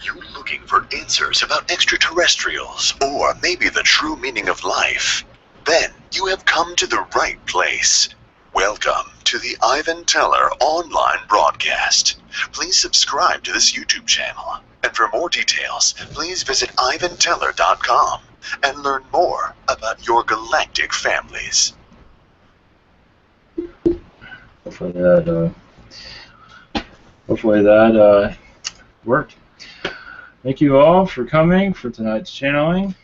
you looking for answers about extraterrestrials, or maybe the true meaning of life? Then you have come to the right place. Welcome to the Ivan Teller online broadcast. Please subscribe to this YouTube channel. And for more details, please visit ivanteller.com and learn more about your galactic families. Hopefully that worked. Thank you all for coming for tonight's channeling.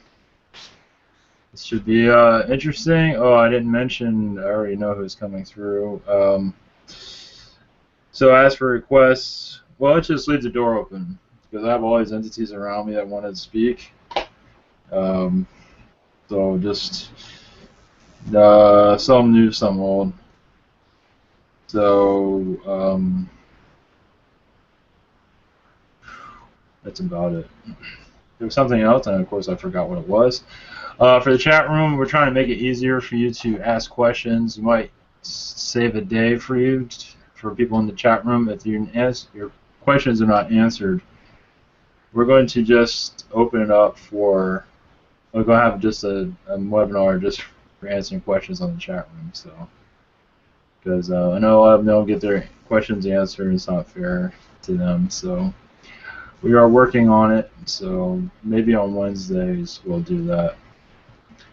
This should be interesting. Oh, I didn't mention, I already know who's coming through. So as for requests, well, let's just leave the door open, because I have all these entities around me that want to speak. So just some new, some old. So that's about it. There was something else, and of course I forgot what it was. For the chat room, we're trying to make it easier for you to ask questions. We might save a day for you, for people in the chat room. If your questions are not answered, we're going to just open it up for, we're going to have just a webinar just for answering questions on the chat room. So, because I know a lot of them don't get their questions answered, and it's not fair to them. So we are working on it. So maybe on Wednesdays we'll do that.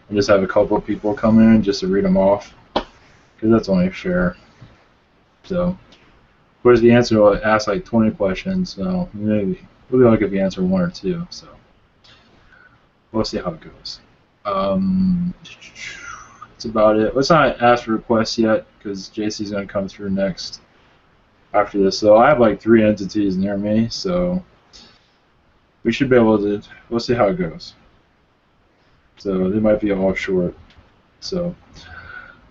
I'll just have a couple of people come in just to read them off, because that's only fair. So, of course, the answer will ask like 20 questions, so maybe we'll be able to give you answer 1 or 2. So we'll see how it goes. That's about it. Let's not ask for requests yet, because JC's going to come through next after this. So I have like 3 entities near me, so we should be able to. We'll see how it goes. So they might be all short. So,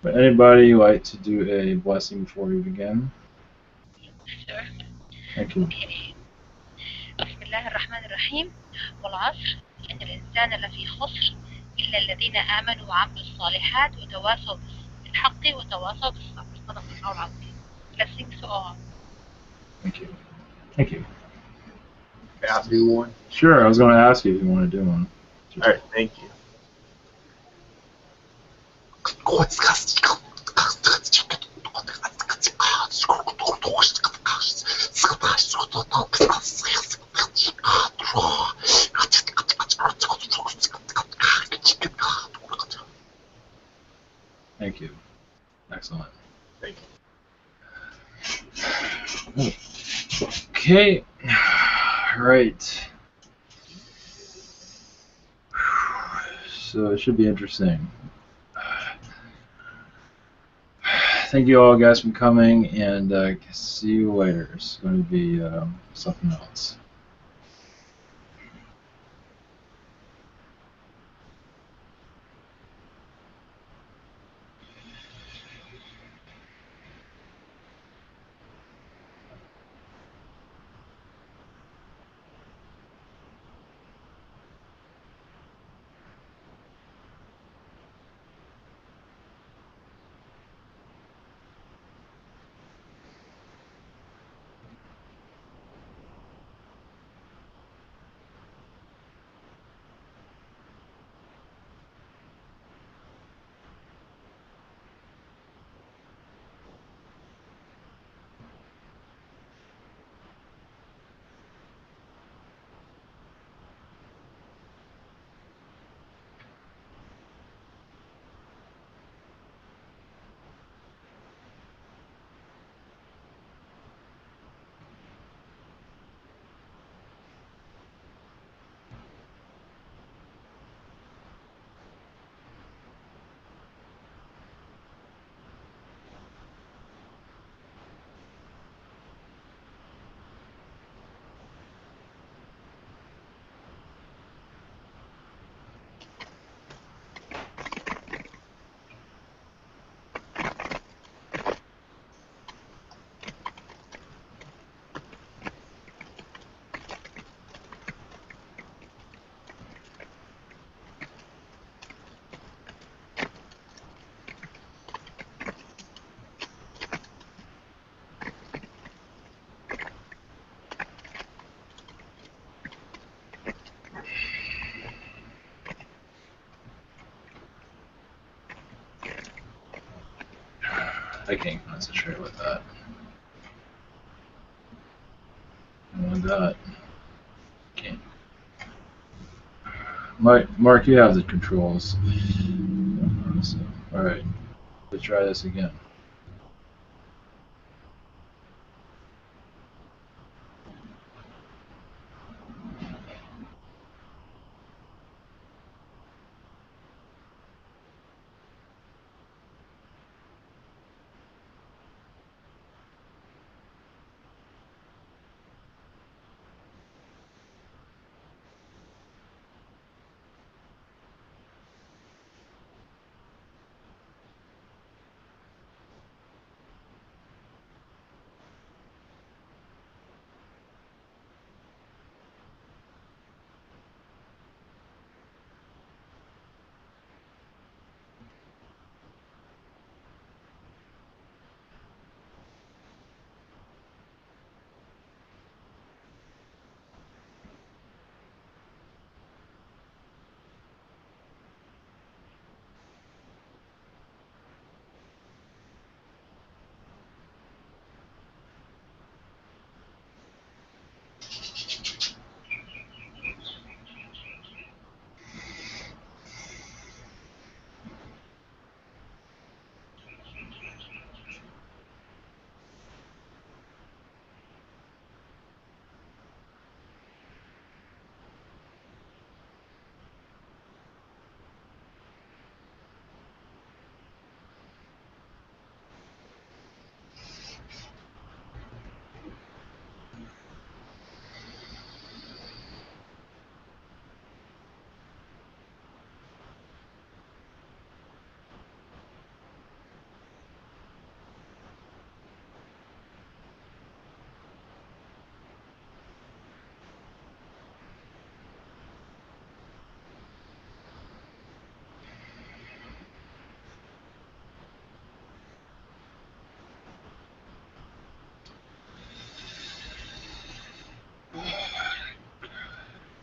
but anybody like to do a blessing before we begin? Sure. Thank you. Okay. بسم الله الرحمن الرحيم. والعصر إن الإنسان لفي خسر إلا الذين آمنوا وعملوا الصالحات وتواصوا بالحق وتواصوا بالصبر. صدق الله العظيم. Blessings to all. Thank you. Thank you. Can I do one? Sure, I was going to ask you if you want to do one. Sure. All right, thank you. Thank you. Excellent. Thank you. Okay. All right. So it should be interesting. Thank you all guys for coming, and see you later. It's going to be something else. I can't concentrate with that. And with that, can't. Mark, you have the controls. So, all right, let's try this again.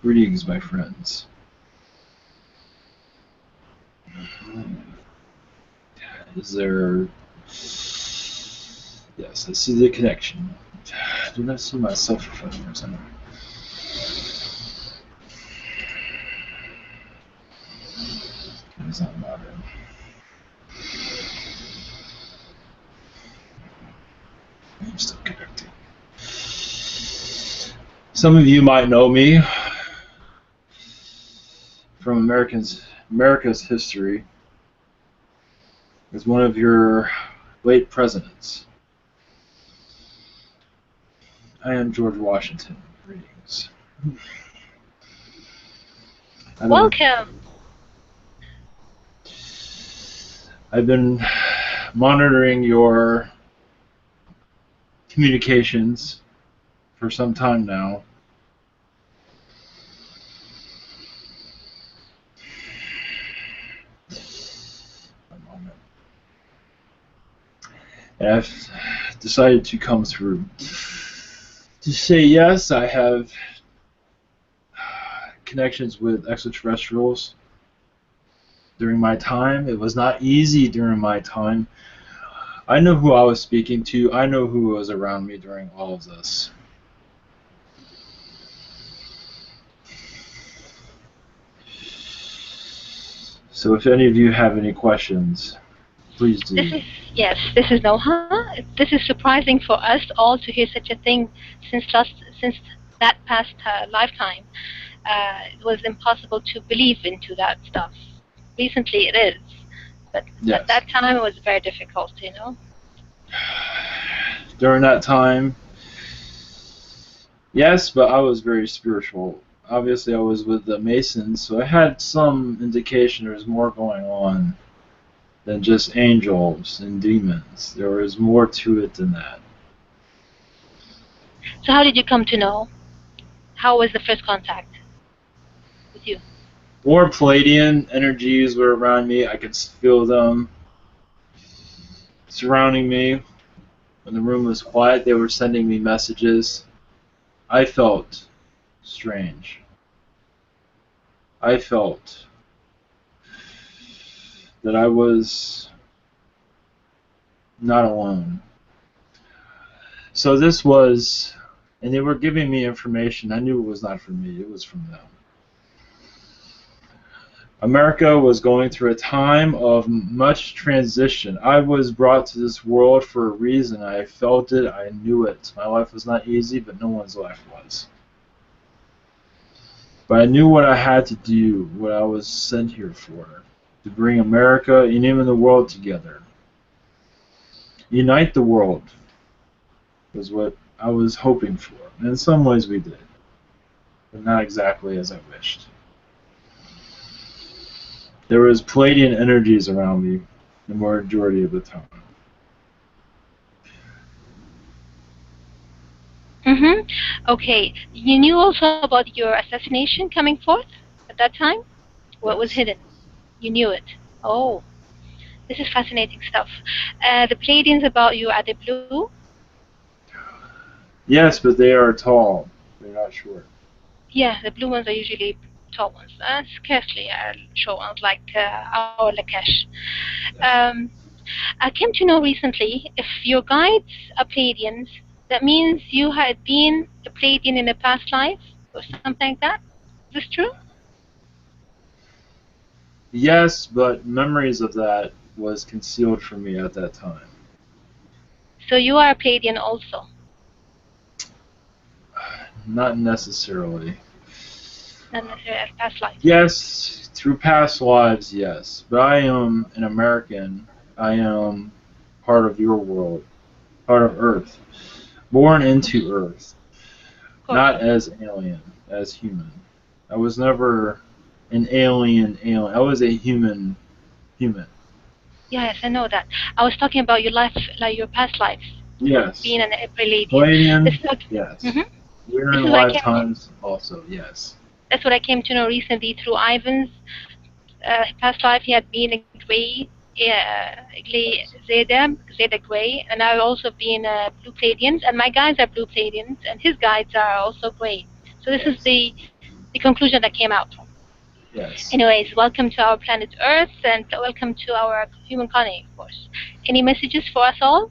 Greetings, my friends. Is there... Yes, I see the connection. I do not see myself for some reason. It does not matter. I'm still connecting. Some of you might know me from America's history as one of your late presidents. I am George Washington. Greetings. Welcome. I've been monitoring your communications for some time now. And I've decided to come through to say yes, I have connections with extraterrestrials during my time. It was not easy during my time. I know who I was speaking to. I know who was around me during all of this. So if any of you have any questions, please do. This is Noha. This is surprising for us all to hear such a thing since that past lifetime. It was impossible to believe into that stuff. Recently it is, but Yes. At that time it was very difficult, you know. During that time, yes, but I was very spiritual. Obviously, I was with the Masons, so I had some indication there was more going on than just angels and demons. There was more to it than that. So how did you come to know? How was the first contact with you? More Palladian energies were around me. I could feel them surrounding me. When the room was quiet, they were sending me messages. I felt strange. I felt that I was not alone. So this was, and they were giving me information. I knew it was not from me, it was from them. America was going through a time of much transition. I was brought to this world for a reason. I felt it, I knew it. My life was not easy, but no one's life was. But I knew what I had to do, what I was sent here for, to bring America and even the world together. Unite the world was what I was hoping for. And in some ways we did, but not exactly as I wished. There was Palladian energies around me the majority of the time. Okay. You knew also about your assassination coming forth at that time? What was Yes. hidden? You knew it. Oh, this is fascinating stuff. The Pleiadians about you, are they blue? Yes, but they are tall. They're not short. Yeah, the blue ones are usually tall ones. Scarcely short ones like our Lakash. Um, I came to know recently if your guides are Pleiadians, that means you had been a Pleiadian in a past life or something like that. Is this true? Yes, but memories of that was concealed from me at that time. So you are a Pleiadian also. Not necessarily. Not necessarily a past life. Yes, through past lives, yes. But I am an American. I am part of your world, part of Earth. Born into Earth. Of course. Not as alien, as human. I was never an alien. I was a human. Yes, I know that. I was talking about your life, like your past lives, Yes. being an Pleiadian. Palladian, This is what, yes. Mhm. We're This in is what I came. lifetimes also, yes. That's what I came to know recently through Ivan's past life. He had been a gray, Zeta gray, and I've also been blue Pleiadians, and my guides are blue Pleiadians, and his guides are also gray. So this is Yes. the conclusion that came out. Yes. Anyways, welcome to our planet Earth, and welcome to our human colony, of course. Any messages for us all?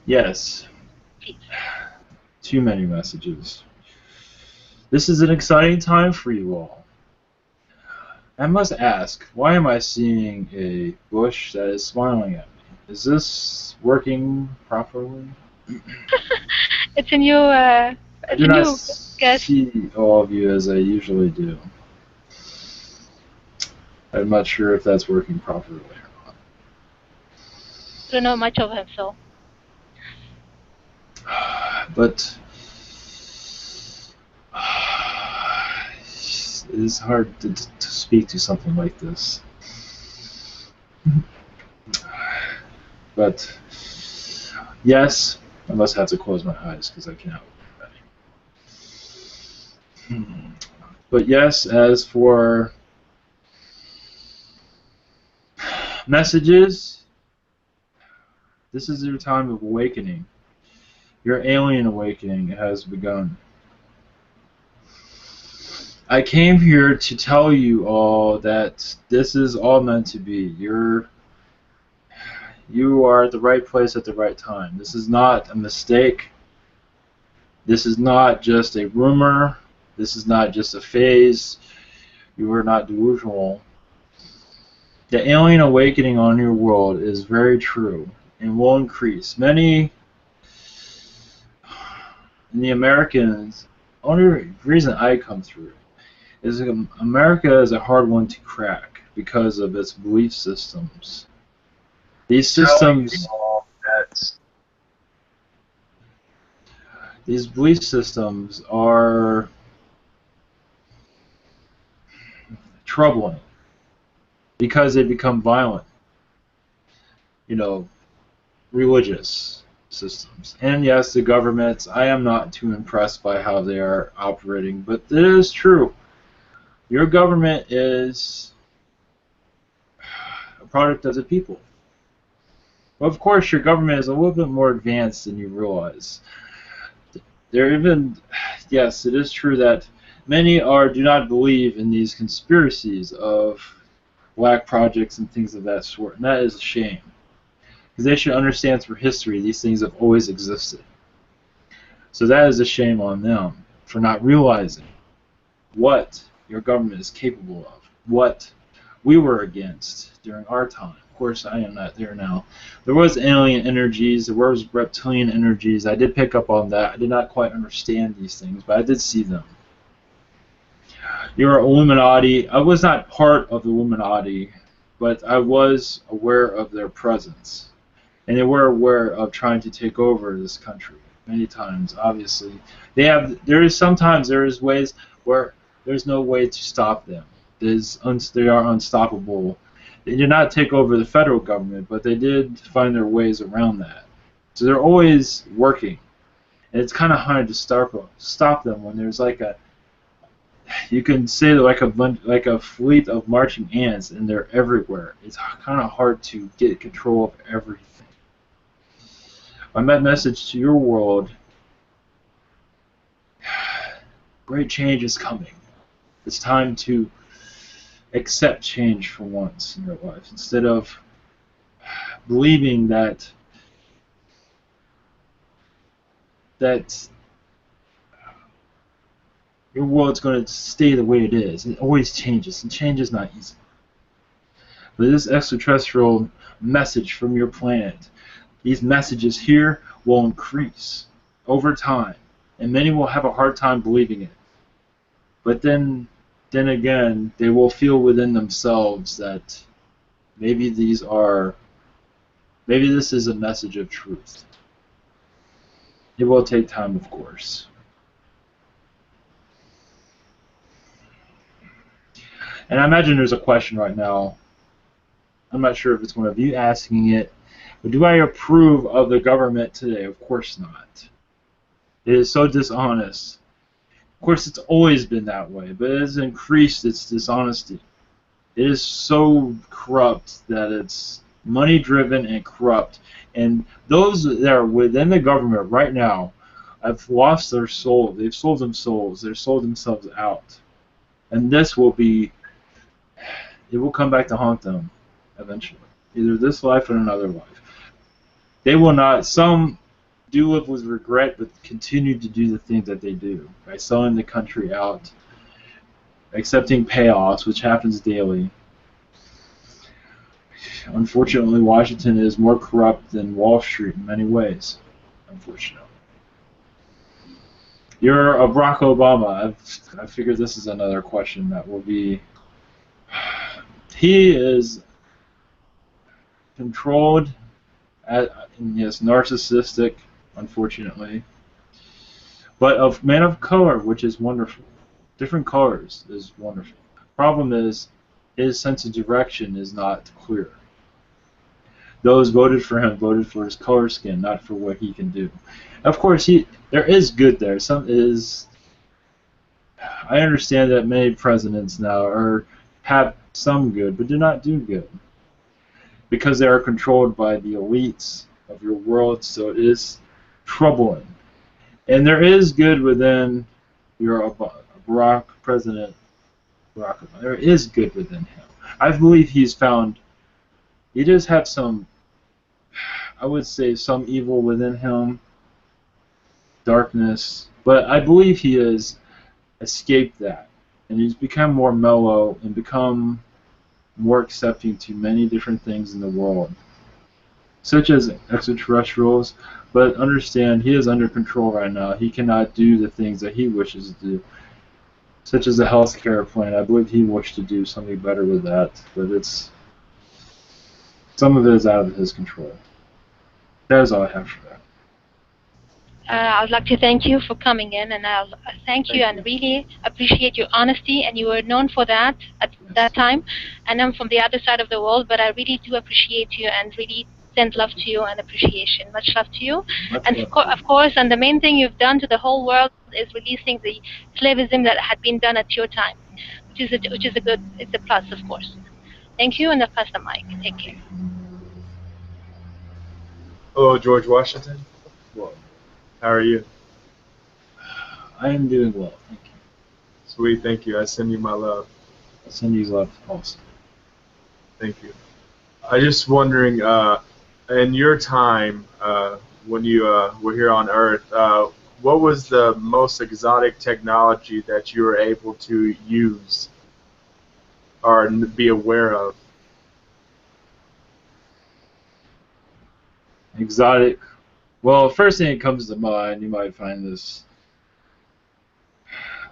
Yes. Please. Too many messages. This is an exciting time for you all. I must ask, why am I seeing a bush that is smiling at me? Is this working properly? It's a new, I it's do a not new guest. see all of you as I usually do. I'm not sure if that's working properly or not. Don't know much of him, so. But it is hard to speak to something like this. But yes, I must have to close my eyes because I cannot look at it. But yes, as for messages, this is your time of awakening. Your alien awakening has begun. I came here to tell you all that this is all meant to be. You are at the right place at the right time. This is not a mistake. This is not just a rumor. This is not just a phase. You are not delusional. The alien awakening on your world is very true and will increase. Many in the Americans, only reason I come through is America is a hard one to crack because of its belief systems. These systems, these belief systems are troubling because they become violent. You know, religious systems. And yes, the governments, I am not too impressed by how they are operating, but it is true. Your government is a product of the people. Well, of course, your government is a little bit more advanced than you realize. They're even, yes, it is true that many do not believe in these conspiracies of black projects and things of that sort, and that is a shame. Because they should understand through history these things have always existed. So that is a shame on them for not realizing what your government is capable of, what we were against during our time. Of course, I am not there now. There was alien energies, there was reptilian energies. I did pick up on that. I did not quite understand these things, but I did see them. Your Illuminati, I was not part of the Illuminati, but I was aware of their presence. And they were aware of trying to take over this country many times, obviously. Sometimes there is ways where there's no way to stop them. They are unstoppable. They did not take over the federal government, but they did find their ways around that. So they're always working. And it's kind of hard to stop them when there's like you can say like a fleet of marching ants, and they're everywhere. It's kind of hard to get control of everything. My message to your world: great change is coming. It's time to accept change for once in your life, instead of believing that your world's going to stay the way it is. It always changes, and change is not easy. But this extraterrestrial message from your planet, these messages here will increase over time, and many will have a hard time believing it. But then again, they will feel within themselves that maybe this is a message of truth. It will take time, of course. And I imagine there's a question right now. I'm not sure if it's one of you asking it, but do I approve of the government today? Of course not. It is so dishonest. Of course, it's always been that way, but it has increased its dishonesty. It is so corrupt that it's money-driven and corrupt. And those that are within the government right now have lost their soul. They've sold them souls. They've sold themselves out. And this will it will come back to haunt them eventually. Either this life or another life. They will not, some do live with regret, but continue to do the things that they do. By selling the country out, accepting payoffs, which happens daily. Unfortunately, Washington is more corrupt than Wall Street in many ways. Unfortunately. You're a Barack Obama. I figured this is another question that will be... He is controlled, and yes, narcissistic, unfortunately, but of man of color, which is wonderful. Different colors is wonderful. Problem is, his sense of direction is not clear. Those voted for him voted for his color skin, not for what he can do. Of course, there is good there. I understand that many presidents now have some good, but do not do good, because they are controlled by the elites of your world. So it is troubling. And there is good within your President Barack Obama. There is good within him. I believe he does have some, I would say, some evil within him, darkness, but I believe he has escaped that, and he's become more mellow and become more accepting to many different things in the world, such as extraterrestrials. But understand, he is under control right now. He cannot do the things that he wishes to do, such as the healthcare plan. I believe he wished to do something better with that, but some of it is out of his control. That is all I have for that. I would like to thank you for coming in, and I'll thank you and really appreciate your honesty, and you were known for that at that time. And I'm from the other side of the world, but I really do appreciate you and really send love to you and appreciation. Much love to you. And of course, and the main thing you've done to the whole world is releasing the slavism that had been done at your time, which is a plus, of course. Thank you, and I'll pass the mic. Take care. Hello, George Washington. Well, how are you? I am doing well, thank you. Sweet, thank you. I send you my love. I send you love also. Thank you. I just wondering, in your time when you were here on Earth, what was the most exotic technology that you were able to use or be aware of? Exotic. Well, first thing that comes to mind, you might find this.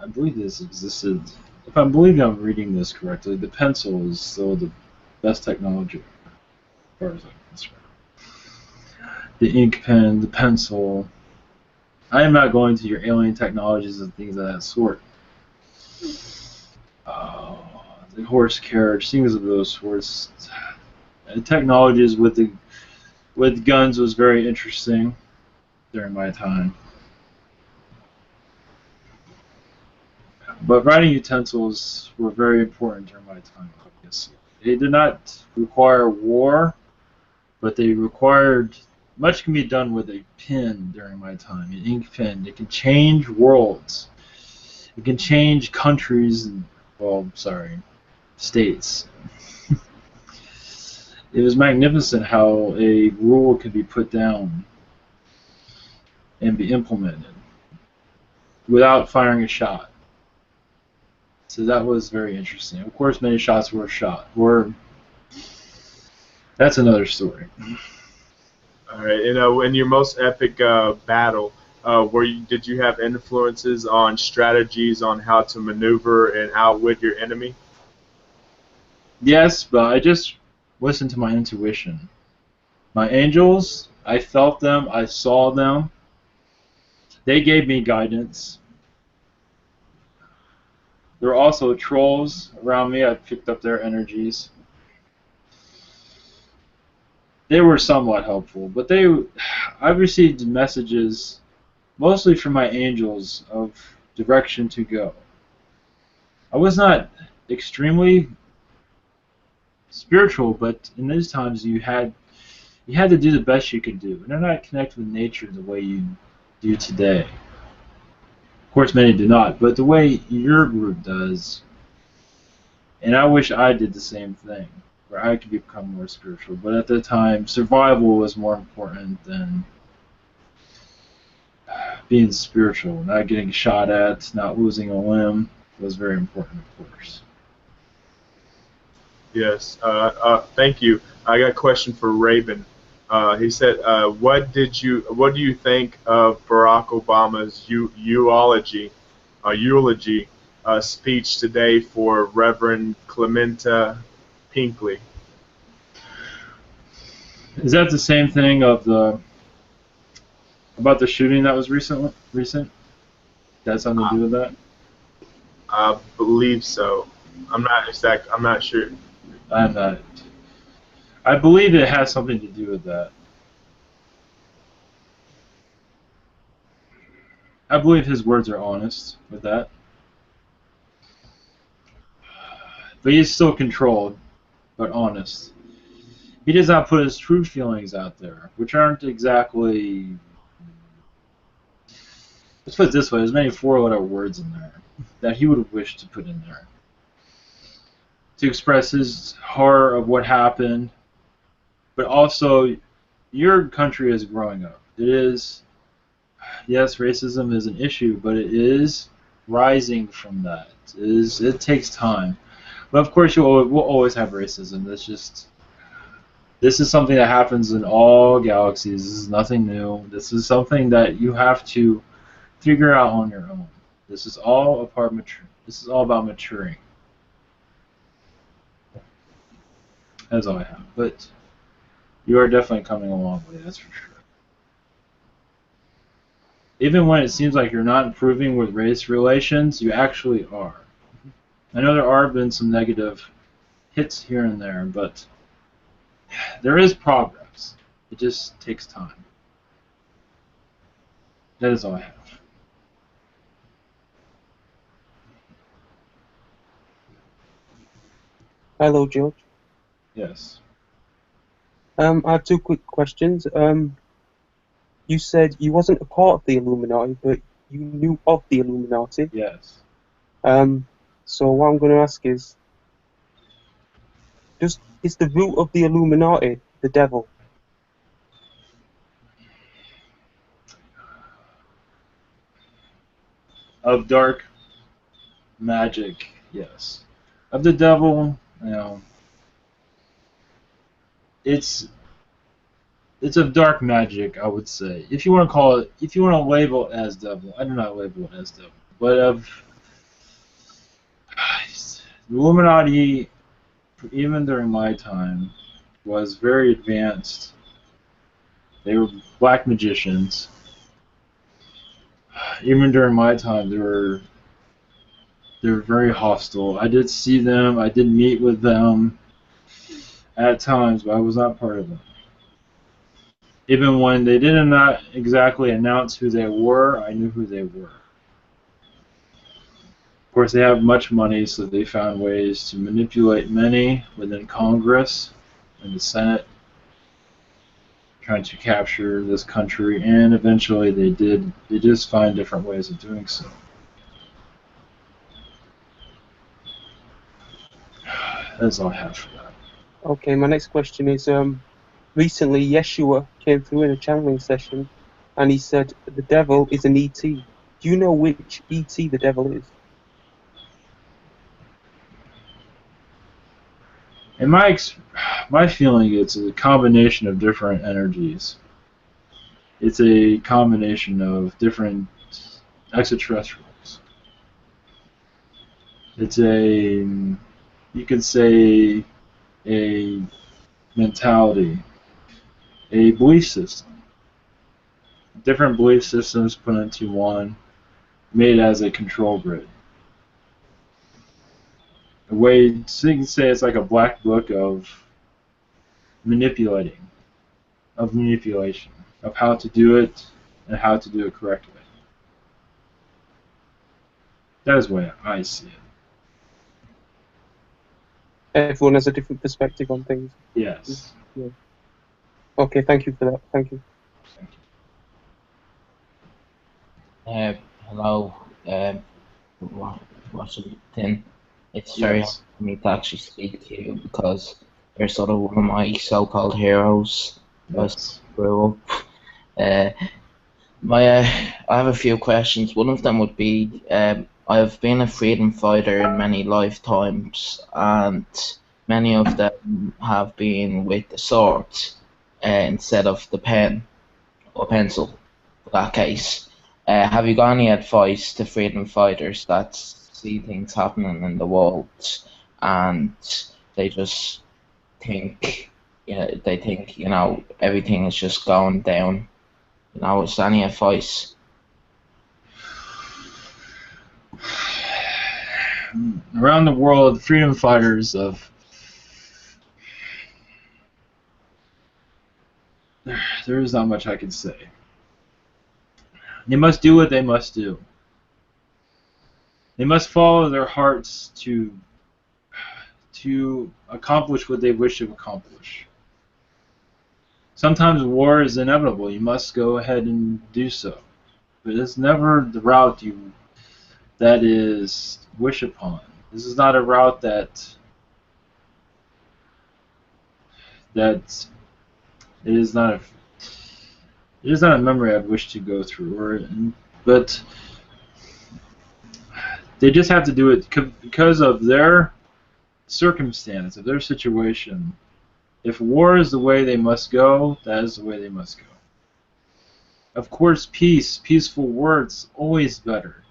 I believe this existed. If I believe I'm reading this correctly, the pencil is still the best technology, as far as I'm concerned. The ink pen, the pencil. I am not going to your alien technologies and things of that sort. The horse carriage, things of those sorts. Technologies with guns was very interesting during my time. But writing utensils were very important during my time, obviously. They did not require war, but they required much can be done with a pen during my time, an ink pen. It can change worlds. It can change countries and, well, sorry, states. It was magnificent how a rule could be put down and be implemented without firing a shot. So that was very interesting. Of course, many shots were shot. That's another story. All right, in your most epic battle, did you have influences on strategies on how to maneuver and outwit your enemy? Yes, but I just listened to my intuition. My angels, I felt them, I saw them. They gave me guidance. There were also trolls around me. I picked up their energies. They were somewhat helpful, but I received messages mostly from my angels of direction to go. I was not extremely spiritual, but in those times you had to do the best you could do. And not connect with nature the way you do today. Of course, many do not, but the way your group does. And I wish I did the same thing, where I could become more spiritual. But at the time, survival was more important than being spiritual. Not getting shot at, not losing a limb was very important, of course. Yes. Thank you. I got a question for Raven. He said, "What do you think of Barack Obama's eulogy speech today for Reverend Clementa Pinkley?" Is that the same thing of about the shooting that was recent? That something to do with that? I believe so. I'm not sure. I'm not. I believe it has something to do with that. I believe his words are honest with that. But he's still controlled, but honest. He does not put his true feelings out there, which aren't exactly... Let's put it this way, there's many four-letter words in there that he would have wished to put in there. To express his horror of what happened, but also your country is growing up. It is, yes, racism is an issue, but it is rising from that. It takes time. But of course, we'll always have racism. This is something that happens in all galaxies. This is nothing new. This is something that you have to figure out on your own. This is all This is all about maturing. That's all I have. But you are definitely coming a long way, that's for sure. Even when it seems like you're not improving with race relations, you actually are. I know there have been some negative hits here and there, but there is progress. It just takes time. That is all I have. Hello, George. Yes. I have two quick questions. You said you wasn't a part of the Illuminati, but you knew of the Illuminati. Yes. So what I'm going to ask is the root of the Illuminati the devil? Of dark magic, yes. Of the devil, it's of dark magic, I would say. If you want to call it, if you want to label it as devil, I do not label it as devil. But of the Illuminati, even during my time, was very advanced. They were black magicians. Even during my time, they were very hostile. I did see them. I did meet with them at times, but I was not part of them. Even when they did not exactly announce who they were, I knew who they were. Of course, they have much money, so they found ways to manipulate many within Congress and the Senate, trying to capture this country, and eventually they did. They just find different ways of doing so. That's all I have for that. Okay, my next question is, recently Yeshua came through in a channeling session, and he said the devil is an ET. Do you know which ET the devil is? In my feeling, it's a combination of different energies. It's a combination of different extraterrestrials. It's you could say, a mentality, a belief system. Different belief systems put into one, made as a control grid. A way, so you can say it's like a black book of manipulation, of how to do it and how to do it correctly. That is the way I see it. Everyone has a different perspective on things. Yes. Yeah. Okay, thank you for that. Thank you. Hello, Washington. It's very hard for me to actually speak to you because you're sort of one of my so-called heroes. Yes. Grew up. I have a few questions. One of them would be, I've been a freedom fighter in many lifetimes, and many of them have been with the sword instead of the pen or pencil, for that case. Have you got any advice to freedom fighters that see things happening in the world and they just think, everything is just going down? Is there any advice? Around the world, freedom fighters there is not much I can say. They must do what they must do. They must follow their hearts to accomplish what they wish to accomplish. Sometimes war is inevitable. You must go ahead and do so. But it's never the route that is wished upon. This is not a route that it is not a memory I'd wish to go through. But they just have to do it because of their circumstance, of their situation. If war is the way they must go, that is the way they must go. Of course, peaceful words, always better.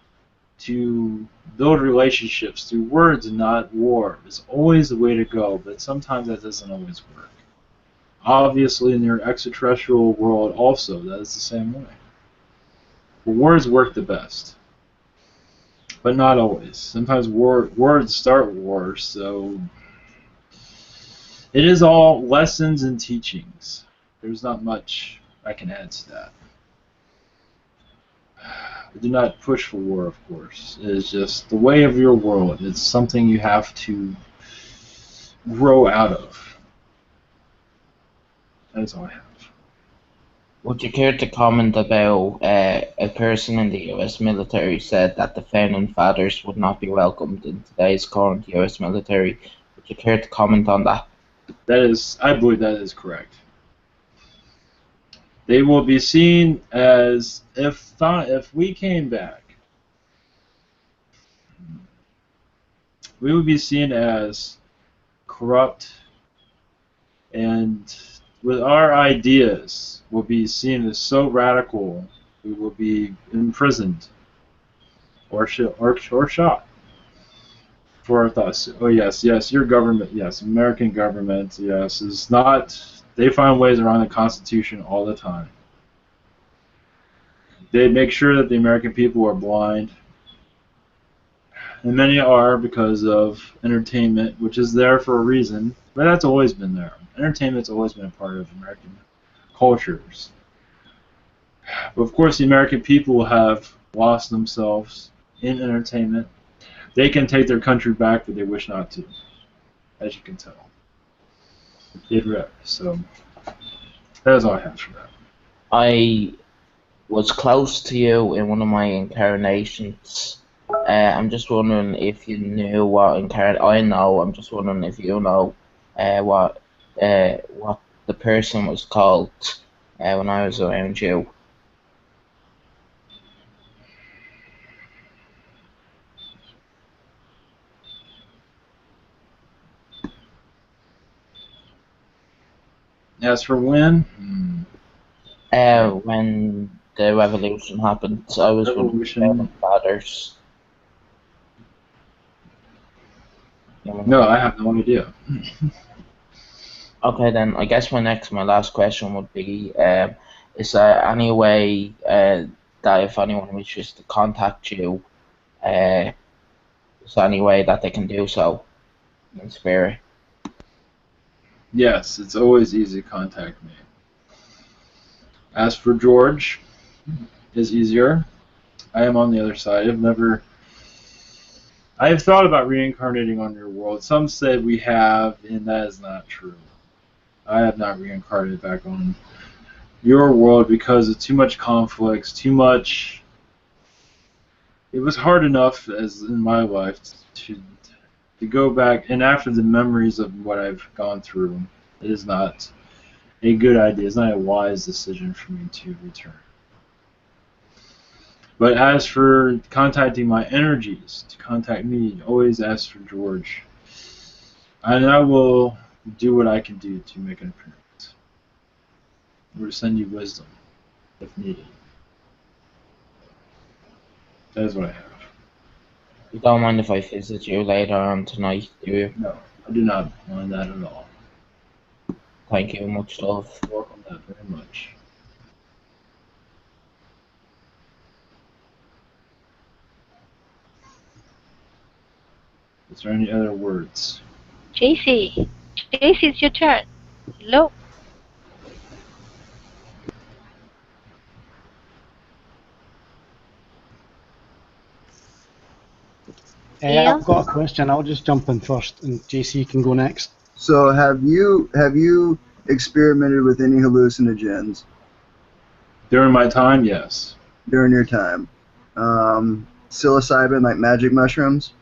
To build relationships through words and not war is always the way to go, but sometimes that doesn't always work. Obviously, in your extraterrestrial world also, that is the same way. But words work the best. But not always. Sometimes words start wars, so it is all lessons and teachings. There's not much I can add to that. I do not push for war, of course. It is just the way of your world. It's something you have to grow out of. That is all I have. Would you care to comment about a person in the US military said that the founding fathers would not be welcomed in today's current US military? Would you care to comment on that? I believe that is correct. They will be seen as if we came back we would be seen as corrupt, and with our ideas will be seen as so radical, we will be imprisoned or shot for our thoughts. Oh yes, yes, your government, yes, American government, yes, is not. They find ways around the Constitution all the time. They make sure that the American people are blind, and many are because of entertainment, which is there for a reason, but that's always been there. Entertainment's always been a part of American cultures. But of course, the American people have lost themselves in entertainment. They can take their country back, but they wish not to, as you can tell. So that is all I have for that. I was close to you in one of my incarnations. I'm just wondering if you knew what I know. I'm just wondering if you know what the person was called when I was around you. As for when, When the revolution happened, I was one of the fathers. No, I have no idea. Okay, then I guess my last question would be: is there any way that if anyone wishes to contact you, is there any way that they can do so in spirit? Yes, it's always easy to contact me. As for George, is easier. I am on the other side. I have thought about reincarnating on your world. Some said we have, and that is not true. I have not reincarnated back on your world because of too much conflicts, too much. It was hard enough as in my life to go back, and after the memories of what I've gone through, it is not a good idea. It's not a wise decision for me to return. But as for contacting my energies, to contact me, always ask for George. And I will do what I can do to make an appearance. Or to send you wisdom, if needed. That is what I have. You don't mind if I visit you later on tonight, do you? No, I do not mind that at all. Thank you, much love. Welcome that very much. Is there any other words? JC, it's your turn. Hello. I've got a question. I'll just jump in first, and JC can go next. So, have you experimented with any hallucinogens During my time, yes. during your time? Psilocybin, like magic mushrooms?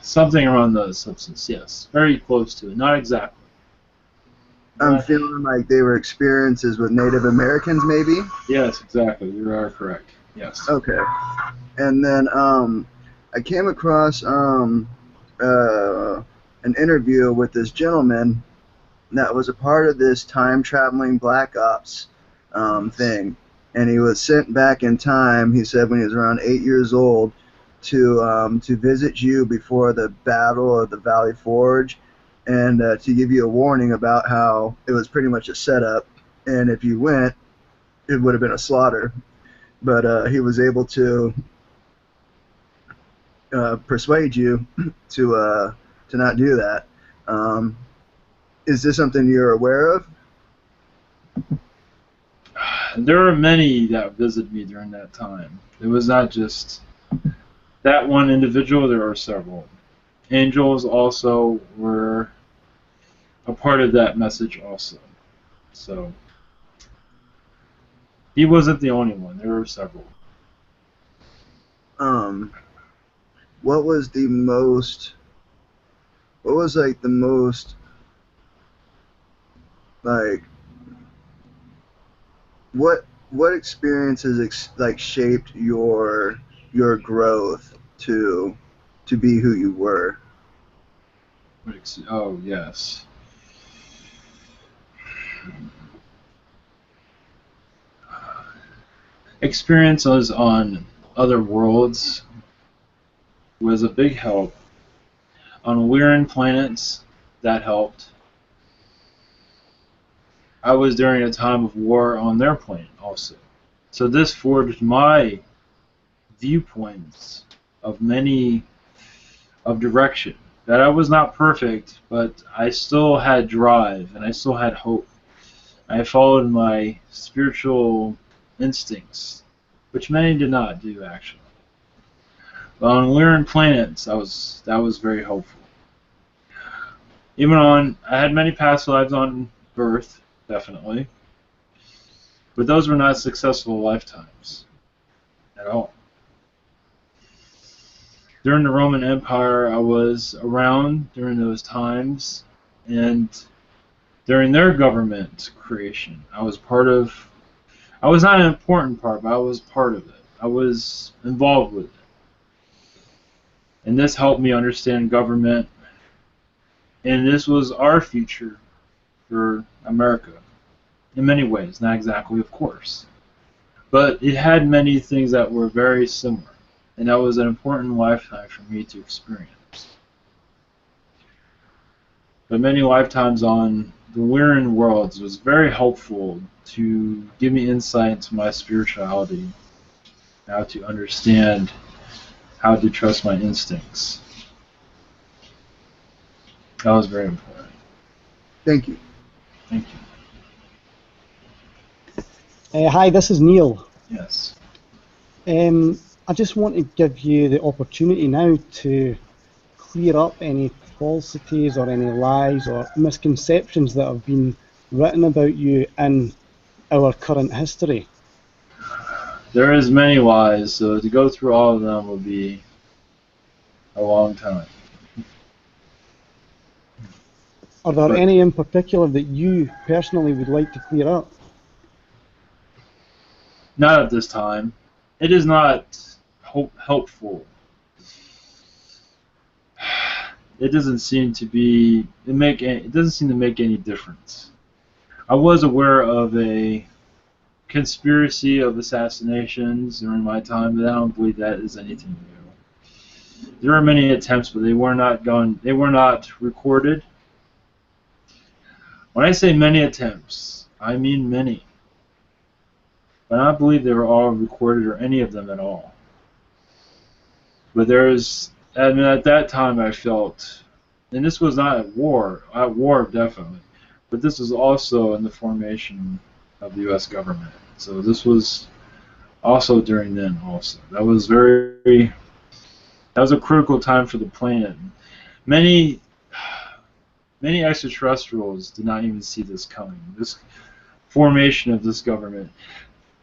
Something around the substance, yes. Very close to it. Not exactly. I'm feeling like they were experiences with Native Americans, maybe? Yes, exactly. You are correct. Yes. Okay. And then I came across an interview with this gentleman that was a part of this time-traveling Black Ops thing. And he was sent back in time, he said, when he was around 8 years old, to visit you before the Battle of the Valley Forge, and to give you a warning about how it was pretty much a setup, and if you went, it would have been a slaughter. But he was able to persuade you to not do that. Is this something you're aware of? There are many that visited me during that time. It was not just that one individual, there are several. Angels also were a part of that message also. So he wasn't the only one, there were several. What was the most what experiences shaped your your growth to be who you were? Oh, yes. Experiences on other worlds was a big help. On Lyran planets, that helped. I was during a time of war on their planet also. So this forged my viewpoints of direction. That I was not perfect, but I still had drive and I still had hope. I followed my spiritual instincts, which many did not do actually. But on Lyran planets, that was very helpful. I had many past lives on Earth, definitely, but those were not successful lifetimes at all. During the Roman Empire, I was around during those times, and during their government creation, I was not an important part, but I was part of it. I was involved with it. And this helped me understand government, and this was our future for America. In many ways, not exactly, of course. But it had many things that were very similar. And that was an important lifetime for me to experience. But many lifetimes on the Lyran worlds was very helpful to give me insight into my spirituality, how to understand, how to trust my instincts. That was very important. Thank you. Thank you. Hi, this is Neil. Yes. I just want to give you the opportunity now to clear up any falsities or any lies or misconceptions that have been written about you in our current history. There is many lies, so to go through all of them would be a long time. Are there any in particular that you personally would like to clear up? Not at this time. It is not helpful. It doesn't seem to be it doesn't seem to make any difference. I was aware of a conspiracy of assassinations during my time, but I don't believe that is anything new. There were many attempts, but they were not recorded. When I say many attempts, I mean many. But I don't believe they were all recorded or any of them at all. But at that time I felt, and this was not at war definitely, but this was also in the formation of the U.S. government. So this was also during then also. That was a critical time for the planet. Many extraterrestrials did not even see this coming, this formation of this government.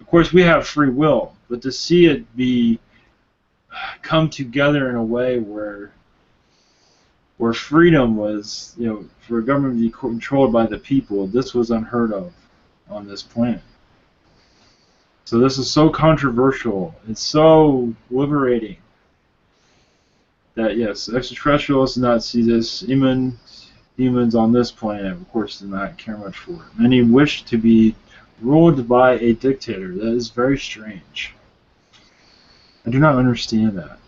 Of course, we have free will, but to see it come together in a way where freedom was, for a government to be controlled by the people, this was unheard of on this planet. So this is so controversial. It's so liberating that, yes, extraterrestrials did not see this. Humans on this planet, of course, did not care much for it. Many wish to be ruled by a dictator. That is very strange. I do not understand that.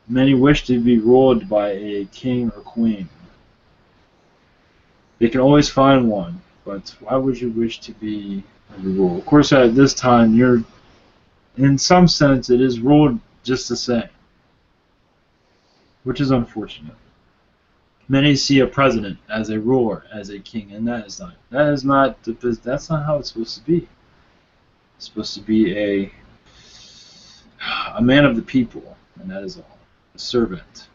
Many wish to be ruled by a king or queen. They can always find one, but why would you wish to be ruled? Of course, at this time, in some sense, it is ruled just the same, which is unfortunate. Many see a president as a ruler, as a king, and that's not how it's supposed to be. It's supposed to be a man of the people, and that is all. A servant.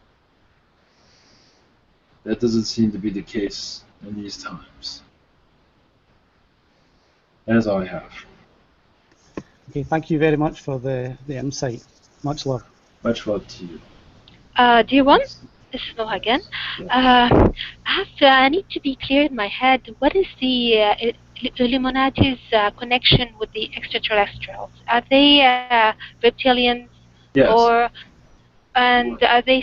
That doesn't seem to be the case in these times. That is all I have. Okay, thank you very much for the insight. Much love. Much love to you. Dear one, this is Noah again. I need to be clear in my head. What is the Illuminati's connection with the extraterrestrials? Are they reptilians Yes. Or and are they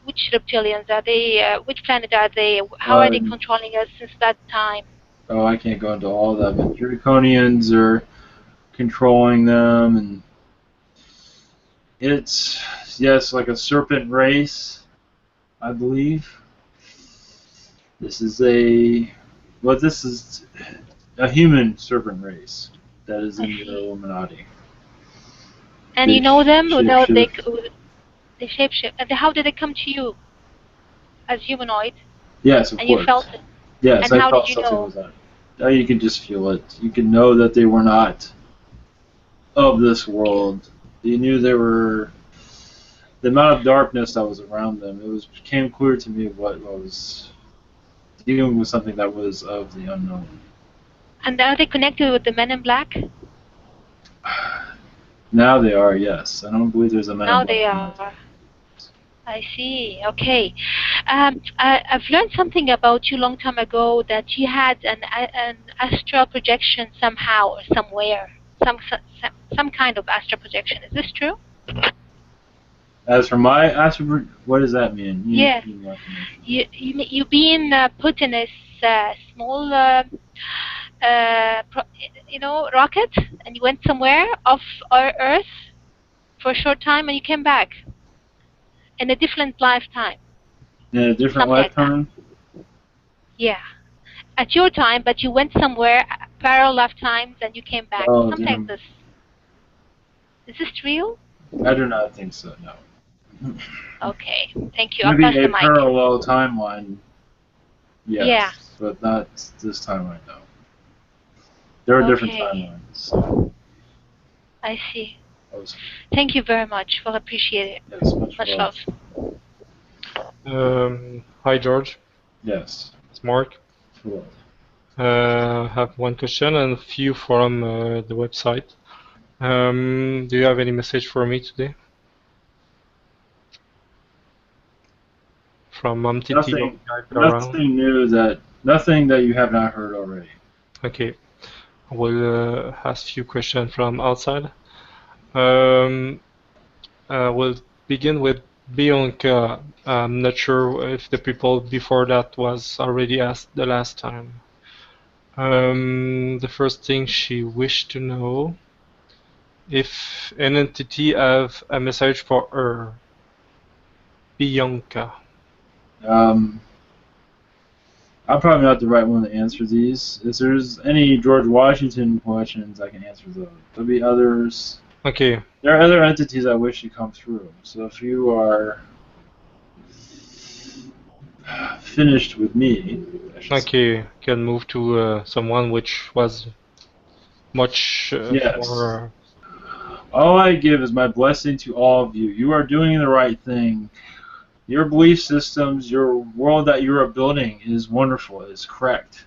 which reptilians are they? Which planet are they? How are they controlling us since that time? Oh, I can't go into all that, but Draconians are controlling them, and it's, yes, like a serpent race, I believe. This is a human serpent race that is in the Illuminati. And you know them without they shapeshift. And how did they come to you as humanoid? Yes, of course. And you felt it. Yes, and I how felt did you something know? was on. Oh, you can just feel it. You can know that they were not of this world. You knew they were. The amount of darkness that was around them, it became clear to me what was dealing with something that was of the unknown. And are they connected with the Men in Black? Now they are, yes. I don't believe there's a Man in Now Black. they are. I see. Okay. I've learned something about you a long time ago, that you had an astral projection somehow or somewhere. Some kind of astral projection. Is this true? As for my astral, what does that mean? Yeah. You being put in a small rocket, and you went somewhere off our Earth for a short time, and you came back in a different lifetime. In a different Something lifetime? Like yeah. At your time, but you went somewhere, parallel lifetimes, and you came back. Oh, something damn. like this. Is this real? I do not think so, no. Okay. Thank you. I'll Maybe pass the a mic. parallel timeline, yes. Yeah. But not this timeline, no. There are different timelines. So. I see. Thank you very much. We'll appreciate it. Yes, much love. Hi, George. Yes. It's Mark. Hello. Have one question and a few from the website. Do you have any message for me today? From Titi nothing new nothing that you have not heard already. Okay. I will ask a few questions from outside. We'll begin with Bianca. I'm not sure if the people before that was already asked the last time. The first thing she wished to know if an entity have a message for her. Bianca. I'm probably not the right one to answer these. If there's any George Washington questions, I can answer those. There'll be others. Okay. There are other entities I wish to come through. So if you are finished with me, okay, can move to someone which was much yes. for. All I give is my blessing to all of you. You are doing the right thing. Your belief systems, your world that you are building is wonderful, is correct.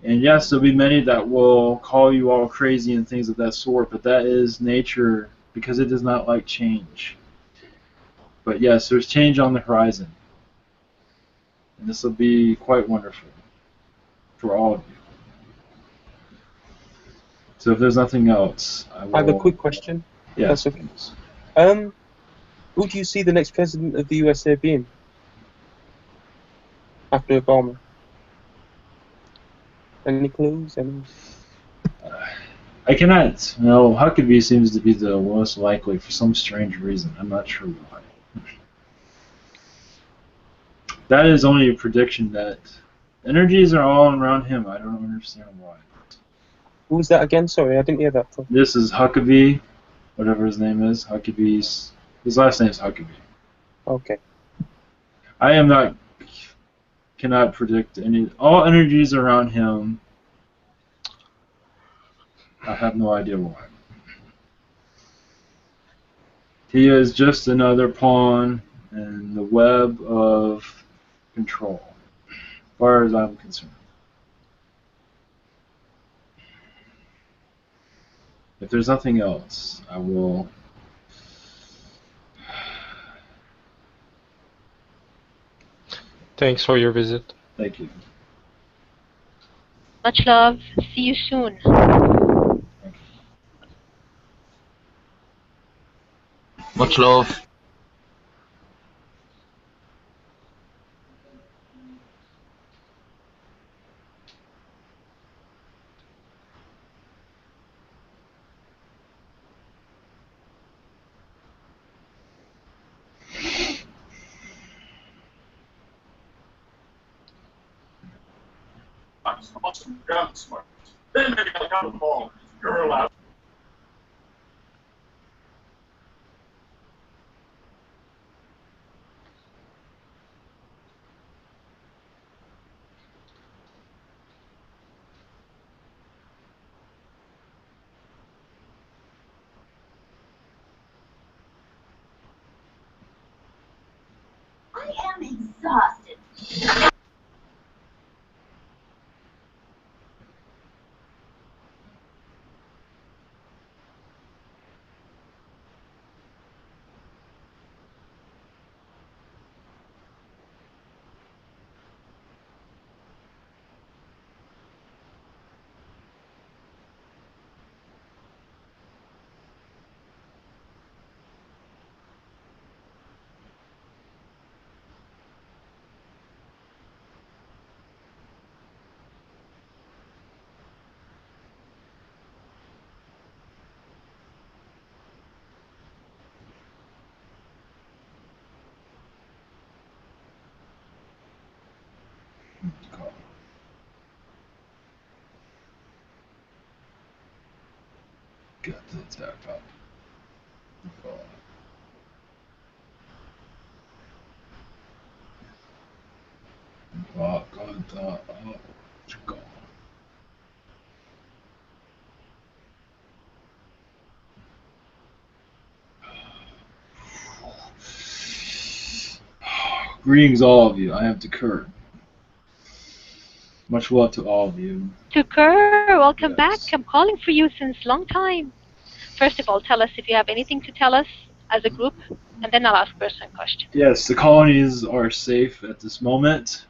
And yes, there'll be many that will call you all crazy and things of that sort, but that is nature because it does not like change. But yes, there's change on the horizon. And this will be quite wonderful for all of you. So if there's nothing else, I have a quick question. Yes. Okay. Who do you see the next president of the USA being? After Obama? Any clues? I cannot. No, Huckabee seems to be the most likely for some strange reason. I'm not sure why. That is only a prediction that energies are all around him. I don't understand why. Who was that again? Sorry, I didn't hear that. This is Huckabee, whatever his name is. His last name is Huckabee. Okay. I cannot predict any. All energies around him. I have no idea why. He is just another pawn in the web of control, as far as I'm concerned. If there's nothing else, I will. Thanks for your visit. Thank you. Much love. See you soon. Much love. Then maybe I'll come home. You're allowed. I am exhausted. Got the tap out. Go. Greetings, all of you. I am Takurt. Much love to all of you. Tukur, welcome Yes. back. I'm calling for you since long time. First of all, tell us if you have anything to tell us as a group, and then I'll ask personal questions. Yes, the colonies are safe at this moment.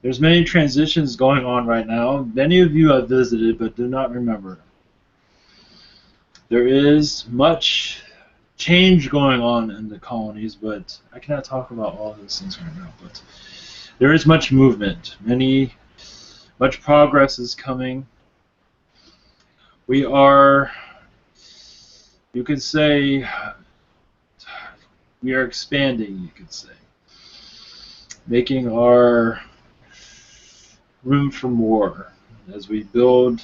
There's many transitions going on right now. Many of you have visited, but do not remember. There is much change going on in the colonies, but I cannot talk about all those things right now. But there is much movement. Much progress is coming. We are, you could say, we are expanding, you could say. Making our room for more as we build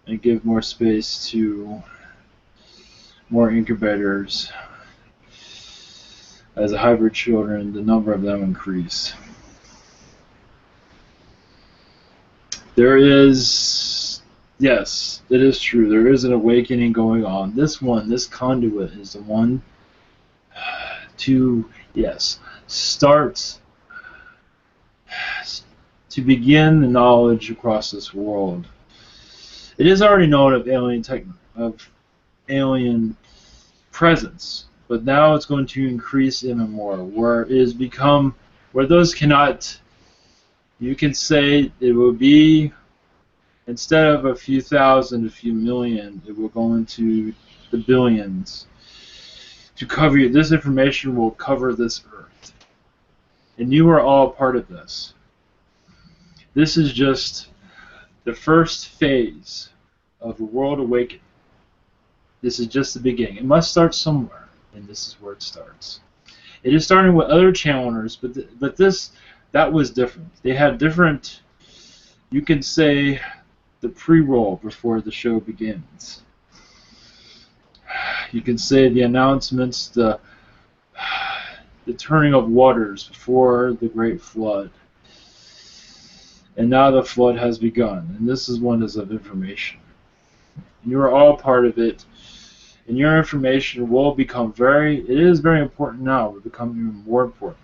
and give more space to more incubators. As the hybrid children, the number of them increase. There is, yes, it is true, there is an awakening going on. This conduit is the one to, yes, start to begin the knowledge across this world. It is already known of alien presence, but now it's going to increase even more, where it has become, where those cannot, you can say it will be, instead of a few thousand, a few million, it will go into the billions. To cover you, this information will cover this earth. And you are all a part of this. This is just the first phase of the world awakening. This is just the beginning. It must start somewhere, and this is where it starts. It is starting with other channelers, but that was different. They had different, you can say, the pre-roll before the show begins. You can say the announcements, the turning of waters before the great flood. And now the flood has begun, and this is one of information. And you are all part of it, and your information will become it is very important now, will become even more important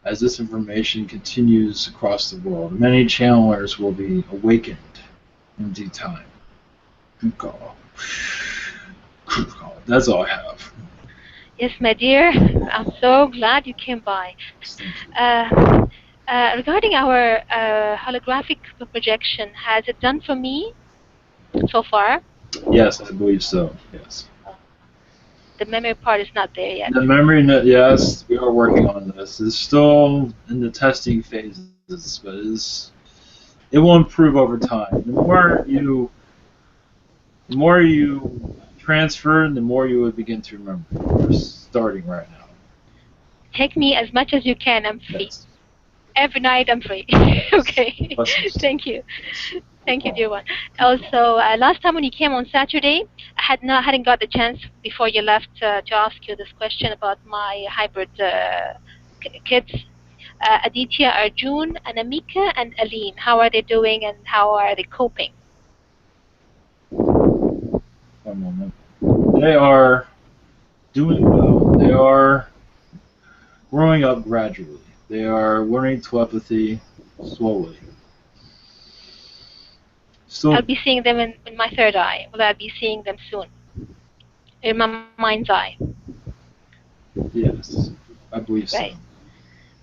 as this information continues across the world. Many channelers will be awakened in due time. That's all I have. Yes, my dear, I'm so glad you came by. Regarding our holographic projection, has it done for me so far? Yes, I believe so. Yes. The memory part is not there yet. The memory, yes, we are working on this. It's still in the testing phases, but it will improve over time. The more you transfer, the more you will begin to remember. We're starting right now. Take me as much as you can. I'm free. Yes. Every night I'm free. Okay. Blessings. Thank you. Thank you, dear one. Also, last time when you came on Saturday, I hadn't got the chance before you left to ask you this question about my hybrid kids. Aditya, Arjun, Anamika, and Aline. How are they doing and how are they coping? One moment. They are doing well. They are growing up gradually. They are learning telepathy slowly. I'll be seeing them in my third eye. Will I be seeing them soon? In my mind's eye. Yes, I believe so. Right.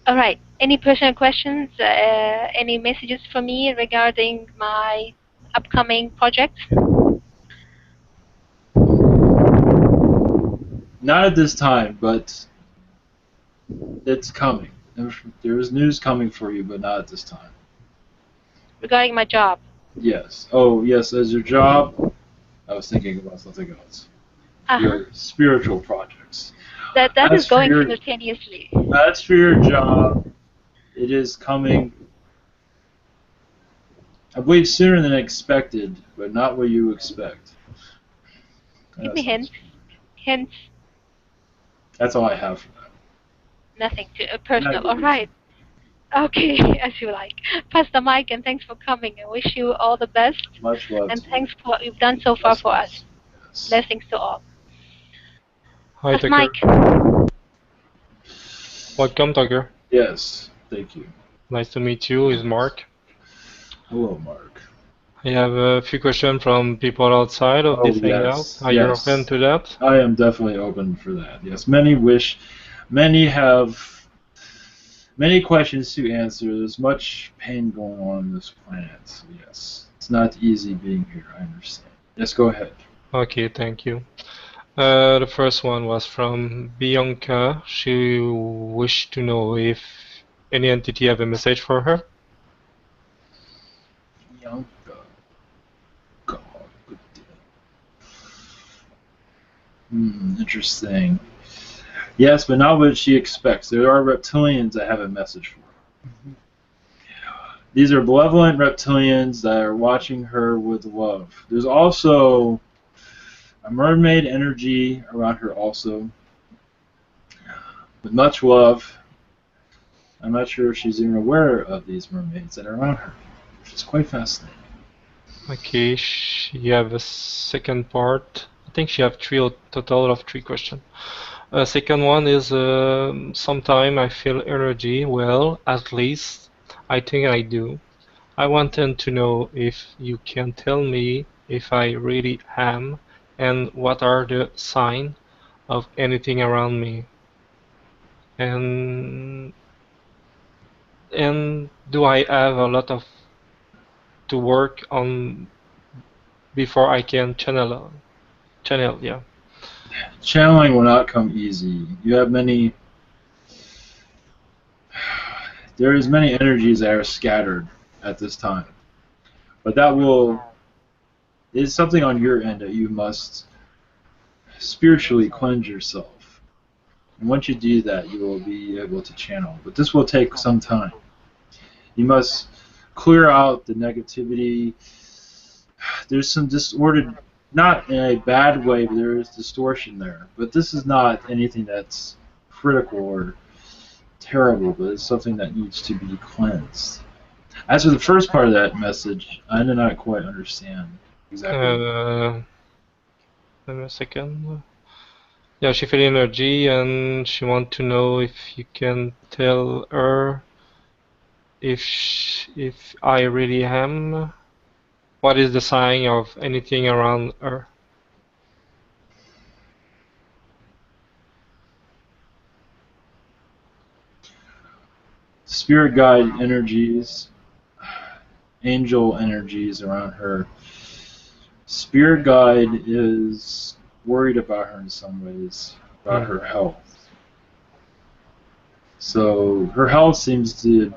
All right. Any personal questions? Any messages for me regarding my upcoming projects? Not at this time, but it's coming. There is news coming for you, but not at this time. Regarding my job? Yes. Oh, yes, as your job, I was thinking about something else. Your spiritual projects. That is going simultaneously. That's for your job. It is coming, I believe, sooner than expected, but not what you expect. Give me hints. Hints. That's all I have for that. Nothing personal. All right. Okay, as you like. Pass the mic and thanks for coming. I wish you all the best. Much love. And thanks for what you've done so far for us. Yes. Blessings to all. Hi, Pass mic. Welcome, Tucker. Yes, thank you. Nice to meet you. Is Mark. Hello, Mark. I have a few questions from people outside of this hangout. Are you open to that? I am definitely open for that. Yes, many have many questions to answer. There's much pain going on this planet. So yes, it's not easy being here. I understand. Yes, go ahead. Okay, thank you. The first one was from Bianca. She wished to know if any entity have a message for her. Bianca. God, good deal. Interesting. Yes, but not what she expects. There are reptilians that have a message for her. These are benevolent reptilians that are watching her with love. There's also a mermaid energy around her also, with much love. I'm not sure if she's even aware of these mermaids that are around her, which is quite fascinating. Okay, she have a second part. I think she have total of three questions. Second one is sometime I feel energy. Well, at least I think I do. I wanted to know if you can tell me if I really am, and what are the signs of anything around me, and do I have a lot of to work on before I can channel, yeah. Channeling will not come easy. You have there is many energies that are scattered at this time. But that is something on your end that you must spiritually cleanse yourself. And once you do that, you will be able to channel. But this will take some time. You must clear out the negativity. There's some disordered, not in a bad way, but there is distortion there. But this is not anything that's critical or terrible, but it's something that needs to be cleansed. As for the first part of that message, I did not quite understand exactly. Wait a second. Yeah, she feel energy and she want to know if you can tell her if I really am. What is the sign of anything around her? Spirit guide energies, angel energies around her spirit guide is worried about her in some ways, about her health. So her health seems to,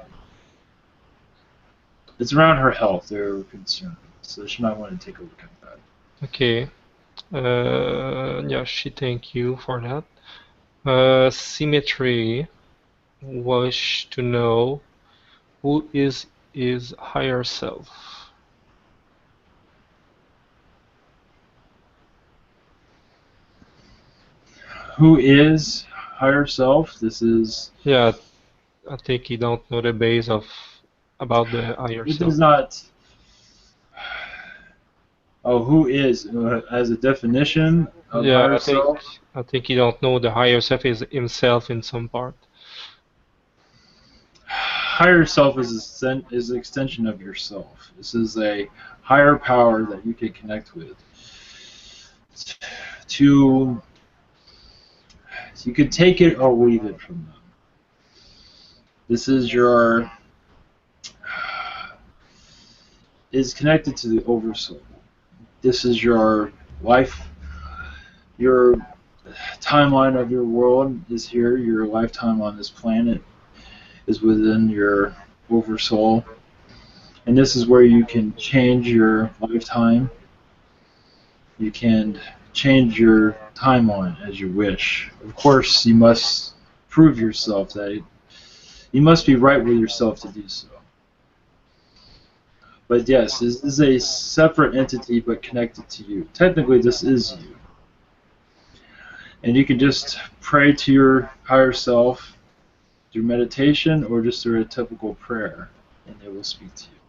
it's around her health they're concerned. So she might want to take a look at that. Okay. Yeah, she thank you for that. Symmetry wish to know who is his higher self. Who is higher self? This is. Yeah, I think you don't know the base of about the higher It self. does not. Oh, who is as a definition of Yeah, higher self? I think you don't know the higher self is himself in some part. Higher self is an extension of yourself. This is a higher power that you can connect with. You could take it or leave it from them. This is is connected to the oversoul. This is your life, your timeline of your world is here. Your lifetime on this planet is within your oversoul, and this is where you can change your lifetime. You can change your timeline as you wish. Of course, you must prove yourself that you must be right with yourself to do so. But yes, this is a separate entity but connected to you. Technically, this is you. And you can just pray to your higher self through meditation or just through a typical prayer, and they will speak to you.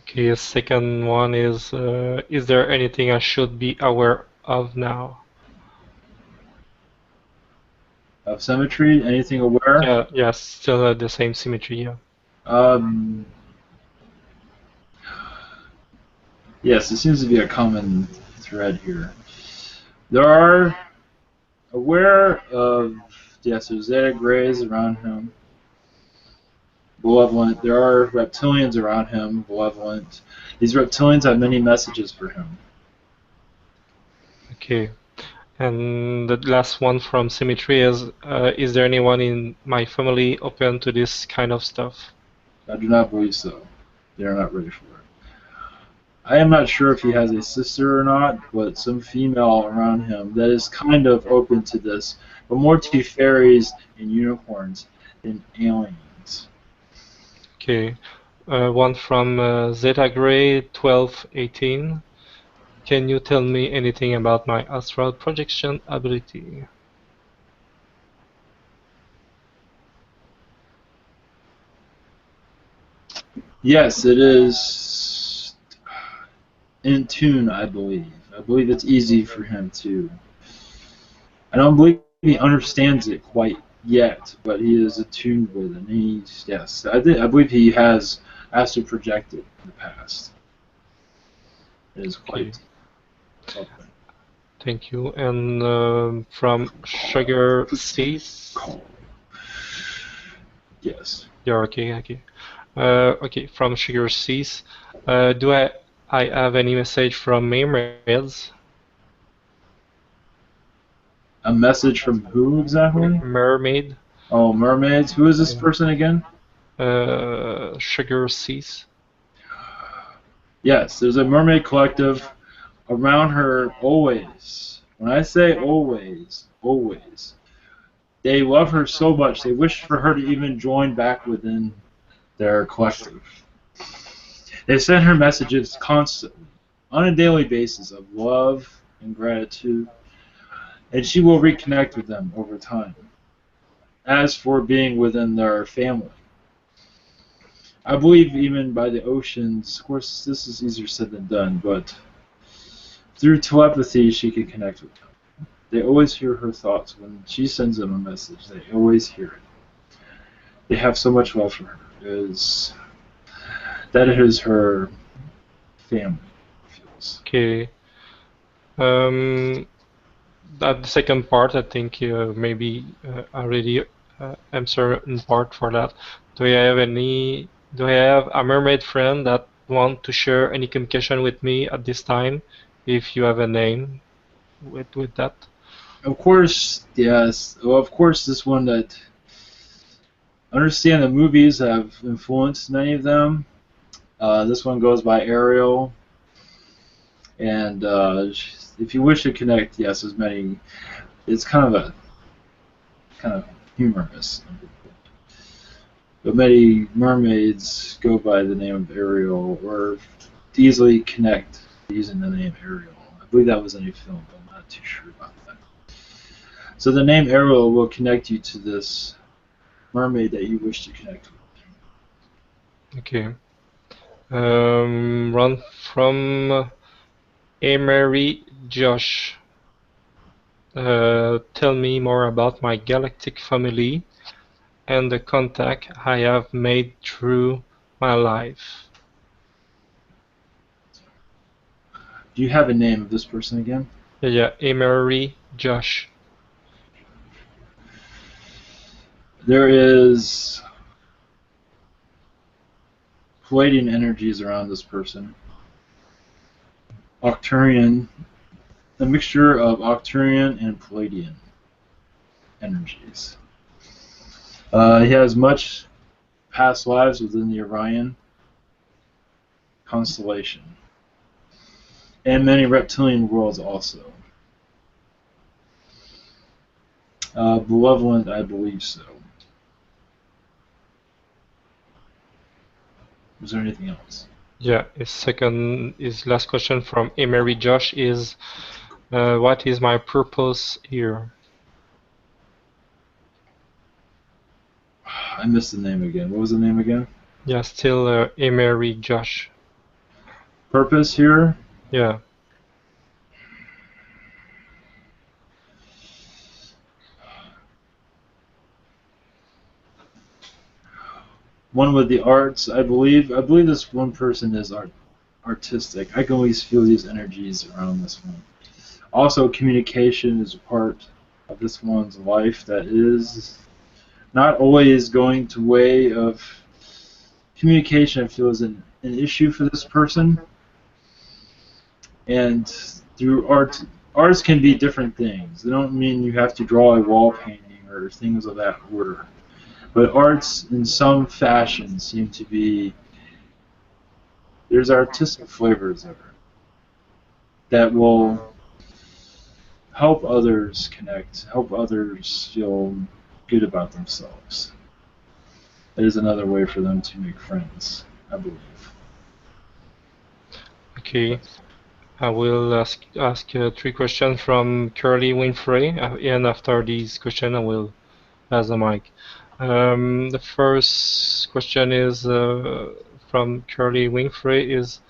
Okay, the second one is there anything I should be aware of now? Of symmetry, anything aware? Yeah, yes, still the same symmetry, yeah. Yes, it seems to be a common thread here. There are aware of, yes, there's Zeta Greys around him, benevolent. There are reptilians around him, benevolent. These reptilians have many messages for him. Okay. And the last one from Symmetry is there anyone in my family open to this kind of stuff? I do not believe so. They are not ready for it. I am not sure if he has a sister or not, but some female around him that is kind of open to this, but more to fairies and unicorns than aliens. Okay. One from Zeta Gray 1218. Can you tell me anything about my astral projection ability? Yes, it is in tune, I believe. I believe it's easy for him to. I don't believe he understands it quite yet, but he is attuned with it. And he's, yes, I believe he has astral projected in the past. It is quite open. Thank you. And from Sugar Seas. Yes. Yeah, okay. Okay, from Sugar Seas. Do I have any message from mermaids? A message from who exactly? Mermaid. Oh, mermaids. Who is this person again? Sugar Seas. Yes, there's a mermaid collective around her always. When I say always, always. They love her so much, they wish for her to even join back within their collective. They send her messages constantly, on a daily basis, of love and gratitude, and she will reconnect with them over time. As for being within their family, I believe even by the oceans, of course this is easier said than done, but through telepathy she can connect with them. They always hear her thoughts. When she sends them a message, they always hear it. They have so much love for her. That is her family, feels. Okay. That the second part, I think maybe already answer in part for that. Do I have a mermaid friend that want to share any communication with me at this time, if you have a name with that. Of course, yes. Well, of course, this one that I understand the movies have influenced many of them. This one goes by Ariel, and if you wish to connect, yes, there's many. It's kind of humorous. But many mermaids go by the name of Ariel, or easily connect using the name Ariel. I believe that was in a film, but I'm not too sure about that. So the name Ariel will connect you to this mermaid that you wish to connect with. Okay. Run from Emery Josh. Tell me more about my galactic family and the contact I have made through my life. Do you have a name of this person again? Yeah, Emery Josh. There is Palladian energies around this person. Octurian, a mixture of Octurian and Palladian energies. He has much past lives within the Orion constellation, and many reptilian worlds also. Malevolent, I believe so. Is there anything else? Yeah, his last question from Emery Josh is, what is my purpose here? I missed the name again. What was the name again? Yeah, still Emery Josh. Purpose here? Yeah. One with the arts, I believe. I believe this one person is artistic. I can always feel these energies around this one. Also, communication is a part of this one's life that is not always going to way of communication. I feel is an issue for this person. And through arts can be different things. They don't mean you have to draw a wall painting or things of that order. But arts, in some fashion, seem to be, there's artistic flavors there that will help others connect, help others feel good about themselves. That is another way for them to make friends, I believe. Okay. I will ask 3 questions from Curly Winfrey, and after these questions I will pass the mic. The first question is from Curly Winfrey is,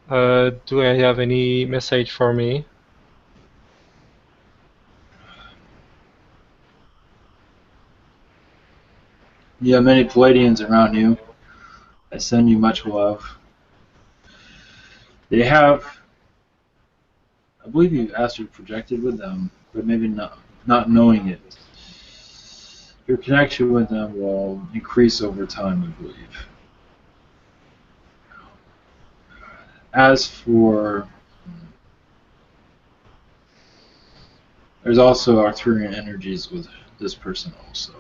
do I have any message for me? You have many Palladians around you. I send you much love. They have, I believe you've astral projected with them, but maybe not knowing it. Your connection with them will increase over time, I believe. As for, there's also Arcturian energies with this person also.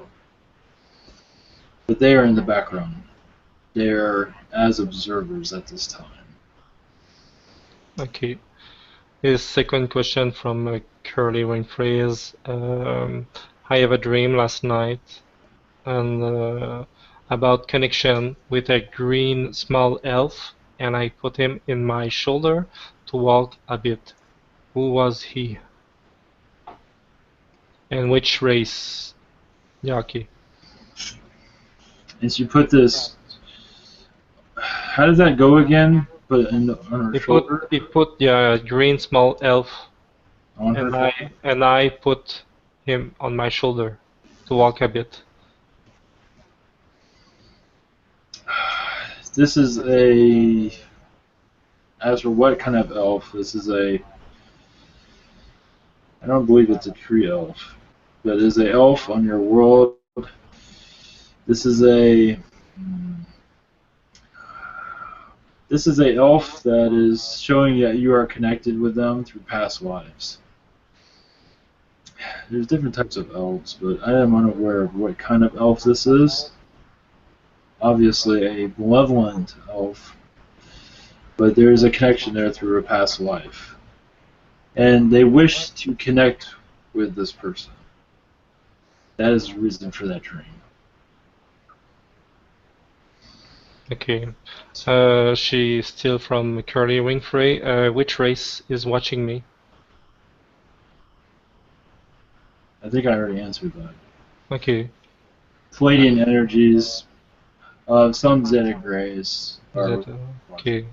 But they are in the background. They are as observers at this time. Okay. His second question from Curly Winfrey is, I have a dream last night and about connection with a green small elf, and I put him in my shoulder to walk a bit. Who was he? And which race? Yeah, okay. As you put this, how does that go again? But on her shoulder? He put a green small elf, On and her I put him on my shoulder to walk a bit. This is a, as for what kind of elf, this is a, I don't believe it's a tree elf, but it is an elf on your world. This is a, This is a elf that is showing that you are connected with them through past lives. There's different types of elves, but I am unaware of what kind of elf this is. Obviously a malevolent elf, but there is a connection there through a past life. And they wish to connect with this person. That is the reason for that dream. Okay. She's still from Curly Winfrey. Which race is watching me? I think I already answered that. Okay. Palladian energies, some Zeta Greys. Okay.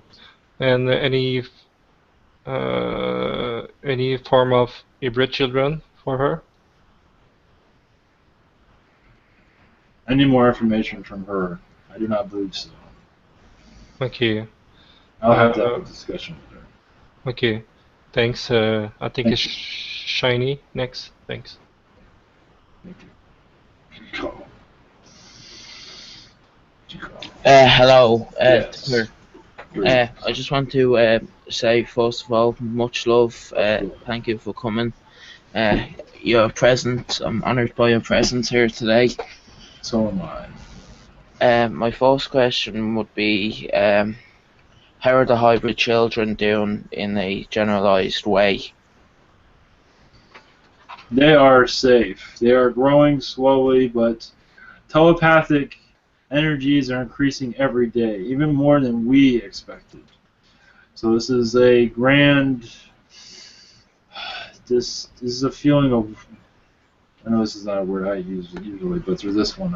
And any form of hybrid children for her? I need more information from her. I do not believe so. Okay. I'll have to have a discussion with her. Okay. Thanks. I think it's Shiny next. Thanks. Thank you. Hello. Yes. I just want to say, first of all, much love. Thank you for coming. Your presence, I'm honoured by your presence here today. So am I. My first question would be, how are the hybrid children doing in a generalised way? They are safe. They are growing slowly, but telepathic energies are increasing every day, even more than we expected. So this is a grand. This is a feeling of. I know this is not a word I use usually, but through this one,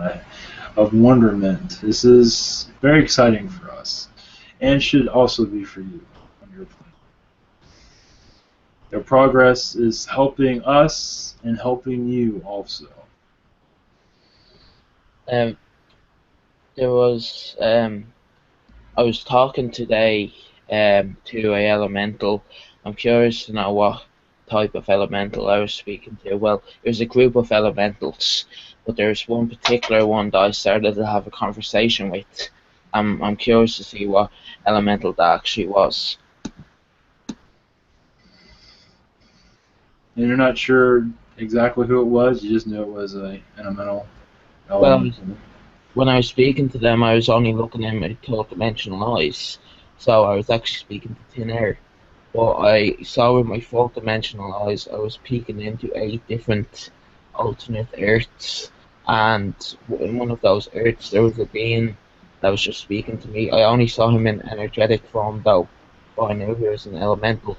of wonderment. This is very exciting for us, and should also be for you on your plane. Their progress is helping us and helping you also. There was I was talking today to a elemental. I'm curious to know what type of elemental I was speaking to. Well, there's a group of elementals, but there's one particular one that I started to have a conversation with. I'm curious to see what elemental that actually was. And you're not sure exactly who it was, you just knew it was an elemental. Well, when I was speaking to them, I was only looking in my third dimensional eyes, so I was actually speaking to thin air. What I saw with my fourth dimensional eyes, I was peeking into 8 different alternate Earths, and in one of those Earths there was a being that was just speaking to me. I only saw him in energetic form though, but I knew he was an elemental.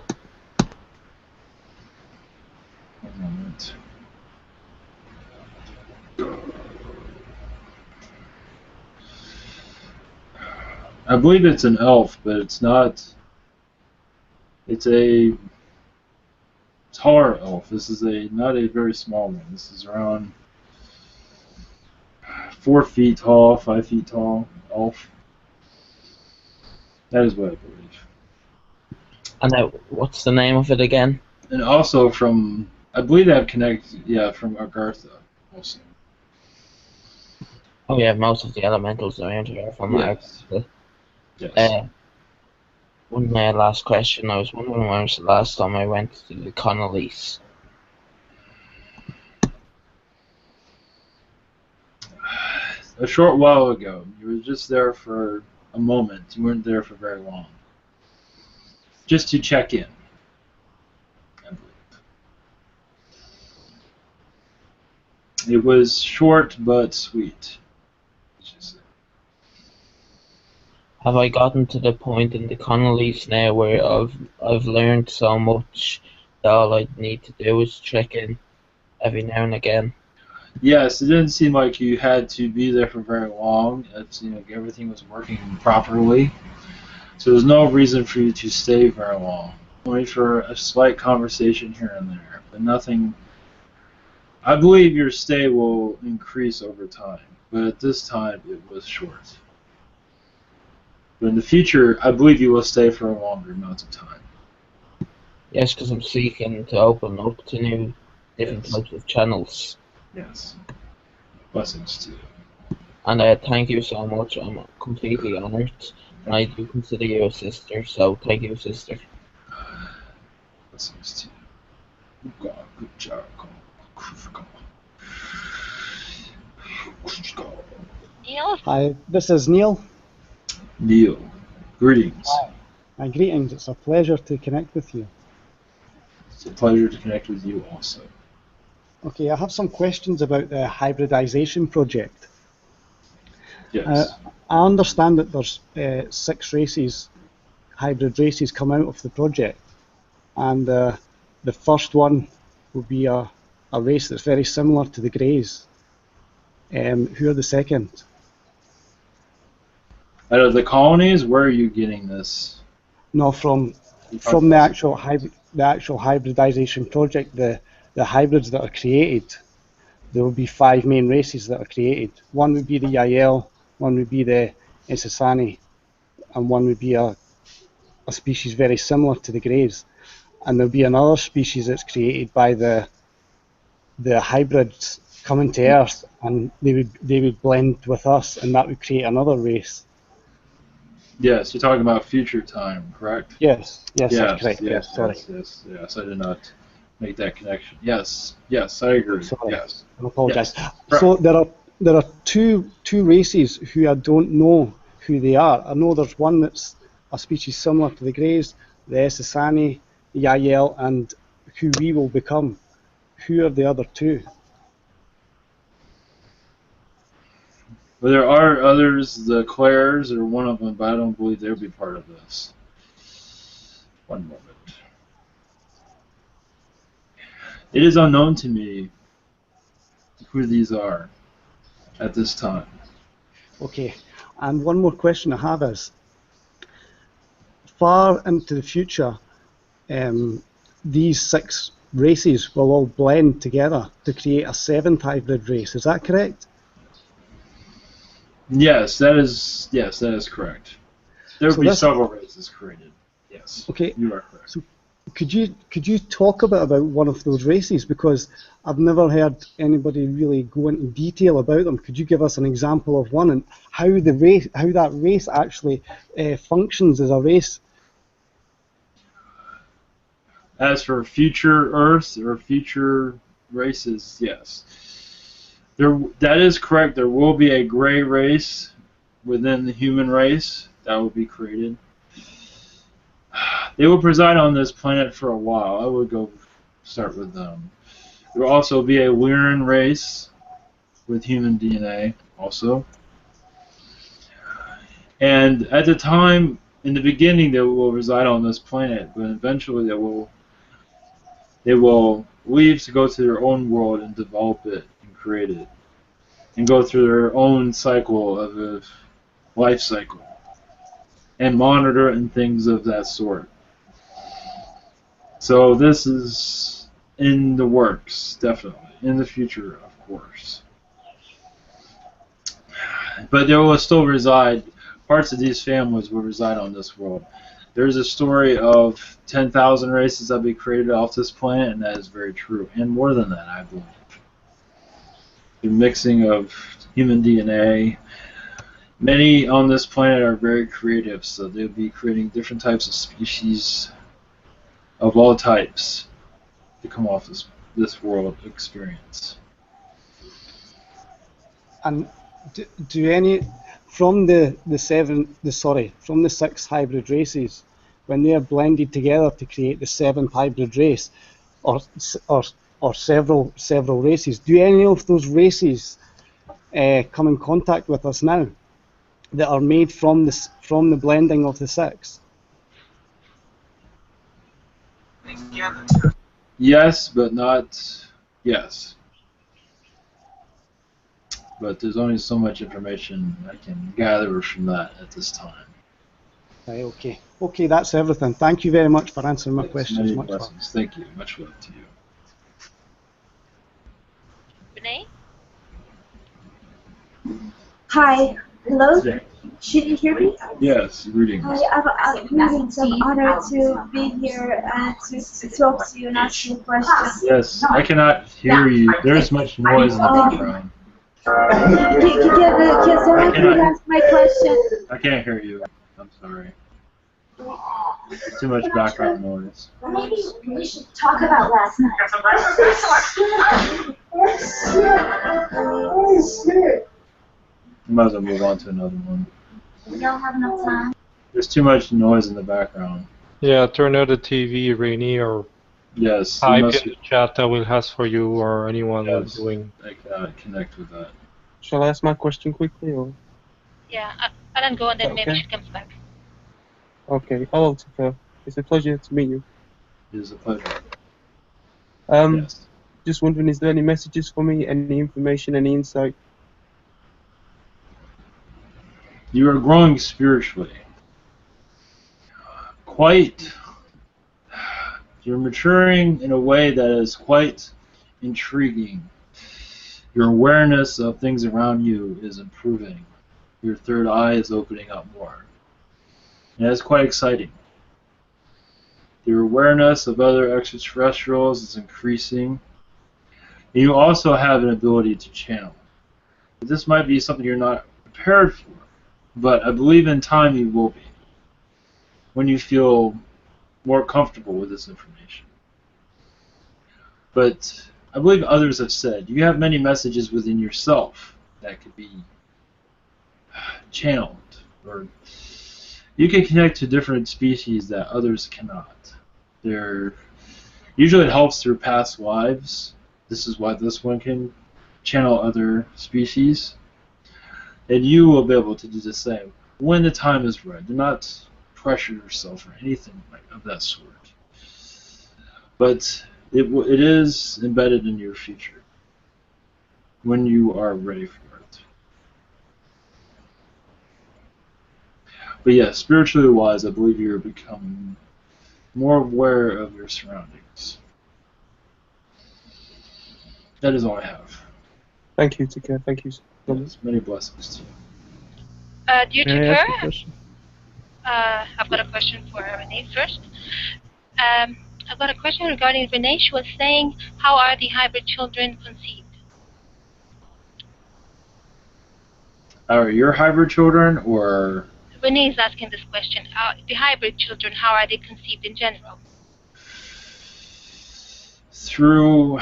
One moment. I believe it's an elf, but it's not. It's a taller elf. This is not a very small one. This is around 4 feet tall, 5 feet tall elf. That is what I believe. And what's the name of it again? And also from, I believe that connected, from Agartha also. Oh yeah, most of the elementals around here are from Agartha. Yes. One last question. I was wondering when was the last time I went to the Connolly's? A short while ago. You were just there for a moment. You weren't there for very long. Just to check in, I believe. It was short but sweet. Have I gotten to the point in the Connolly's now where I've learned so much that all I need to do is check in every now and again? Yes, it didn't seem like you had to be there for very long. It's, everything was working properly. So there's no reason for you to stay very long. Only for a slight conversation here and there, but nothing. I believe your stay will increase over time, but at this time it was short. But in the future, I believe you will stay for a longer amount of time. Yes, because I'm seeking to open up to new, different types of channels. Yes. Blessings to you. And thank you so much. I'm completely honoured I do consider you a sister, so thank you, sister. Blessings to you. Good job. Neil? Hi, this is Neil. Neil, greetings. Hi, greetings. It's a pleasure to connect with you. It's a pleasure to connect with you also. Okay, I have some questions about the hybridization project. Yes. I understand that there's 6 races, hybrid races, come out of the project, and the first one will be a race that's very similar to the Greys. Who are the second? Out of the colonies, where are you getting this? No, from the actual hybridization project, the hybrids that are created. There will be 5 main races that are created. One would be the Yael, one would be the Ensasani, and one would be a species very similar to the Greys. And there'll be another species that's created by the hybrids coming to Earth, and they would blend with us, and that would create another race. Yes, you're talking about future time, correct? Yes, that's correct. Yes, sorry. Yes, I did not make that connection. Yes, I agree. Sorry. Yes. I apologise. Yes. So there are two races who I don't know who they are. I know there's one that's a species similar to the Greys, the Ensasani, Yael, and who we will become. Who are the other 2? Well, there are others. The Clares are one of them, but I don't believe they'll be part of this. One moment. It is unknown to me who these are at this time. Okay, and one more question I have is, far into the future, these 6 races will all blend together to create a 7th hybrid race. Is that correct? Yes, that is correct. There will be several races created. Yes. Okay. You are correct. So could you talk a bit about one of those races, because I've never heard anybody really go into detail about them. Could you give us an example of one and how that race actually functions as a race? As for future Earths or future races, yes. That is correct. There will be a gray race within the human race that will be created. They will preside on this planet for a while. I would go start with them. There will also be a Lyran race with human DNA also. And at the time, in the beginning, they will reside on this planet, but eventually they will leave to go to their own world and develop it and create it, and go through their own cycle of a life cycle, and monitor it and things of that sort. So this is in the works, definitely, in the future, of course. But there will still reside, parts of these families will reside on this world. There's a story of 10,000 races that will be created off this planet, and that is very true. And more than that, I believe. The mixing of human DNA. Many on this planet are very creative, so they'll be creating different types of species of all types to come off this world experience. And do any from the 6 hybrid races, when they are blended together to create the 7th hybrid race, or several races, do any of those races come in contact with us now that are made from the blending of the 6? Yes, but not yes. But there's only so much information I can gather from that at this time. Right, okay, that's everything. Thank you very much for answering my questions. Many much blessings. Thank you. Much love to you. Renee? Hi. Hello? Should you hear me? Yes, greetings. Hi, greetings. I'm honored to be here and to talk to you and ask you questions. Yes, I cannot hear you. There's much noise in the background. Can someone please ask my question? I can't hear you. I'm sorry. Too much background noise. Maybe we should talk about last night. You might as well move on to another one. We don't have enough time. There's too much noise in the background. Yeah, turn out the TV, Rainy, or Yes, you type in must. the chat. I will ask for you or anyone who's Yes, doing. I cannot connect with that. Shall I ask my question quickly, or? Yeah, Alan, go and then maybe Okay. she comes back. Okay. Hello, Tucker. It's a pleasure to meet you. It is a pleasure. Yes. Just wondering, is there any messages for me? Any information? Any insight? You are growing spiritually. You're maturing in a way that is quite intriguing. Your awareness of things around you is improving. Your third eye is opening up more. And that's quite exciting. Your awareness of other extraterrestrials is increasing. And you also have an ability to channel. This might be something you're not prepared for, but I believe in time you will be, when you feel more comfortable with this information. But I believe others have said you have many messages within yourself that could be channeled, or you can connect to different species that others cannot. Usually it helps through past lives. This is why this one can channel other species. And you will be able to do the same when the time is right. Do not pressure yourself or anything of that sort. But it is embedded in your future when you are ready for it. But yeah, spiritually wise, I believe you're becoming more aware of your surroundings. That is all I have. Thank you, Tucker. Thank you so much. Yes, many blessings to you. Dear May I ask a Tucker, question? I've got a question for Renee first. I've got a question regarding Renee. She was saying, how are the hybrid children conceived? Are your hybrid children, or? Renee is asking this question. The hybrid children, how are they conceived in general? Through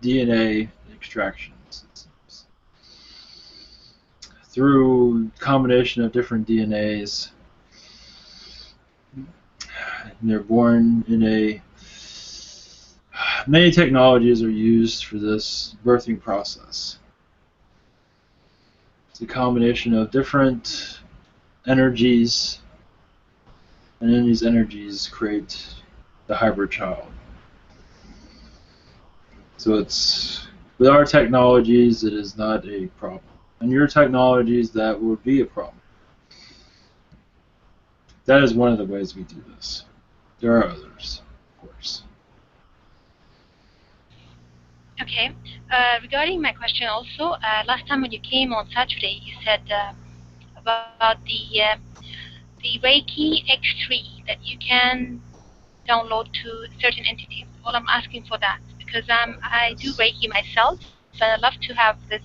DNA extractions. Through combination of different DNAs. And they're born in many technologies are used for this birthing process. It's a combination of different energies, and then these energies create the hybrid child. So with our technologies, it is not a problem. And your technologies, that would be a problem. That is one of the ways we do this. There are others, of course. Okay. Regarding my question also, last time when you came on Saturday, you said about the Reiki X3 that you can download to certain entities. Well, I'm asking for that because I do Reiki myself, so I'd love to have this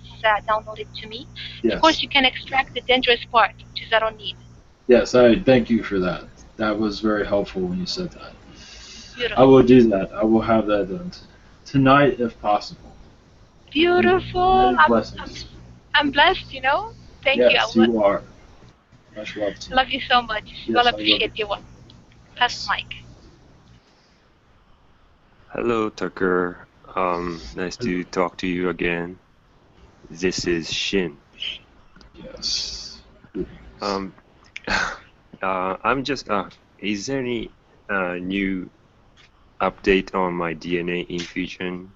downloaded to me. Yes. Of course, you can extract the dangerous part, which is I don't need. Yes, I thank you for that. That was very helpful when you said that. Beautiful. I will do that. I will have that done tonight if possible. Beautiful. Blessings. I'm blessed, you know. Thank you. Yes, you are. Much love to you. Love you so much. Yes, Well I love appreciate you. you. Pass the mic. Hello, Tucker. Nice to talk to you again. This is Shin. Yes. I'm just. Is there any new update on my DNA infusion?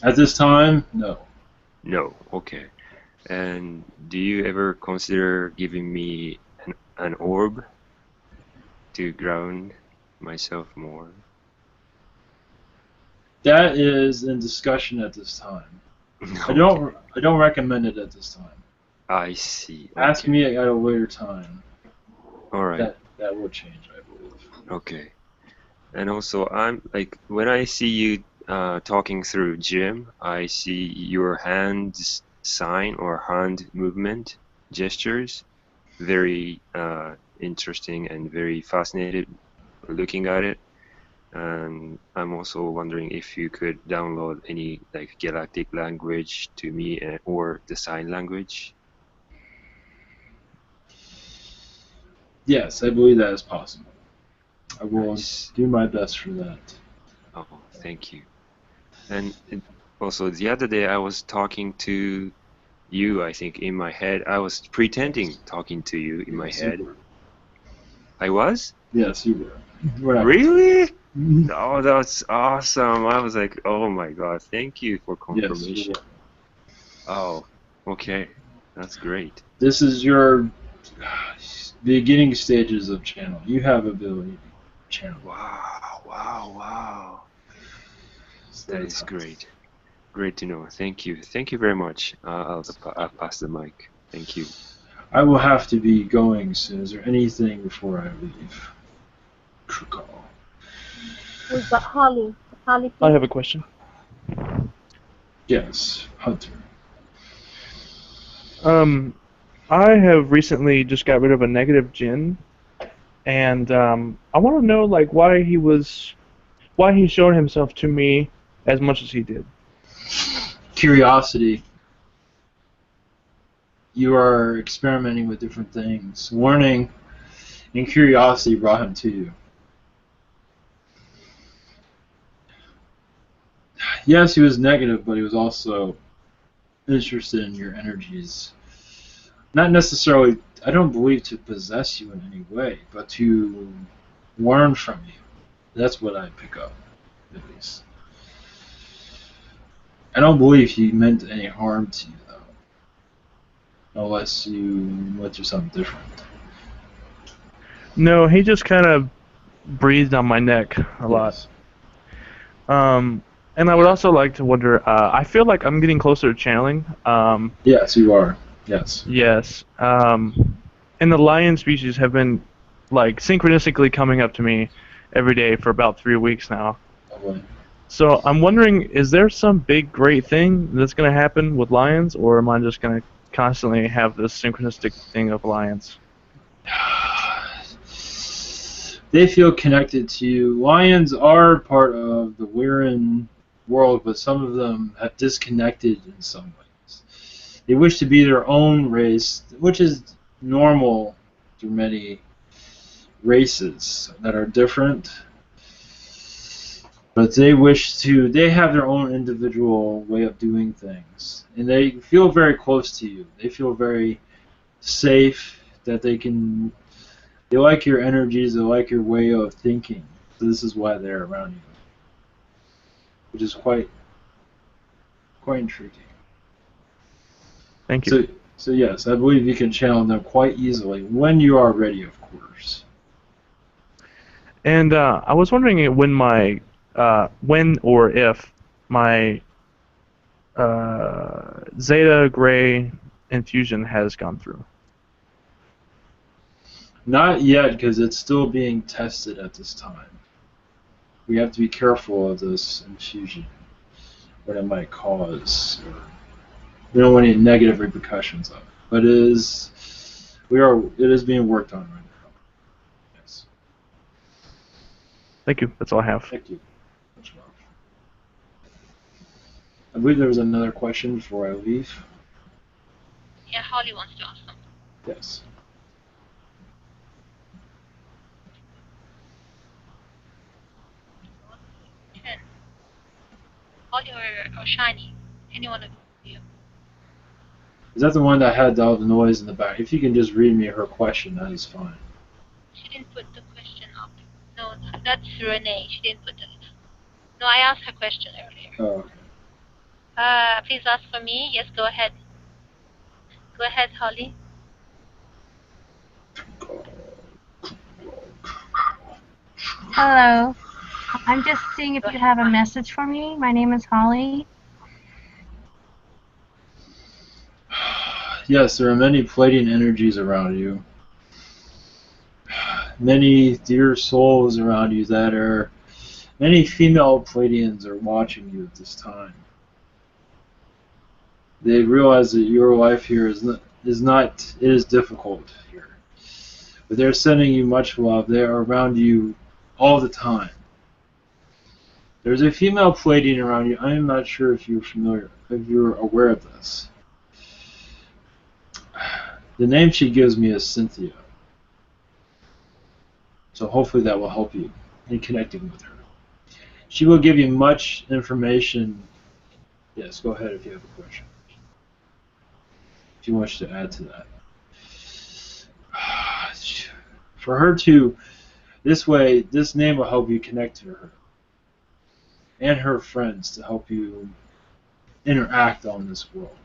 At this time, no. No. Okay. And do you ever consider giving me an orb to ground myself more? That is in discussion at this time. Okay. I don't recommend it at this time. I see. Okay. Ask me at a later time. All right. That will change, I believe. Okay. And also, I'm like when I see you talking through Jim, I see your hand sign or hand movement gestures. Very interesting and very fascinated looking at it. And I'm also wondering if you could download any like galactic language to me or the sign language. Yes, I believe that is possible. I will Nice. do my best for that. Oh, thank you. And also the other day I was talking to you, I think, in my head. I was pretending talking to you in my Yes, head. you were. I was? Yes, you were. We're not- Really? Mhm. Oh, that's awesome. I was like, oh my God, thank you for Yes, you confirmation. were. Oh, okay. That's great. This is your beginning stages of channel. You have ability to channel. Wow, wow, wow. So That that's is how- great. Great to know. Thank you. Thank you very much. I'll pass the mic. Thank you. I will have to be going soon. Is there anything before I leave? Draco. We've got Holly. Holly, I please. have a question. Yes, Hunter. I have recently just got rid of a negative Jinn, and I want to know like why he showed himself to me as much as he did. Curiosity. You are experimenting with different things. Learning and curiosity brought him to you. Yes, he was negative, but he was also interested in your energies. Not necessarily, I don't believe to possess you in any way, but to learn from you. That's what I pick up, at least. I don't believe he meant any harm to you, though. Unless you went through something different. No, he just kind of breathed on my neck a lot. And I would also like to wonder, I feel like I'm getting closer to channeling. Yes, you are. Yes. Yes. And the lion species have been, like, synchronistically coming up to me every day for about 3 weeks now. Probably. So I'm wondering, is there some big, great thing that's going to happen with lions, or am I just going to constantly have this synchronistic thing of lions? They feel connected to you. Lions are part of the Lyran world, but some of them have disconnected in some ways. They wish to be their own race, which is normal through many races that are different. But they have their own individual way of doing things. And they feel very close to you. They feel very safe, that they like your energies, they like your way of thinking. So this is why they're around you. Which is quite intriguing. Thank you. So yes, I believe you can channel them quite easily when you are ready, of course. And I was wondering when or if my Zeta Gray infusion has gone through. Not yet, because it's still being tested at this time. We have to be careful of this infusion, what it might cause. We don't want any negative repercussions of it. But it is being worked on right now. Yes. Thank you. That's all I have. Thank you. Much love. I believe there was another question before I leave. Yeah, Holly wants to ask something. Yes. Ken. Holly or Shiny. Any one of you. Is that the one that had all the noise in the back? If you can just read me her question, that is fine. She didn't put the question up. No, that's Renee. She didn't put it. No, I asked her question earlier. Oh, okay. Please ask for me. Yes, go ahead. Go ahead, Holly. Hello. I'm just seeing if you have a message for me. My name is Holly. Yes, there are many Palladian energies around you. Many dear souls around you that are... Many female Palladians are watching you at this time. They realize that your life here is it is difficult here. But they're sending you much love. They are around you all the time. There's a female Pleiadian around you. I am not sure if if you're aware of this. The name she gives me is Cynthia. So hopefully that will help you in connecting with her. She will give you much information. Yes, go ahead if you have a question. If you wish to add to that. For her to, this way, this name will help you connect to her and her friends to help you interact on this world.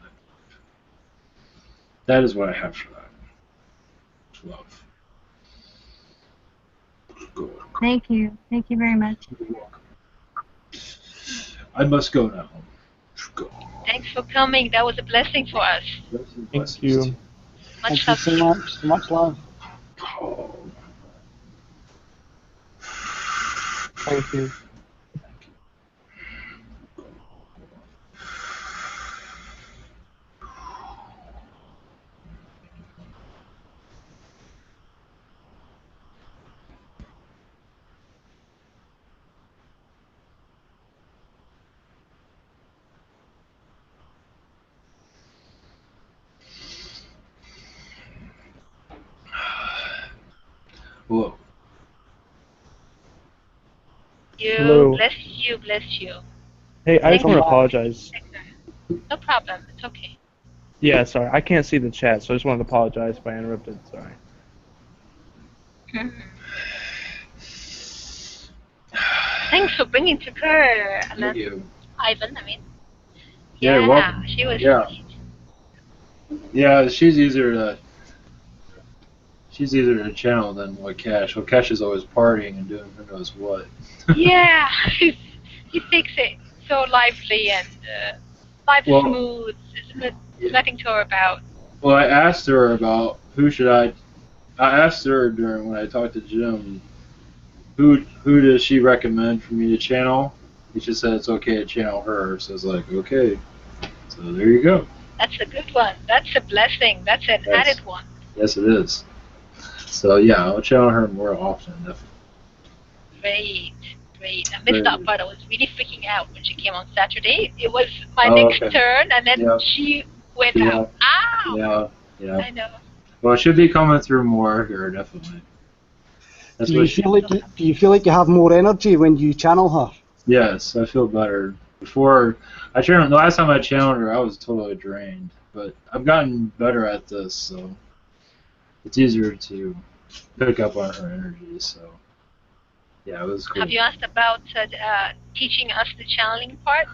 That is what I have for that. Love. Go. Thank you. Thank you very much. You're welcome. I must go now. Go. Thanks for coming. That was a blessing for us. Thank you. Much Thank you love. so much. So much love. Oh. Thank you. Whoa. Hello. Bless you, bless you. Hey, I just Thank want to you. apologize. No problem. It's okay. Yeah, sorry. I can't see the chat, so I just wanted to apologize if I interrupted. Sorry. Thanks for bringing to her, Thank you. Ivan. I mean, Yeah, you're welcome. she was Yeah. sweet. Yeah, she's easier to channel than Wakesh. Wakesh is always partying and doing who knows what. Yeah, he takes it so lively and life Well, smooth. There's nothing to worry about. Well, I asked her about I asked her during when I talked to Jim, who does she recommend for me to channel? He just said it's okay to channel her, so I was like, okay. So there you go. That's a good one. That's a blessing. That's an Yes. added one. Yes, it is. So yeah, I'll channel her more often, definitely. Great, great. I Very missed that good. part. I was really freaking out when she came on Saturday. It was my Oh, next okay. turn, and then Yeah. she went Yeah. out. Ow! Yeah. I know. Well, it should be coming through more here, definitely. That's Do you what she. feel like you have more energy when you channel her? Yes, I feel better. Before the last time I channeled her, I was totally drained. But I've gotten better at this, so it's easier to pick up on her energy. So yeah, it was cool. Have you asked about teaching us the channeling part?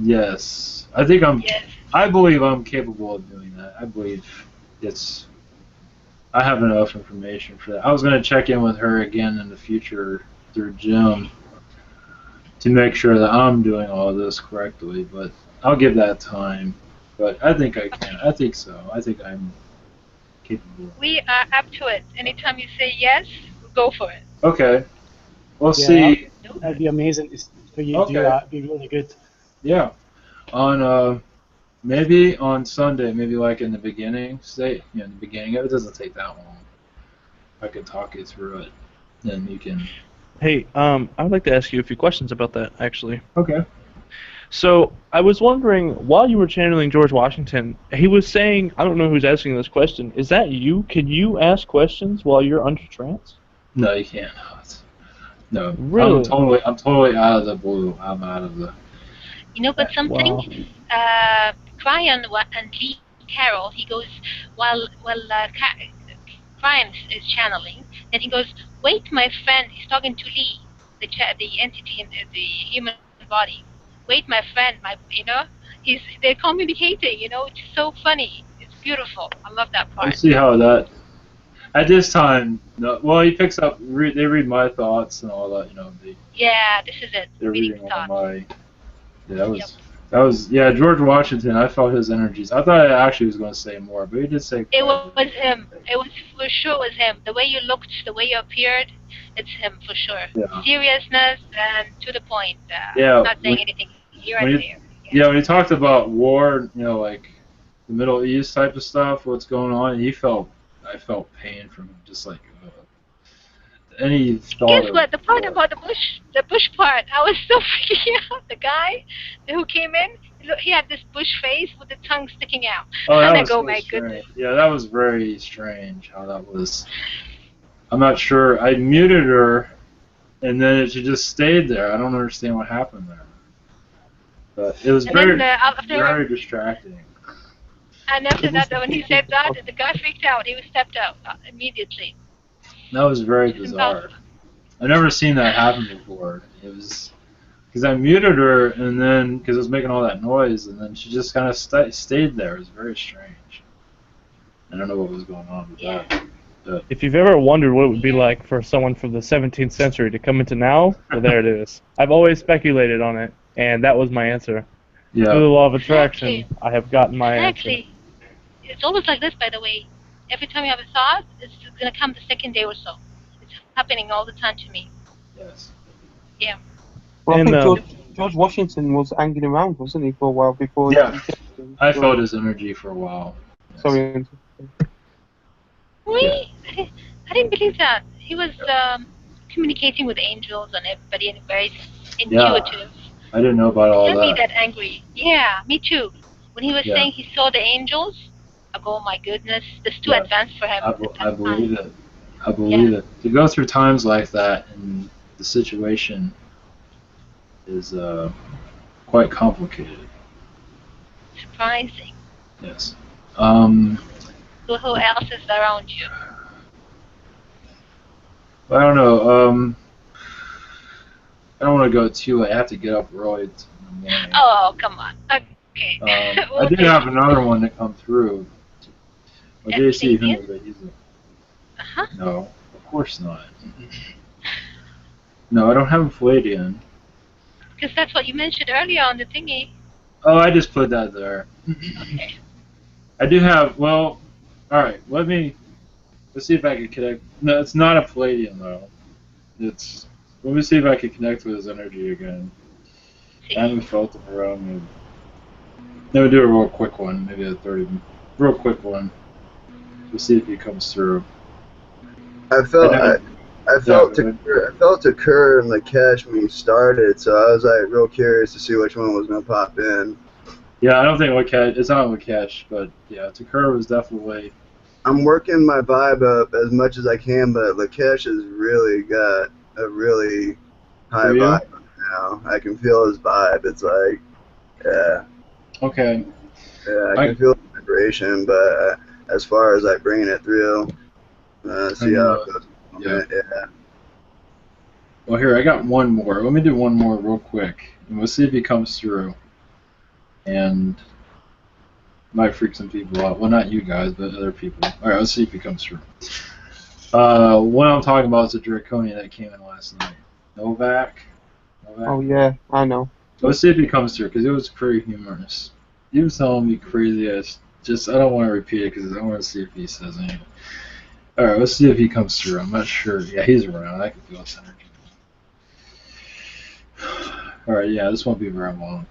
Yes, I think Yes. I believe I'm capable of doing that. I believe I have enough information for that. I was going to check in with her again in the future through Jim to make sure that I'm doing all this correctly, but I'll give that time. But I think I can. I think so. I think I'm capable. We are up to it. Anytime you say yes, go for it. Okay. We'll Yeah, see. That'd be amazing for you to do Okay. that. It'd be really good. Yeah. On maybe on Sunday, maybe like in the beginning, in the beginning of it, doesn't take that long. I can talk you through it. Then you can. Hey, I would like to ask you a few questions about that, actually. Okay. So, I was wondering, while you were channeling George Washington, he was saying, I don't know who's asking this question, is that you? Can you ask questions while you're under trance? No, you can't. No. Really? I'm totally out of the blue. I'm out of the. You know, but something, Wow. Cryon and Lee Carroll, he goes, while Cryon is channeling, then he goes, wait, my friend, he's talking to Lee, the entity in the human body. Wait, my friend, they're communicating, it's so funny. It's beautiful. I love that part. We'll see how that. At this time, no. Well, he picks up. They read my thoughts and all that. Yeah, this is it. They're Reading reading all thoughts. my. Yeah, that was. Yeah, George Washington. I felt his energies. I thought I actually was going to say more, but he did say. It was him. It was for sure was him. The way you looked, the way you appeared, it's him for sure. Yeah. Seriousness and to the point. Yeah, Not saying anything here and there. Yeah, when he talked about war, like the Middle East type of stuff, what's going on. And I felt pain from him, just like any thought Guess of. what? The part about the bush part, I was so freaking out. The guy who came in, he had this bush face with the tongue sticking out. Oh, that And I was go, so my strange. goodness. Yeah, that was very strange how that was. I'm not sure. I muted her, and then she just stayed there. I don't understand what happened there. But it was And very, then very distracting. And after that, when he said that, the guy freaked out. He was stepped out immediately. That was very bizarre. I've never seen that happen before. It was because I muted her, and then because it was making all that noise, and then she just kind of stayed there. It was very strange. I don't know what was going on with that. But If you've ever wondered what it would be like for someone from the 17th century to come into now, well, there it is. I've always speculated on it, and that was my answer. Yeah. Through the law of attraction, I have gotten my answer. It's always like this, by the way. Every time you have a thought, it's going to come the second day or so. It's happening all the time to me. Yes. Yeah. Well, I And, think George Washington was hanging around, wasn't he, for a while before? Yeah. He I felt his energy for a while. Yes. Sorry. Really? I didn't believe that. He was communicating with angels and everybody, and very intuitive. I didn't know about all It that. made me that angry. Yeah, me too. When he was Yeah. saying he saw the angels, I go, oh my goodness, this is too Yeah. advanced for him. I believe it. I believe it. To go through times like that and the situation is quite complicated. Surprising. Yes. So who else is around you? I don't know. I don't want to go too late. I have to get up early in the morning. Oh, come on. Okay. I did have another one that come through. Well, JC Hunter, but he's Uh-huh. No, of course not. No, I don't have a Palladian. Because that's what you mentioned earlier on the thingy. Oh, I just put that there. Okay. I do have, well, alright, let's see if I can connect. No, it's not a Palladian though. Let me see if I can connect with his energy again. I haven't felt it around me. Let me do a real quick one, maybe a 30, real quick one. We'll see if he comes through. I felt to Kerr and Lakesh when you started, so I was like real curious to see which one was gonna pop in. Yeah, I don't think Lakesh, it's not Lakesh, but yeah, Takura was definitely. I'm working my vibe up as much as I can, but Lakesh has really got a really high vibe now. I can feel his vibe. It's like, yeah. Okay. Yeah, I can feel the vibration, but as far as like bringing it through, see how it goes. Yeah. Well, here, I got one more. Let me do one more real quick, and we'll see if he comes through. And might freak some people out. Well, not you guys, but other people. All right, let's see if he comes through. What I'm talking about is the Draconian that came in last night. Novak. Oh, yeah, I know. Let's see if he comes through, because it was pretty humorous. He was telling me crazy ass. I don't want to repeat it, because I want to see if he says anything. All right, let's see if he comes through. I'm not sure. Yeah, he's around. I can feel his energy. All right, yeah, this won't be very long.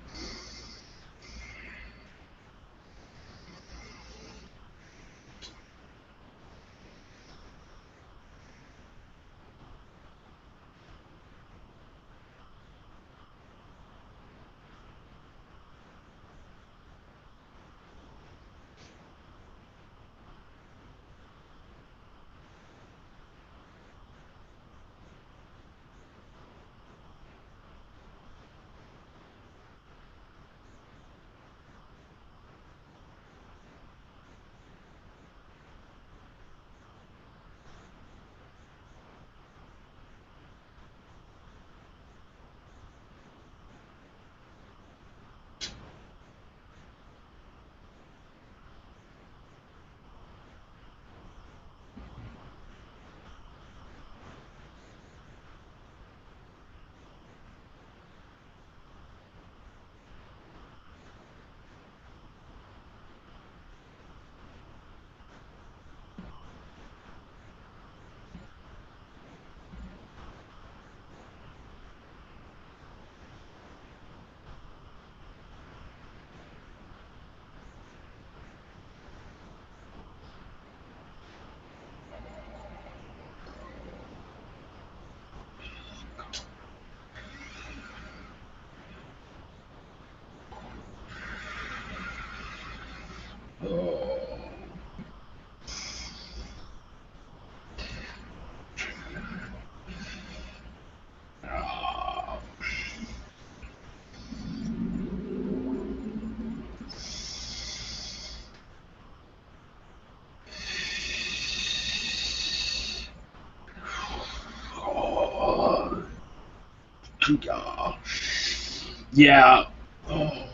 Yeah. Oh.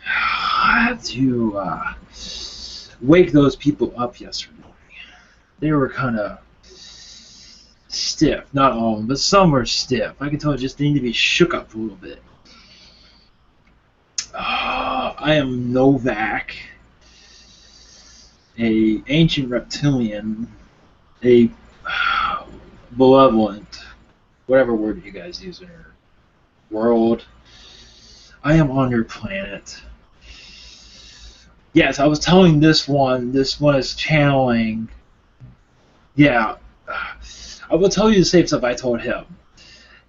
I had to wake those people up yesterday. They were kind of stiff. Not all of them, but some were stiff. I could tell just they need to be shook up a little bit. I am Novak, a ancient reptilian, a malevolent, whatever word you guys use in your world. I am on your planet. Yes, I was telling this one is channeling. Yeah, I will tell you the same stuff I told him.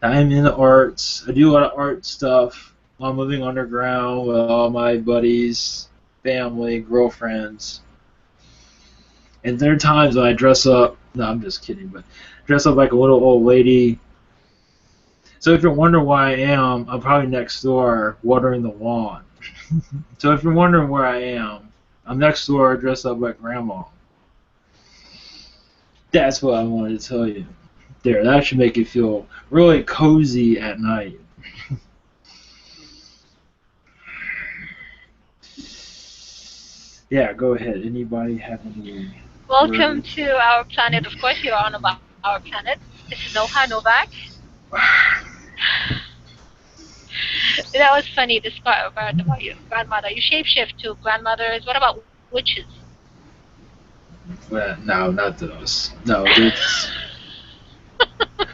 I'm in the arts. I do a lot of art stuff. I'm living underground with all my buddies, family, girlfriends. And there are times when I dress up. No, I'm just kidding, but dress up like a little old lady. So if you're wondering where I am, I'm probably next door watering the lawn. So if you're wondering where I am, I'm next door dressed up like grandma. That's what I wanted to tell you. There, that should make you feel really cozy at night. Yeah, go ahead. Anybody have any... Welcome to our planet. Of course, you're on about our planet. This is Noha Novak. That was funny, this part about your grandmother. You shapeshift to grandmothers. What about witches? Well, no, not those. No,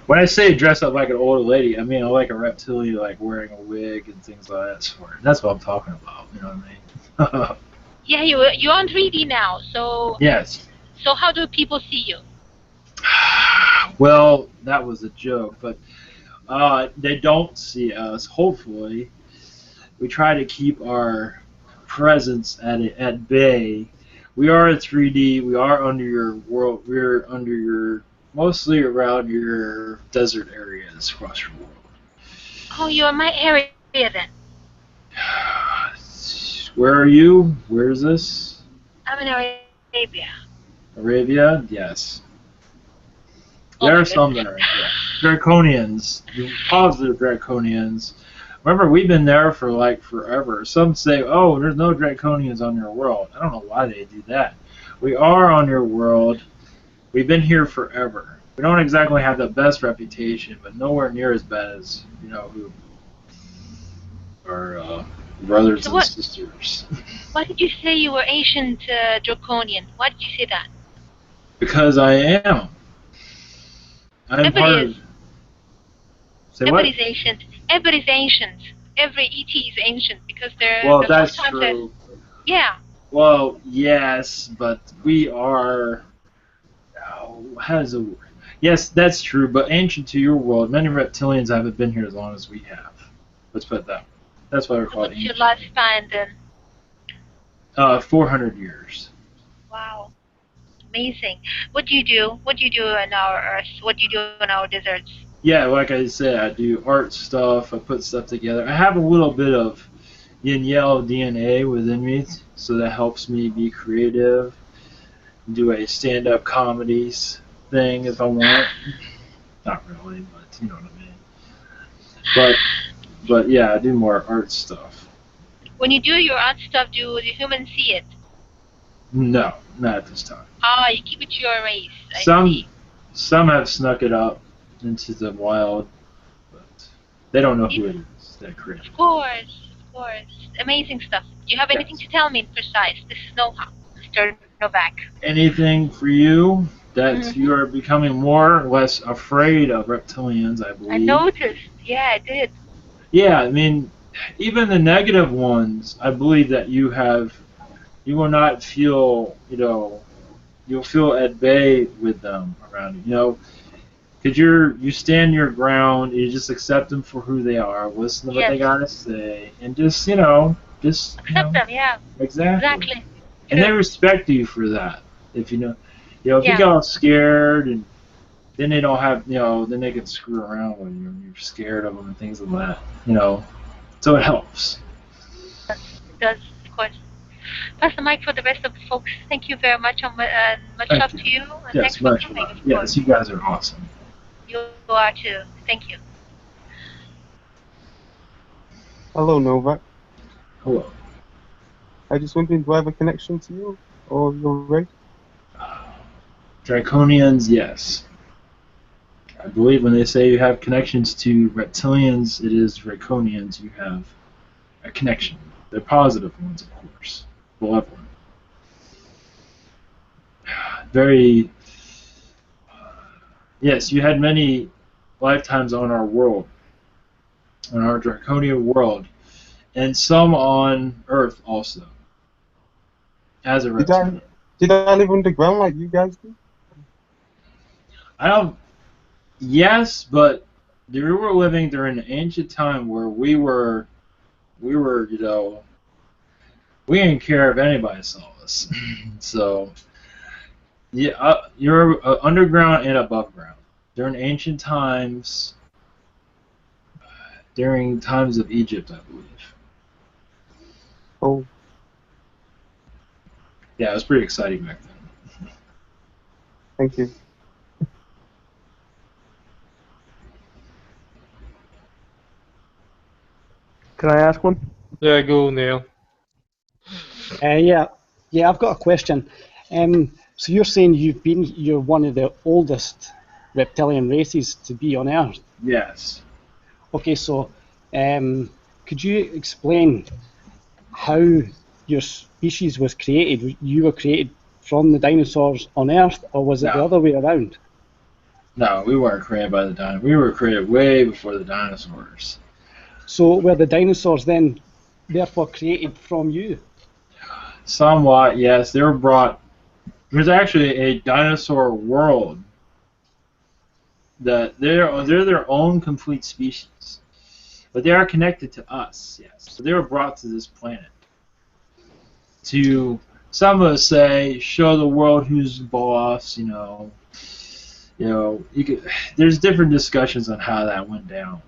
when I say dress up like an old lady, I mean I like a reptilian, like wearing a wig and things like that sort. That's what I'm talking about. You know what I mean? Yeah, you're on 3D now, so... Yes. So how do people see you? Well, that was a joke, but they don't see us. Hopefully, we try to keep our presence at bay. We are in 3D. We are under your world. We're under your mostly around your desert areas across your world. Oh, you're in my area then. Where are you? Where is this? I'm in Arabia. Arabia? Yes. There are some there. Yeah. Draconians. Positive Draconians. Remember, we've been there for like forever. Some say, oh, there's no Draconians on your world. I don't know why they do that. We are on your world. We've been here forever. We don't exactly have the best reputation, but nowhere near as bad as, who our brothers and sisters. Why did you say you were ancient Draconian? Why did you say that? Because I am. I'm part of... Everybody's ancient. Everybody's ancient. Every ET is ancient because they're... Well, that's true. Yeah. Well, yes, but we are... how does it work? Yes, that's true, but ancient to your world, many reptilians haven't been here as long as we have. Let's put it that way. That's why we're called ancient. What's your lifespan then? 400 years. Wow. Amazing. What do you do? What do you do in our Earth? What do you do in our deserts? Yeah, like I said, I do art stuff. I put stuff together. I have a little bit of yin-yellow DNA within me, so that helps me be creative. Do a stand-up comedies thing if I want. Not really, but you know what I mean. But yeah, I do more art stuff. When you do your art stuff, do the humans see it? No, not at this time. Ah, you keep it to your race. I see. Some have snuck it up into the wild, but they don't know who it is that created. Of course. Amazing stuff. Do you have anything to tell me in precise? This is Noha, Mr. Novak. Anything for you that you are becoming more or less afraid of reptilians, I believe. I noticed. Yeah, I did. Yeah, I mean, even the negative ones, I believe that you will not feel, you'll feel at bay with them around you, because you stand your ground, you just accept them for who they are, listen to what they gotta say, and just accept them, yeah. Exactly. And they respect you for that. If if you get all scared, and then they don't have, then they can screw around with you, and you're scared of them and things like that, so it helps. It does, of course. Pass the mic for the rest of the folks. Thank you very much, and much love to you. And Yes, thanks for coming, of course. Yes, you guys are awesome. You are too. Thank you. Hello, Novak. Hello. I just wondering, do I have a connection to you or your race? Draconians, yes. I believe when they say you have connections to reptilians, it is Draconians you have a connection. They're positive ones, of course. Benevolent. Very. Yes, you had many lifetimes on our world, on our Draconian world, and some on Earth also, as a reptilian. Did I live underground like you guys do? I don't. Yes, but we were living during an ancient time where we were, you know, we didn't care if anybody saw us. So, yeah, you're underground and above ground. During ancient times, during times of Egypt, I believe. Oh. Yeah, it was pretty exciting back then. Thank you. Can I ask one? Yeah, go, Neil. Yeah, I've got a question. So you're saying you're one of the oldest reptilian races to be on Earth? Yes. Okay, so could you explain how your species was created? You were created from the dinosaurs on Earth, or was it the other way around? No, we weren't created by the dinosaurs. We were created way before the dinosaurs. So were the dinosaurs then therefore created from you? Somewhat, yes. They were brought. There's actually a dinosaur world that they're their own complete species, but they are connected to us. Yes, so they were brought to this planet to, some of us say, show the world who's boss. There's different discussions on how that went down.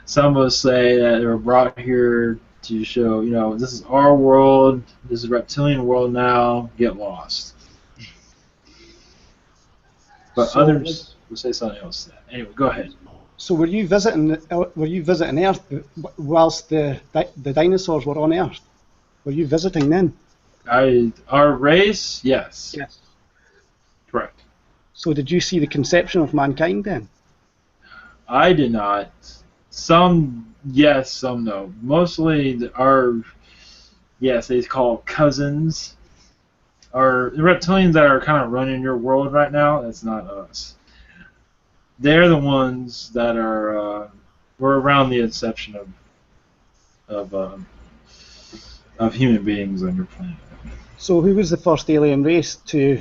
Some of us say that they were brought here to show, this is our world, this is reptilian world now, get lost. But So, others will say something else to that. Anyway, go ahead. So were you visiting Earth whilst the dinosaurs were on Earth? Were you visiting then? Our race, yes. Yes. Correct. So did you see the conception of mankind then? I did not. Some yes, some no. Mostly they call cousins. Are the reptilians that are kind of running your world right now? That's not us. They're the ones that were around the inception of human beings on your planet. So who was the first alien race to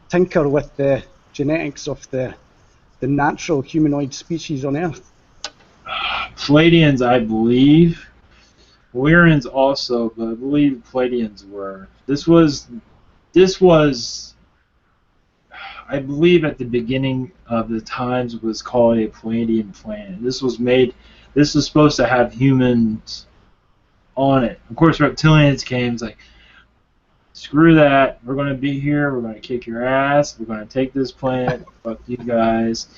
tinker with the genetics of the natural humanoid species on Earth? Palladians, I believe. Lyrans also, but I believe Palladians were. This was, I believe at the beginning of the times was called a Palladian planet. This was supposed to have humans on it. Of course, reptilians came. It's like, screw that. We're going to be here. We're going to kick your ass. We're going to take this planet. Fuck you guys.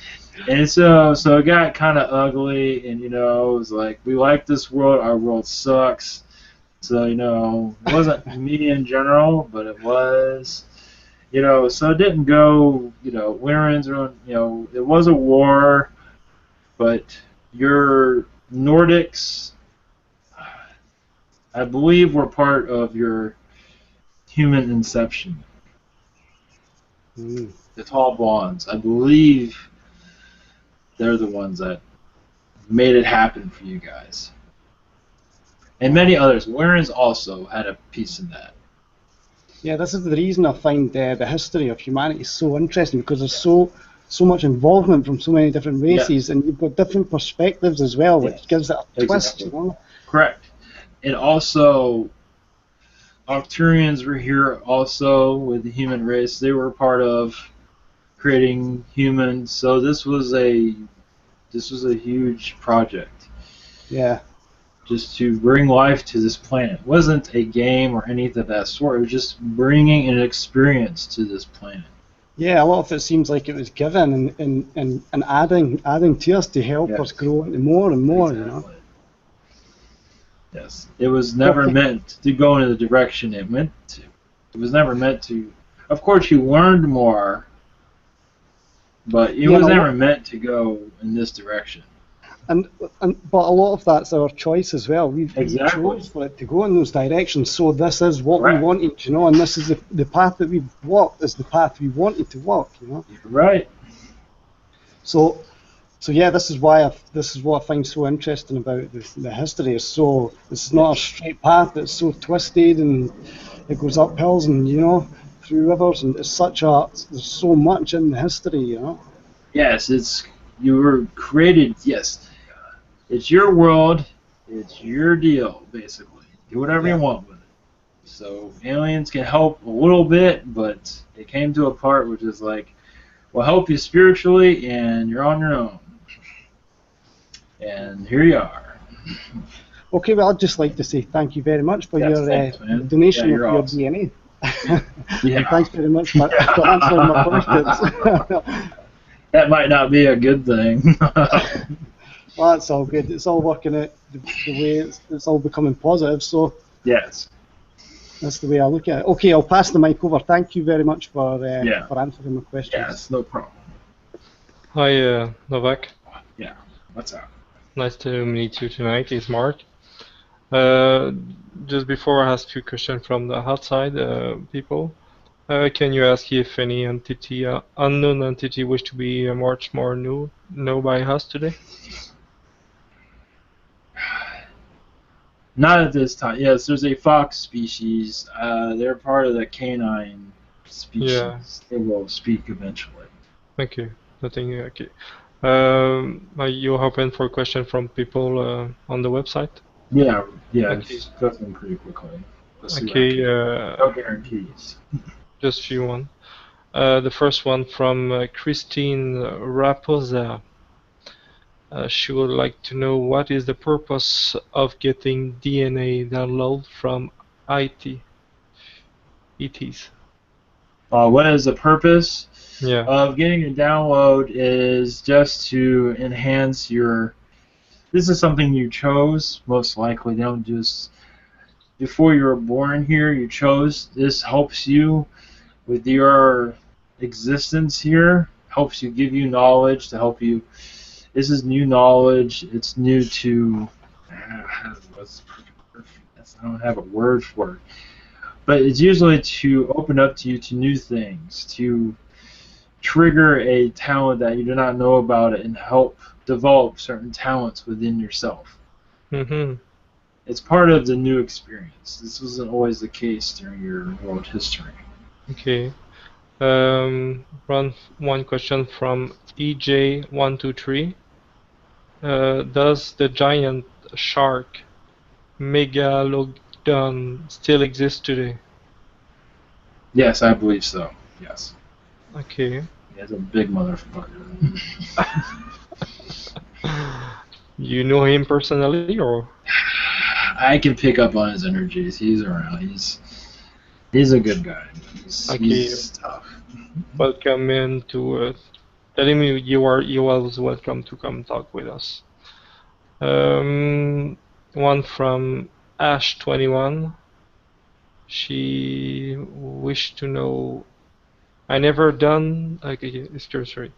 And so it got kind of ugly, and it was like, we like this world. Our world sucks. So it wasn't me in general, but it was. So it didn't go. Lyrans, it was a war, but your Nordics, I believe, were part of your human inception. The tall blondes, I believe, they're the ones that made it happen for you guys. And many others. Lyrans also had a piece in that. Yeah, this is the reason I find the history of humanity so interesting, because there's so much involvement from so many different races, and you've got different perspectives as well, which gives it a twist. Correct. And also, Arcturians were here also with the human race. They were part of creating humans. So this was a huge project. Yeah. Just to bring life to this planet. It wasn't a game or anything of that sort. It was just bringing an experience to this planet. Yeah, a lot of it seems like it was given and adding to us to help us grow into more and more, you know. Yes, it was never Okay. meant to go in the direction it went to. It was never meant to. Of course, you learned more, but it was never meant to go in this direction. But a lot of that's our choice as well. We chose for it to go in those directions. So this is what we wanted, you know, and this is the path that we've walked is the path we wanted to walk, you know. Right. So yeah, this is what I find so interesting about the history. Is so this is not a straight path. It's so twisted and it goes up hills and you know through rivers and there's so much in the history, you know. Yes, you were created. Yes, it's your world. It's your deal, basically. Do whatever you want with it. So aliens can help a little bit, but it came to a part which is like, we'll help you spiritually, and you're on your own. And here you are. Okay, well, I'd just like to say thank you very much for your thanks, donation of your awesome. DNA. Yeah. And thanks very much for answering my questions. That might not be a good thing. Well, that's all good. It's all working out the way it's all becoming positive. So yes, that's the way I look at it. Okay, I'll pass the mic over. Thank you very much for answering my questions. Yes, no problem. Hi, Novak. Yeah, what's up? Nice to meet you tonight. It's Mark. Just before I ask you a question from the outside people, can you ask if any entity, unknown entity, wish to be much more known by us today? Not at this time. Yes, there's a fox species. They're part of the canine species. Yeah. They will speak eventually. Thank you. Nothing. Okay. Are you open for a question from people on the website? Yeah. Okay. It's definitely pretty quickly. Okay. No guarantees. Just few one. The first one from Christine Raposa. She would like to know what is the purpose of getting DNA download from ETs. What is the purpose of getting a download is just to enhance your... This is something you chose, most likely. They don't just... Before you were born here, you chose. This helps you with your existence here. Helps you, give you knowledge to help you... This is new knowledge. It's new to... I don't have a word for it. But it's usually to open up to you to new things, to trigger a talent that you do not know about it and help develop certain talents within yourself. Mm-hmm. It's part of the new experience. This wasn't always the case during your world history. Okay. One question from EJ123. Does the giant shark Megalodon still exist today? Yes, I believe so. Yes. Okay. He's a big motherfucker. You know him personally, or? I can pick up on his energies. He's around. He's a good guy. He's tough. Welcome in to tell him you are welcome to come talk with us. One from Ash21. She wished to know. I never done. Okay, sorry.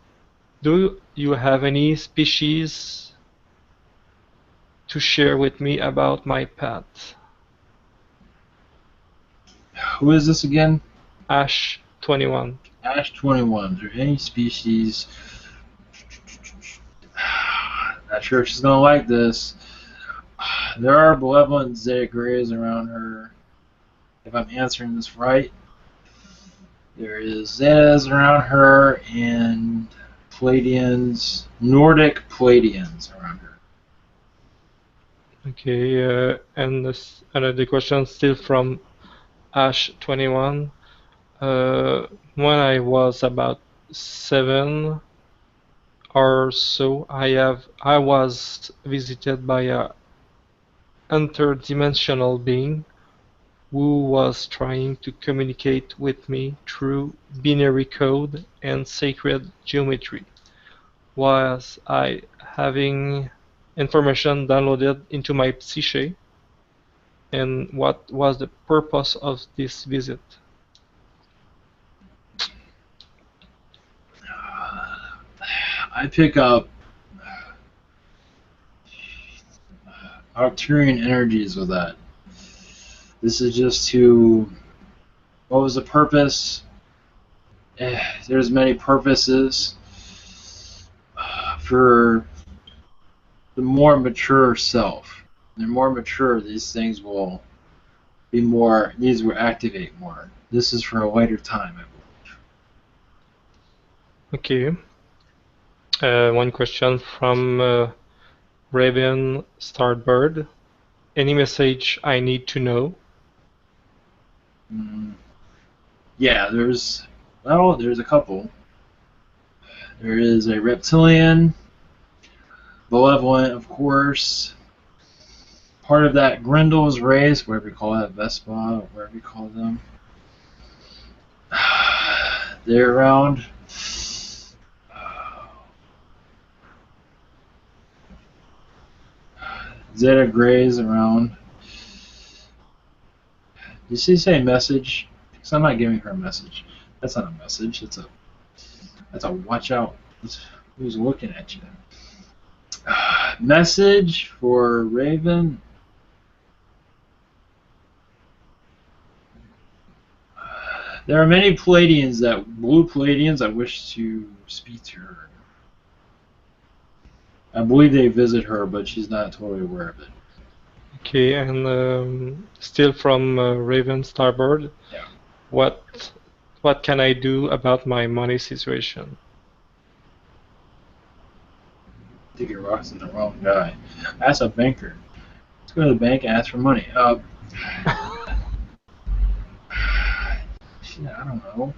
Do you have any species to share with me about my pet? Who is this again? Ash21. Ash21. Is there any species? Not sure if she's gonna like this. There are benevolent Zeta Greys around her. If I'm answering this right, there is Zetas around her and Pleiadians, Nordic Pleiadians around her. Okay, and another question still from Ash21. When I was about 7 or so, I was visited by a interdimensional being who was trying to communicate with me through binary code and sacred geometry. Was I having information downloaded into my psyche? And what was the purpose of this visit? I pick up Arcturian energies with that. This is just to... What was the purpose? There's many purposes. For the more mature self. The more mature, these things will be more... These will activate more. This is for a later time, I believe. Okay. One question from Raven Starbird. Any message I need to know? Yeah, there's a couple. There is a Reptilian, Malevolent, of course. Part of that Grendel's race, whatever you call that, Vespa, whatever you call them. They're around. Zeta Gray's around. Did she say message? Because I'm not giving her a message. That's not a message. That's a watch out. Who's looking at you? Message for Raven. There are many Palladians blue Palladians that wish to speak to her. I believe they visit her, but she's not totally aware of it. Okay, and still from Raven Starbird. Yeah. What can I do about my money situation? I think you're asking the wrong guy. Ask a banker. Let's go to the bank and ask for money. I don't know.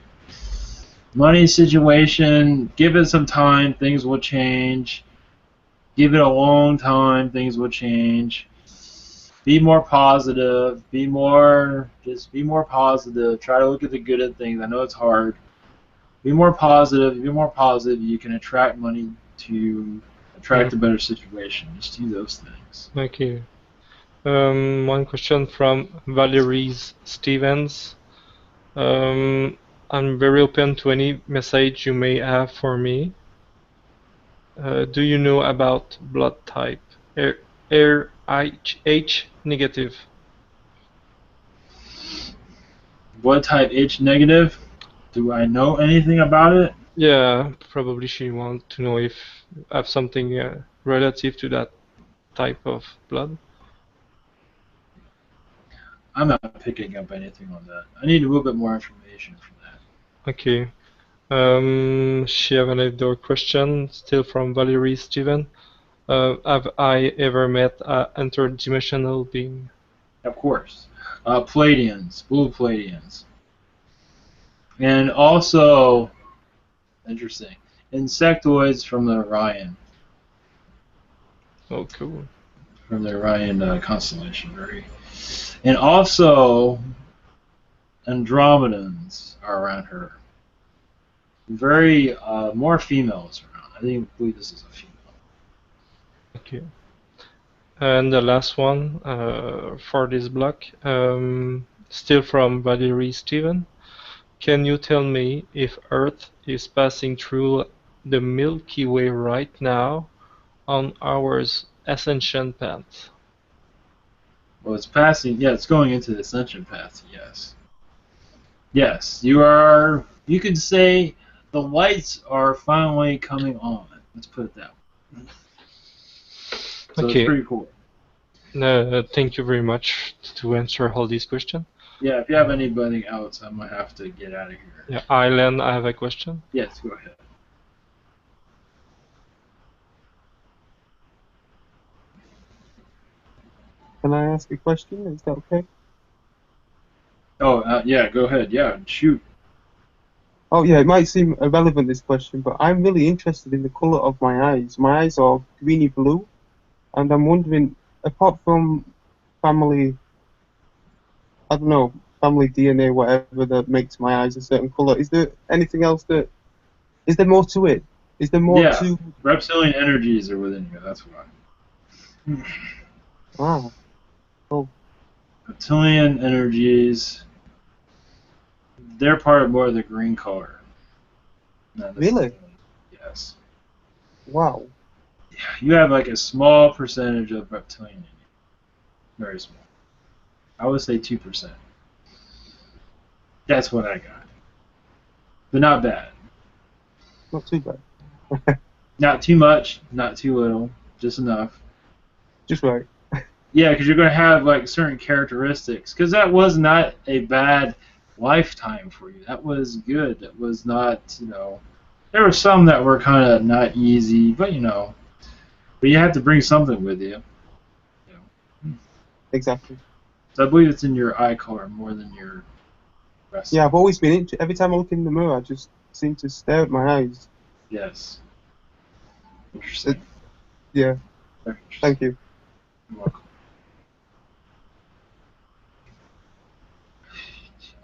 Money situation, give it some time, things will change. Give it a long time, things will change. Be more positive. Just be more positive. Try to look at the good of things. I know it's hard. Be more positive. Be more positive. You can attract money to attract a better situation. Just do those things. Okay. One question from Valerie Stevens. I'm very open to any message you may have for me. Do you know about blood type? H negative. Blood type H negative? Do I know anything about it? Yeah, probably she wants to know if I have something relative to that type of blood. I'm not picking up anything on that. I need a little bit more information from that. Okay. She have another question, still from Valerie Steven. Have I ever met an interdimensional being? Of course. Palladians, blue Palladians. And also, interesting, insectoids from the Orion. Oh, cool. From the Orion constellation. And also, Andromedans are around her. Very, more females around. I believe this is a female. Okay. And the last one for this block, still from Valerie Steven. Can you tell me if Earth is passing through the Milky Way right now on our ascension path? Well, it's passing, yeah, it's going into the ascension path, yes. Yes, you could say the lights are finally coming on. Let's put it that way. So okay. It's pretty cool. Thank you very much to answer all these questions. Yeah, if you have anybody else, I'm going to have to get out of here. Yeah, Aileen, I have a question. Yes, go ahead. Can I ask a question? Is that okay? Oh, yeah, go ahead. Yeah, shoot. Oh, yeah, it might seem irrelevant, this question, but I'm really interested in the colour of my eyes. My eyes are greeny blue, and I'm wondering, apart from family I don't know, family DNA, whatever, that makes my eyes a certain colour. Is there anything else that... Is there more to it? Is there more to... Reptilian energies are within you, that's why. Wow. Oh. Reptilian energies, they're part of more of the green color. Really? Yes. Wow. Yeah, you have like a small percentage of reptilian in you. Very small. I would say 2%. That's what I got. But not bad. Not too bad. Not too much, not too little, just enough. Just right. Yeah, because you're going to have like certain characteristics. Because that was not a bad lifetime for you. That was good. That was not, there were some that were kind of not easy, but but you have to bring something with you. Exactly. So I believe it's in your eye color more than your rest. Yeah, I've always been into... Every time I look in the mirror, I just seem to stare at my eyes. Yes. Interesting. Yeah. Thank you. You're welcome.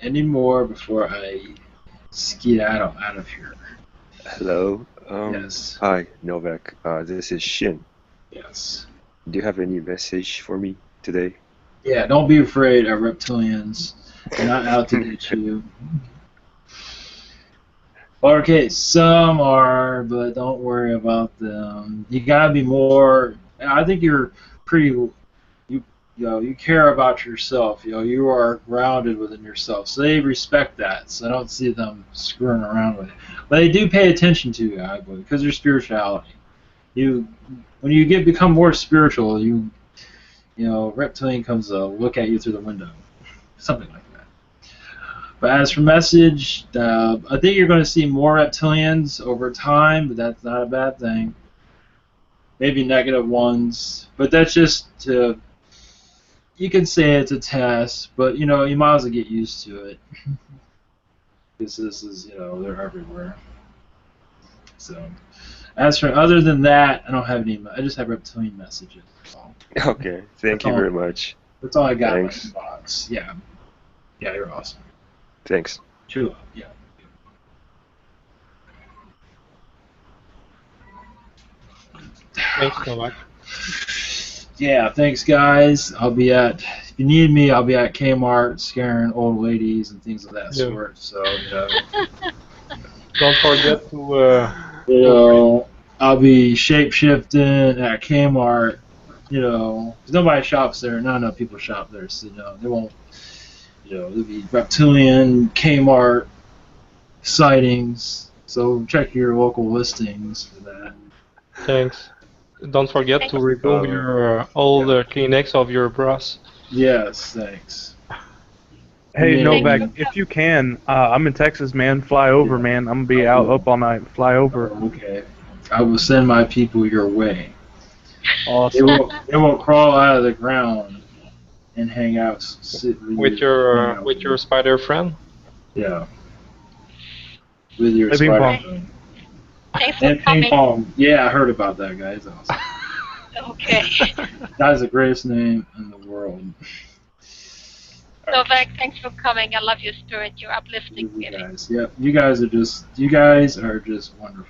Any more before I skedaddle out of here? Hello. Yes. Hi, Novak. This is Shin. Yes. Do you have any message for me today? Yeah, don't be afraid of reptilians. They're not out to get you. Okay, some are, but don't worry about them. You gotta be more. I think you're pretty. You care about yourself. You are grounded within yourself, so they respect that. So I don't see them screwing around with it. But they do pay attention to you, I believe, because your spirituality. When you become more spiritual, reptilian comes to look at you through the window, something like that. But as for message, I think you're going to see more reptilians over time, but that's not a bad thing. Maybe negative ones, but that's just to. You can say it's a test, but you might as well get used to it. Because this is, they're everywhere. So, as for other than that, I don't have any. I just have reptilian messages. Okay, thank you very much. That's all I got Thanks. in my box. Yeah. Yeah, you're awesome. Thanks. True love, yeah. Thanks, Novak. Yeah, thanks guys. If you need me, I'll be at Kmart scaring old ladies and things of that sort. So, Don't forget to... I'll be shape-shifting at Kmart, 'cause nobody shops there. Not enough people shop there, so, they won't, there'll be Reptilian, Kmart sightings, so check your local listings for that. Thanks. Don't forget to remove your old Kleenex of your bras. Yes, thanks. Hey, Novak, if you can, I'm in Texas, man. Fly over, man. I'm gonna be out up all night. Fly over. Okay. I will send my people your way. Awesome. They will crawl out of the ground and hang out. With your spider friend? Yeah. With your ping spider pong. friend. Thanks for And coming. ping pong. Yeah, I heard about that guy. He's awesome. Okay. That is the greatest name in the world. Novak, thanks for coming. I love your spirit. You're uplifting, You really. guys, yep. You guys are just wonderful.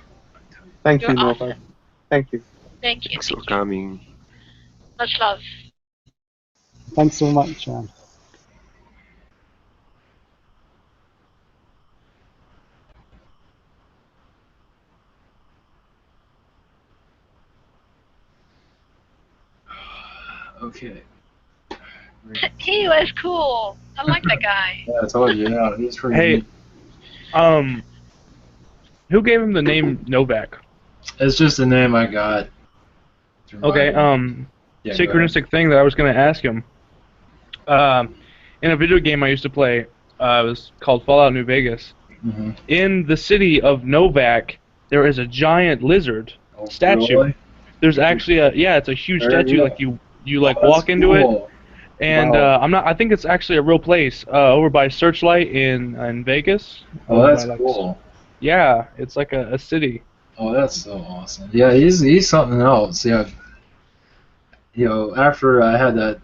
Thank You're you, Novak. awesome. Thank you. Thank you. Thanks for coming. Much love. Thanks so much, man. Okay. He was cool. I like that guy. Yeah, I told you. Yeah, he's pretty. Hey, neat. Who gave him the name Novak? It's just a name I got. Okay, Yeah, synchronistic thing that I was going to ask him. In a video game I used to play, it was called Fallout New Vegas. Mm-hmm. In the city of Novak, there is a giant lizard statue. Really? There's actually it's a huge There statue. you Like go. you like Oh, that's walk into cool. it, and Wow. I think it's actually a real place over by Searchlight in Vegas. Oh, that's By, like, cool. Yeah, it's like a city. Oh, that's so awesome. Yeah, he's something else. Yeah. After I had that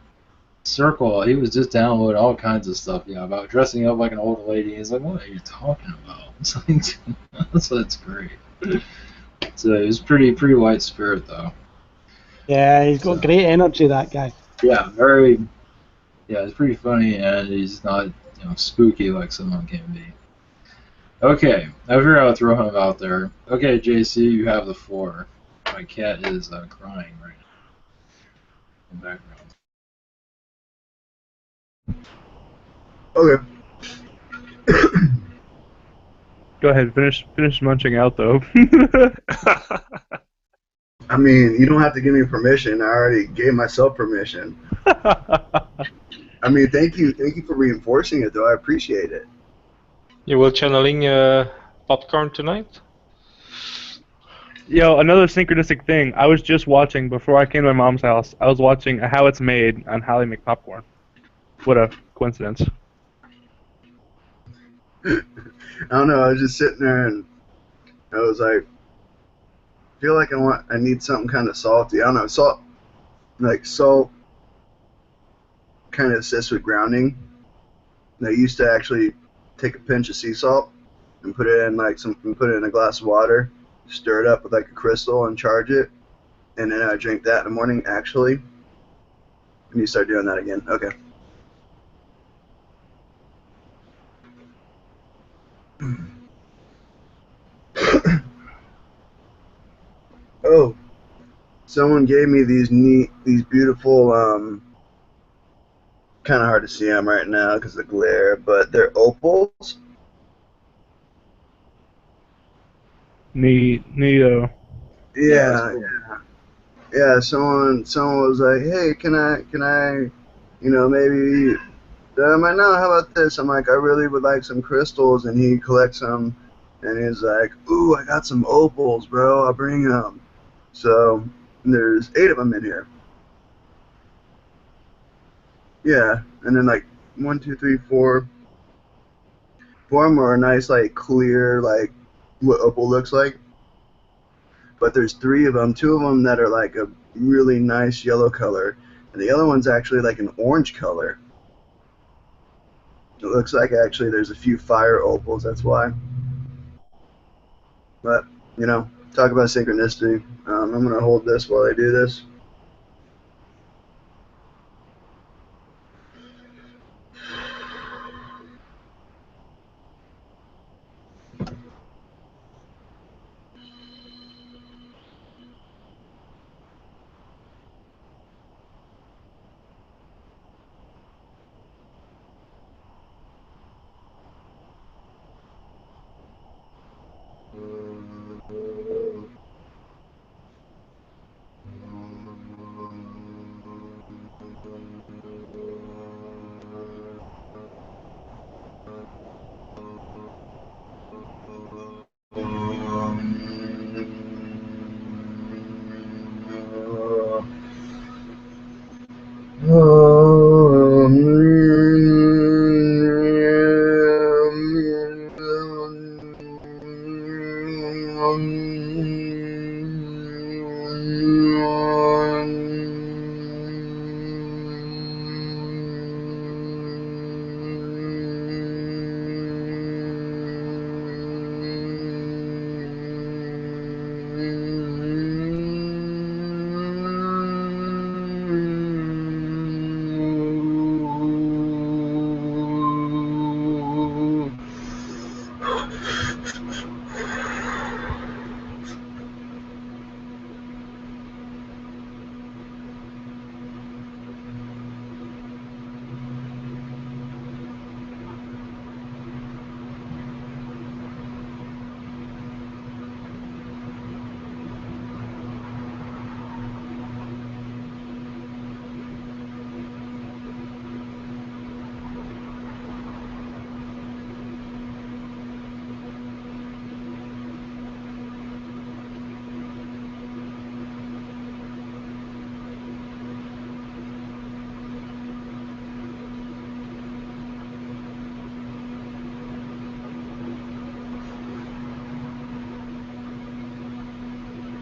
Circle, he was just downloading all kinds of stuff, about dressing up like an old lady. He's like, what are you talking about? It's like, that's great. So he was pretty light spirit though. Yeah, he's got great energy, that guy. Yeah, it's pretty funny, and he's not, spooky like someone can be. Okay, I figured I'll throw him out there. Okay, JC, you have the floor. My cat is crying right now in the background. Okay. Go ahead, finish munching out though. I mean, you don't have to give me permission. I already gave myself permission. I mean, thank you for reinforcing it, though. I appreciate it. You will channeling popcorn tonight? Yo, another synchronistic thing. I was just watching, before I came to my mom's house, I was watching How It's Made on How They Make Popcorn. What a coincidence. I don't know, I was just sitting there and I was like, I feel like I need something kind of salty. I don't know, salt kind of assists with grounding. And I used to actually take a pinch of sea salt and put it in a glass of water, stir it up with like a crystal and charge it, and then I drink that in the morning actually. And you start doing that again. Okay. Oh, someone gave me these beautiful, kind of hard to see them right now because of the glare, but they're opals. Neato. Yeah. Someone was like, hey, can I, maybe. I'm like, no, how about this? I'm like, I really would like some crystals, and he collects them, and he's like, ooh, I got some opals, bro. I'll bring them. So there's 8 of them in here. Yeah, and then like 1, 2, 3, 4. 4 of them are nice, like clear, like what opal looks like. But there's 3 of them. 2 of them that are like a really nice yellow color, and the other one's actually like an orange color. It looks like actually there's a few fire opals. That's why. But talk about synchronicity. I'm gonna hold this while I do this.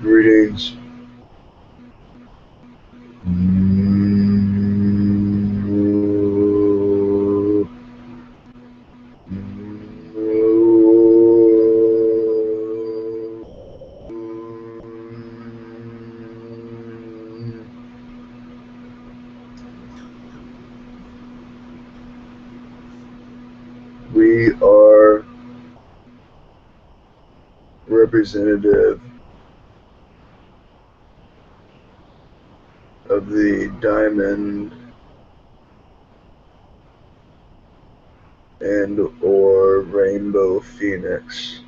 Greetings. are representative of the diamond and or rainbow phoenix.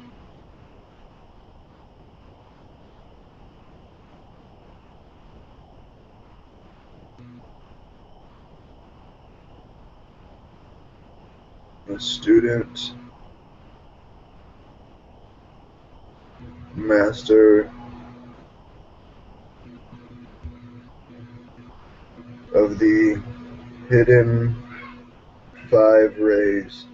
A student, master of the hidden 5 rays.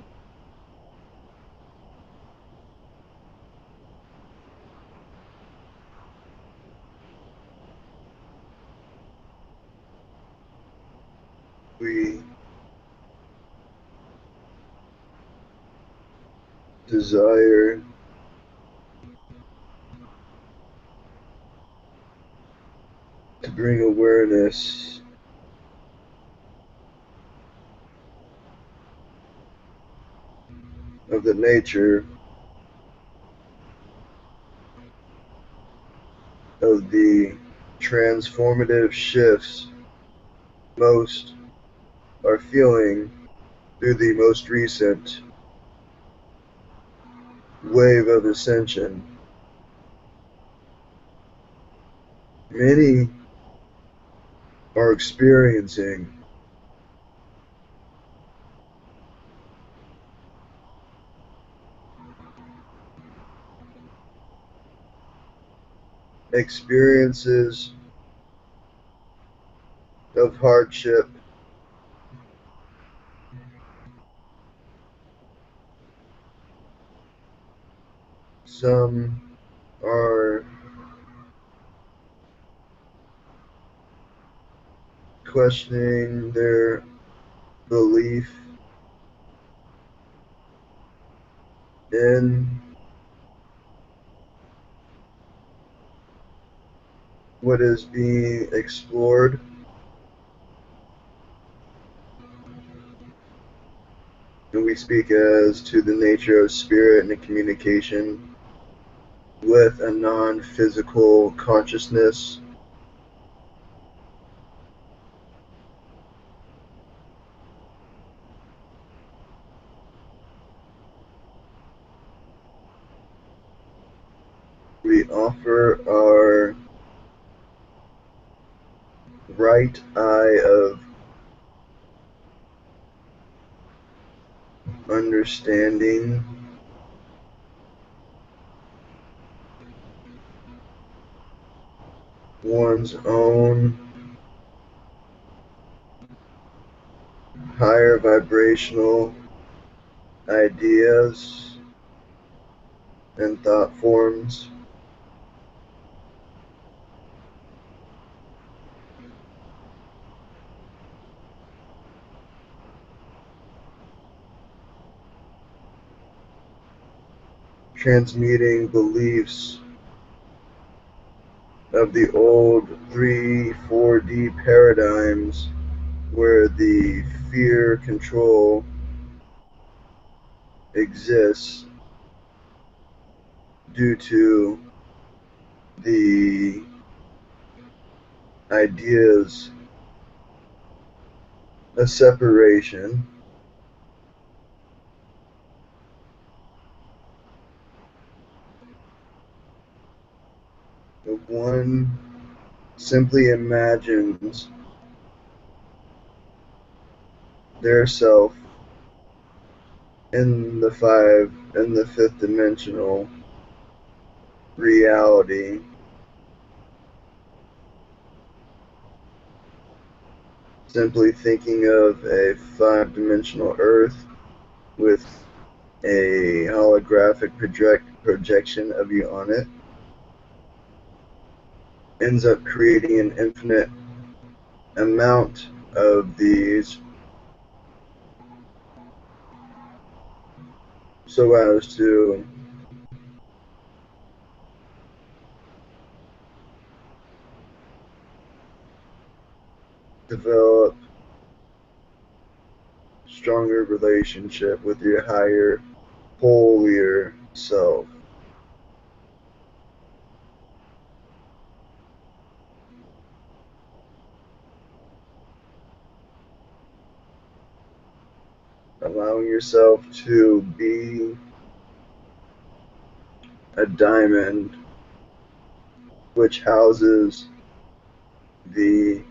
We desire to bring awareness of the nature of the transformative shifts most are feeling through the most recent wave of ascension. Many are experiencing experiences of hardship, some are questioning their belief in what is being explored. And we speak as to the nature of spirit and the communication with a non-physical consciousness. We offer our right eye of understanding one's own higher vibrational ideas and thought forms. Transmuting beliefs of the old 3-4D paradigms where the fear control exists due to the ideas of separation. One simply imagines their self in the 5th dimensional reality, simply thinking of a 5-dimensional Earth with a holographic projection of you on it, ends up creating an infinite amount of these so as to develop stronger relationship with your higher holier self. Allowing yourself to be a diamond which houses the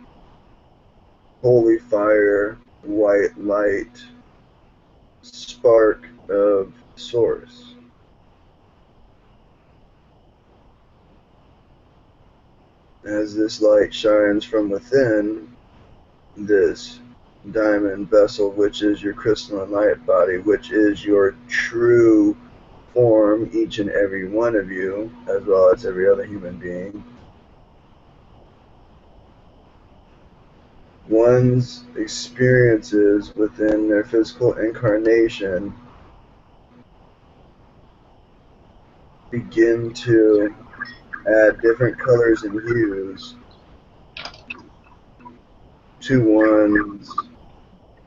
holy fire, white light, spark of source. As this light shines from within this diamond vessel, which is your crystalline light body, which is your true form, each and every one of you, as well as every other human being, one's experiences within their physical incarnation begin to add different colors and hues to one's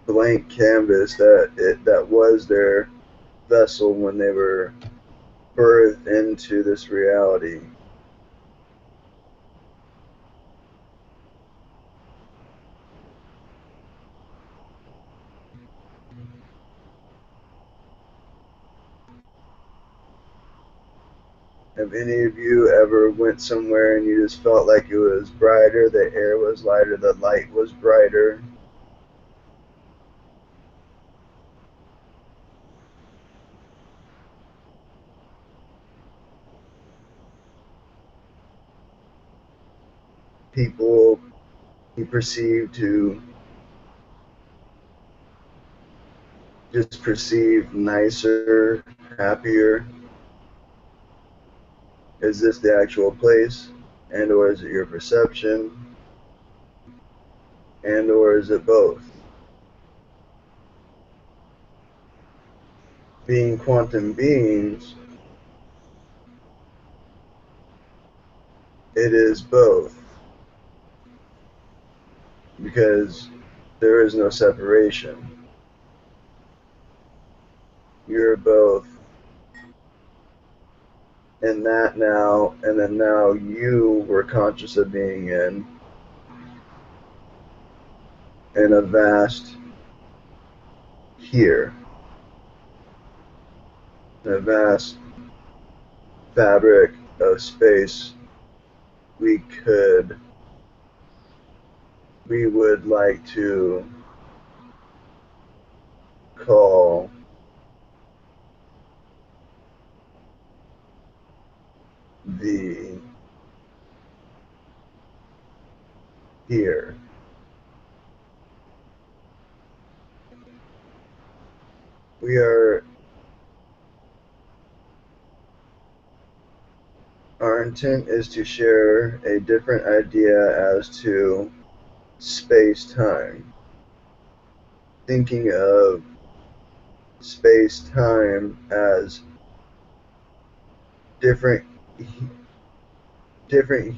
blank canvas that was their vessel when they were birthed into this reality. Have any of you ever went somewhere and you just felt like it was brighter, the air was lighter, the light was brighter? People you perceive to just perceive nicer, happier? Is this the actual place? And or is it your perception? And or is it both? Being quantum beings, it is both. Because there is no separation. You're both in that now, and then now you were conscious of being in a vast here, a vast fabric of space we would like to call the here. Our intent is to share a different idea as to space-time. Thinking of space-time as different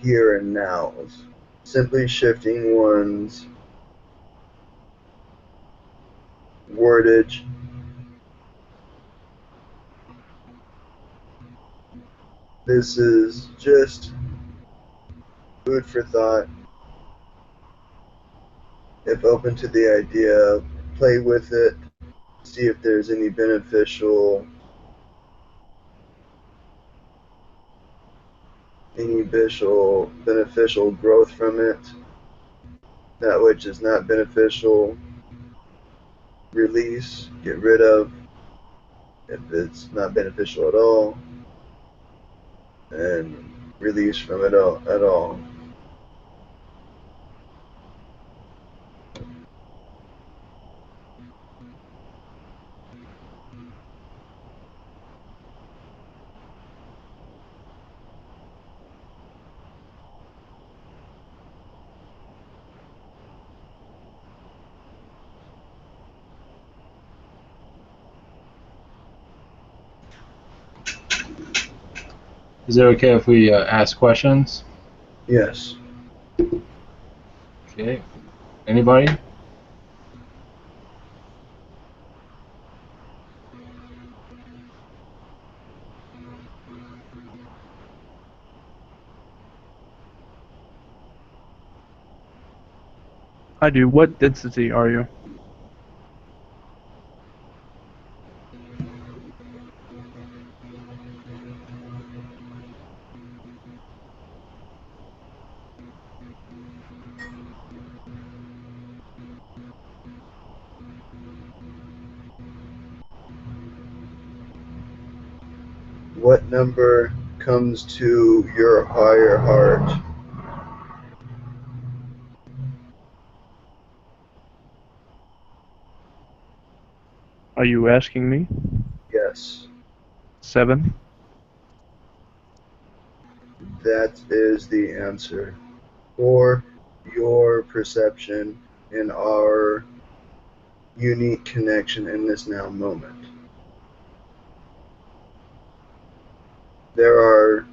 here and nows. Simply shifting one's wordage this is just food for thought. If open to the idea, play with it, see if there's any beneficial growth from it. That which is not beneficial, release, get rid of. If it's not beneficial at all, and release from it at all. Is it okay if we ask questions? Yes. Okay. Anybody? I do. What density are you? What number comes to your higher heart? Are you asking me? Yes, 7. that is the answer. For your perception and our unique connection in this now moment. There are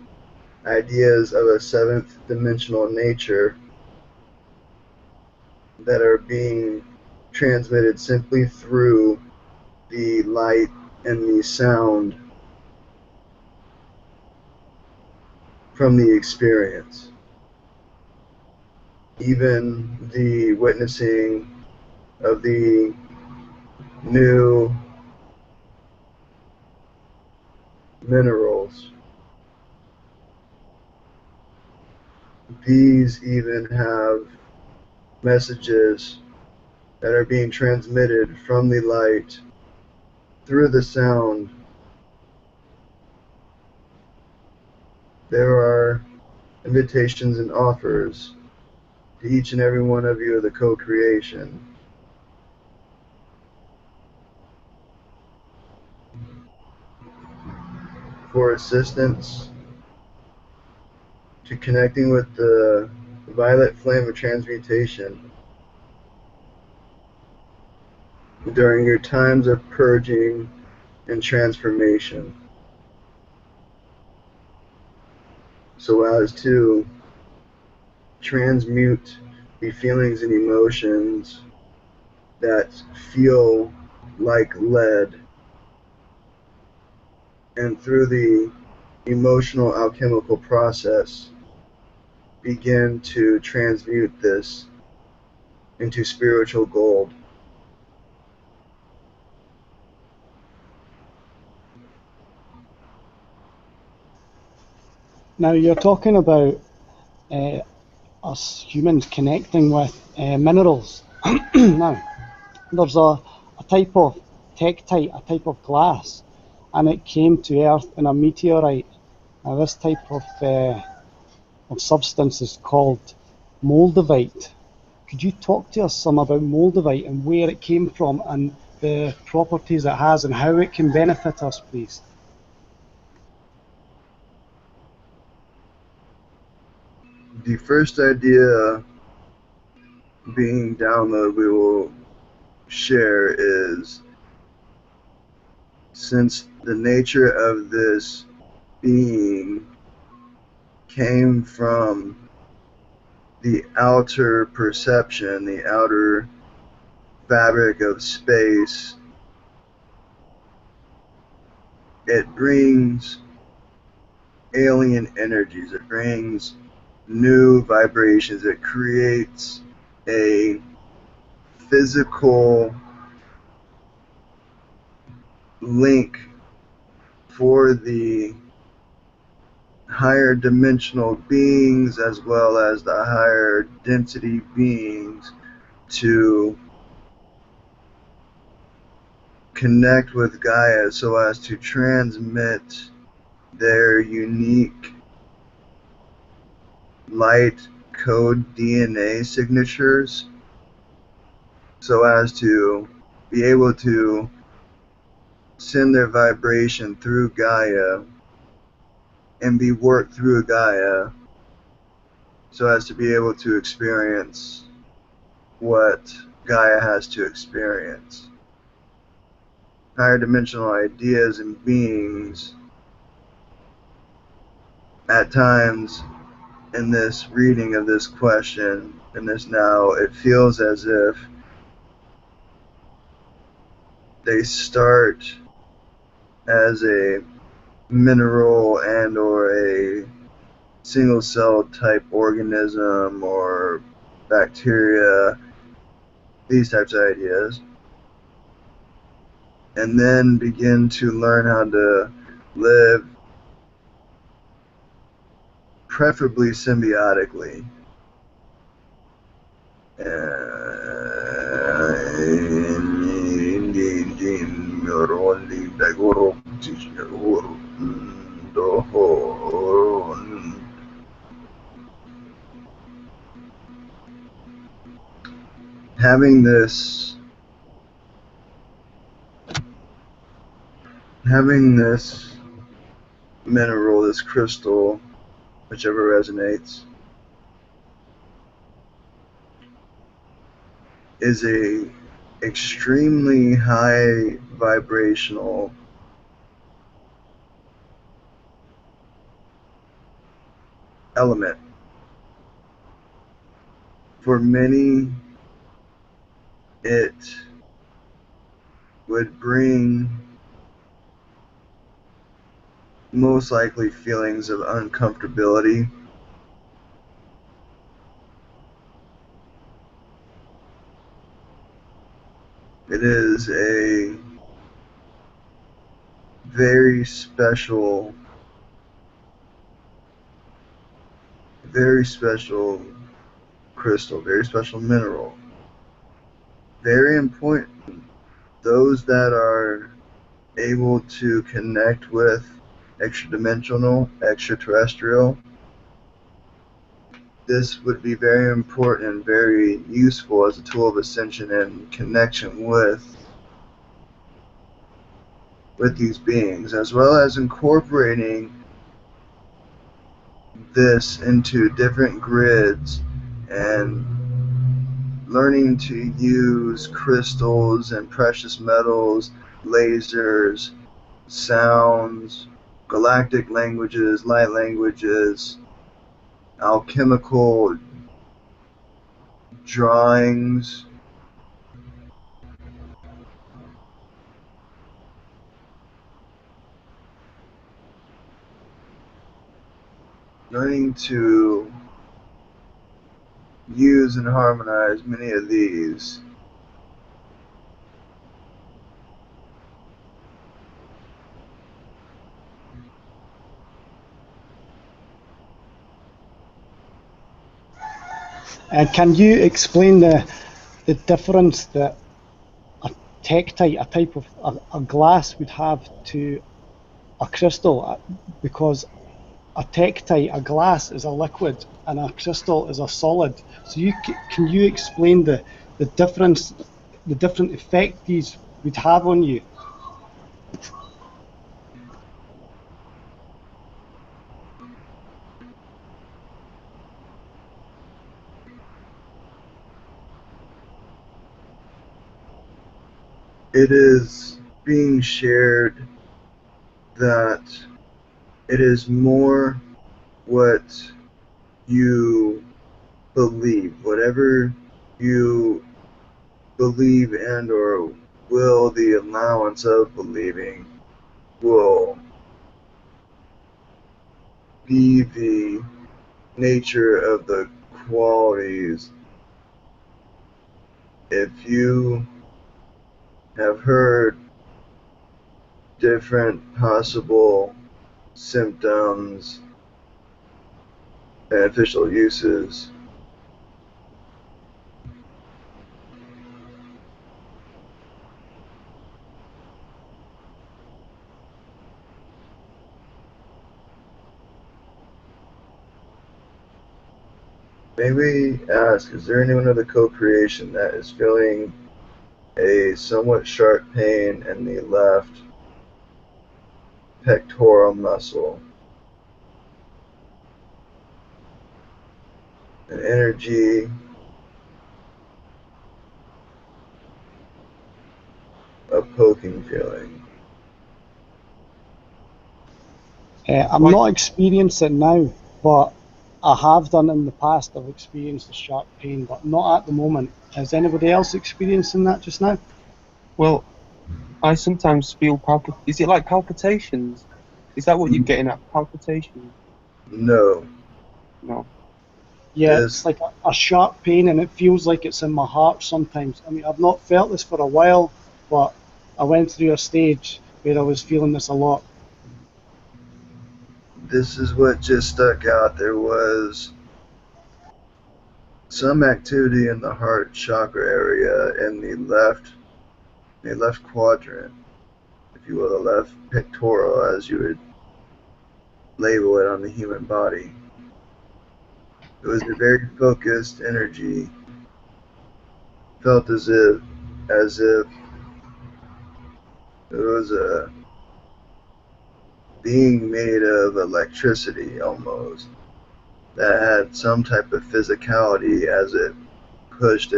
ideas of a seventh dimensional nature that are being transmitted simply through the light and the sound from the experience. Even the witnessing of the new minerals. These even have messages that are being transmitted from the light through the sound. There are invitations and offers to each and every one of you of the co-creation. For assistance to connecting with the violet flame of transmutation during your times of purging and transformation, so as to transmute the feelings and emotions that feel like lead, and through the emotional alchemical process begin to transmute this into spiritual gold. Now, you're talking about us humans connecting with minerals. Now, there's a type of tektite, a type of glass, and it came to Earth in a meteorite. Now, this type of substance is called moldavite. Could you talk to us some about moldavite and where it came from and the properties it has and how it can benefit us, please? The first idea being downloaded we will share is, since the nature of this being came from the outer perception, the outer fabric of space, it brings alien energies, it brings new vibrations, it creates a physical link for the higher dimensional beings as well as the higher density beings to connect with Gaia so as to transmit their unique light code DNA signatures so as to be able to send their vibration through Gaia and be worked through Gaia so as to be able to experience what Gaia has to experience. Higher dimensional ideas and beings at times in this reading of this question, in this now, it feels as if they start as a mineral and or a single cell type organism or bacteria these types of ideas, and then begin to learn how to live preferably symbiotically. Having this mineral, this crystal, whichever resonates, is a extremely high vibrational element. For many, it would bring most likely feelings of uncomfortability. It is a very special crystal, very special mineral. Very important. Those that are able to connect with extra-dimensional, extraterrestrial, this would be very important and very useful as a tool of ascension and connection with these beings, as well as incorporating this into different grids and learning to use crystals and precious metals, lasers, sounds, galactic languages, light languages, alchemical drawings, learning to use and harmonize many of these. And can you explain the difference that a tektite, a type of a glass, would have to a crystal? Because a tektite, a glass, is a liquid, and a crystal is a solid. So can you explain the difference, the different effect these would have on you? It is being shared that it is more what you believe, whatever you believe and or will the allowance of believing will be the nature of the qualities. If you have heard different possible symptoms, beneficial uses, may we ask, is there anyone of the co-creation that is feeling a somewhat sharp pain in the left pectoral muscle? An energy of poking feeling. I'm not experiencing it now, but I have done in the past. I've experienced a sharp pain, but not at the moment. Is anybody else experiencing that just now? Well, I sometimes feel Is it like palpitations? Is that what you're getting at? Palpitations? No. No. Yeah, This it's like a sharp pain, and it feels like it's in my heart sometimes. I mean, I've not felt this for a while, but I went through a stage where I was feeling this a lot. this is what just stuck out. There was some activity in the heart chakra area in the left quadrant, if you will, the left pectoral, as you would label it on the human body. It was a very focused energy. Felt as if it was a being made of electricity almost, that had some type of physicality as it pushed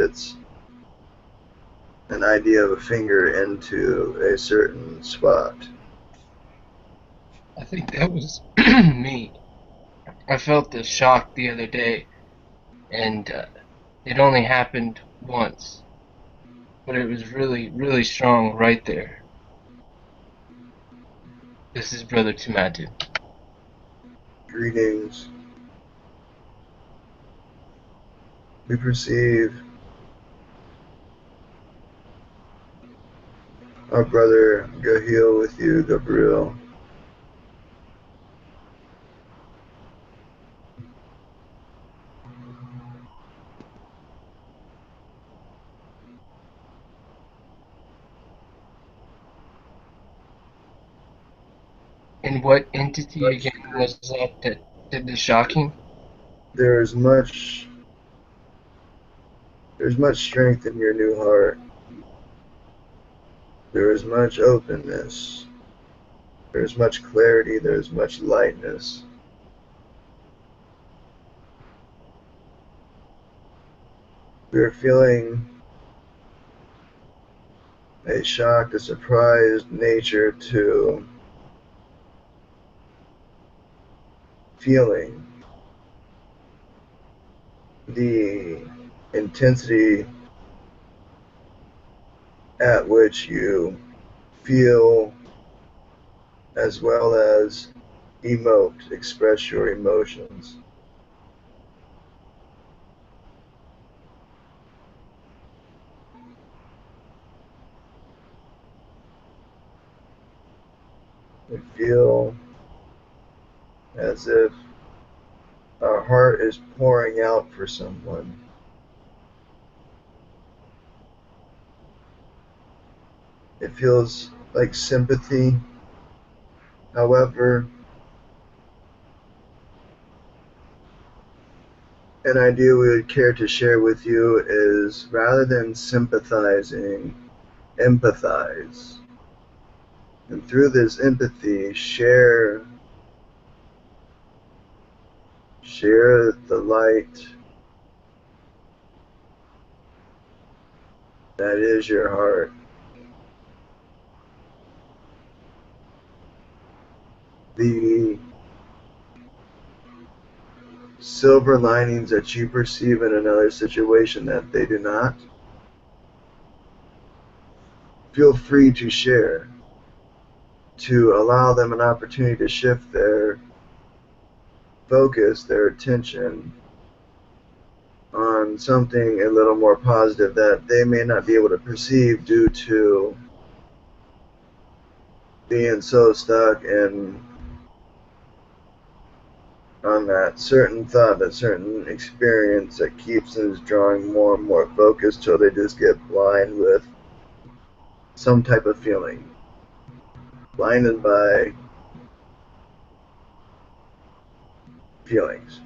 an idea of a finger into a certain spot. I think that was me. I felt the shock the other day, and it only happened once, but it was really, really strong right there. This is Brother Tumatu. Greetings. We perceive our brother Gahil with you, Gabriel. And what entity again was that did the shocking? There's much strength in your new heart. There is much openness. There's much clarity. There's much lightness. We are feeling a shocked, a surprised nature to feeling the intensity at which you feel as well as emote, express your emotions. We feel as if our heart is pouring out for someone. It feels like sympathy. However, an idea we would care to share with you is rather than sympathizing, empathize. And through this empathy, share the light that is your heart. The silver linings that you perceive in another situation that they do not, feel free to share, to allow them an opportunity to shift their focus, their attention on something a little more positive that they may not be able to perceive due to being so stuck in on that certain thought, that certain experience that keeps them drawing more and more focus till they just get blind with some type of feeling. Blinded by feelings.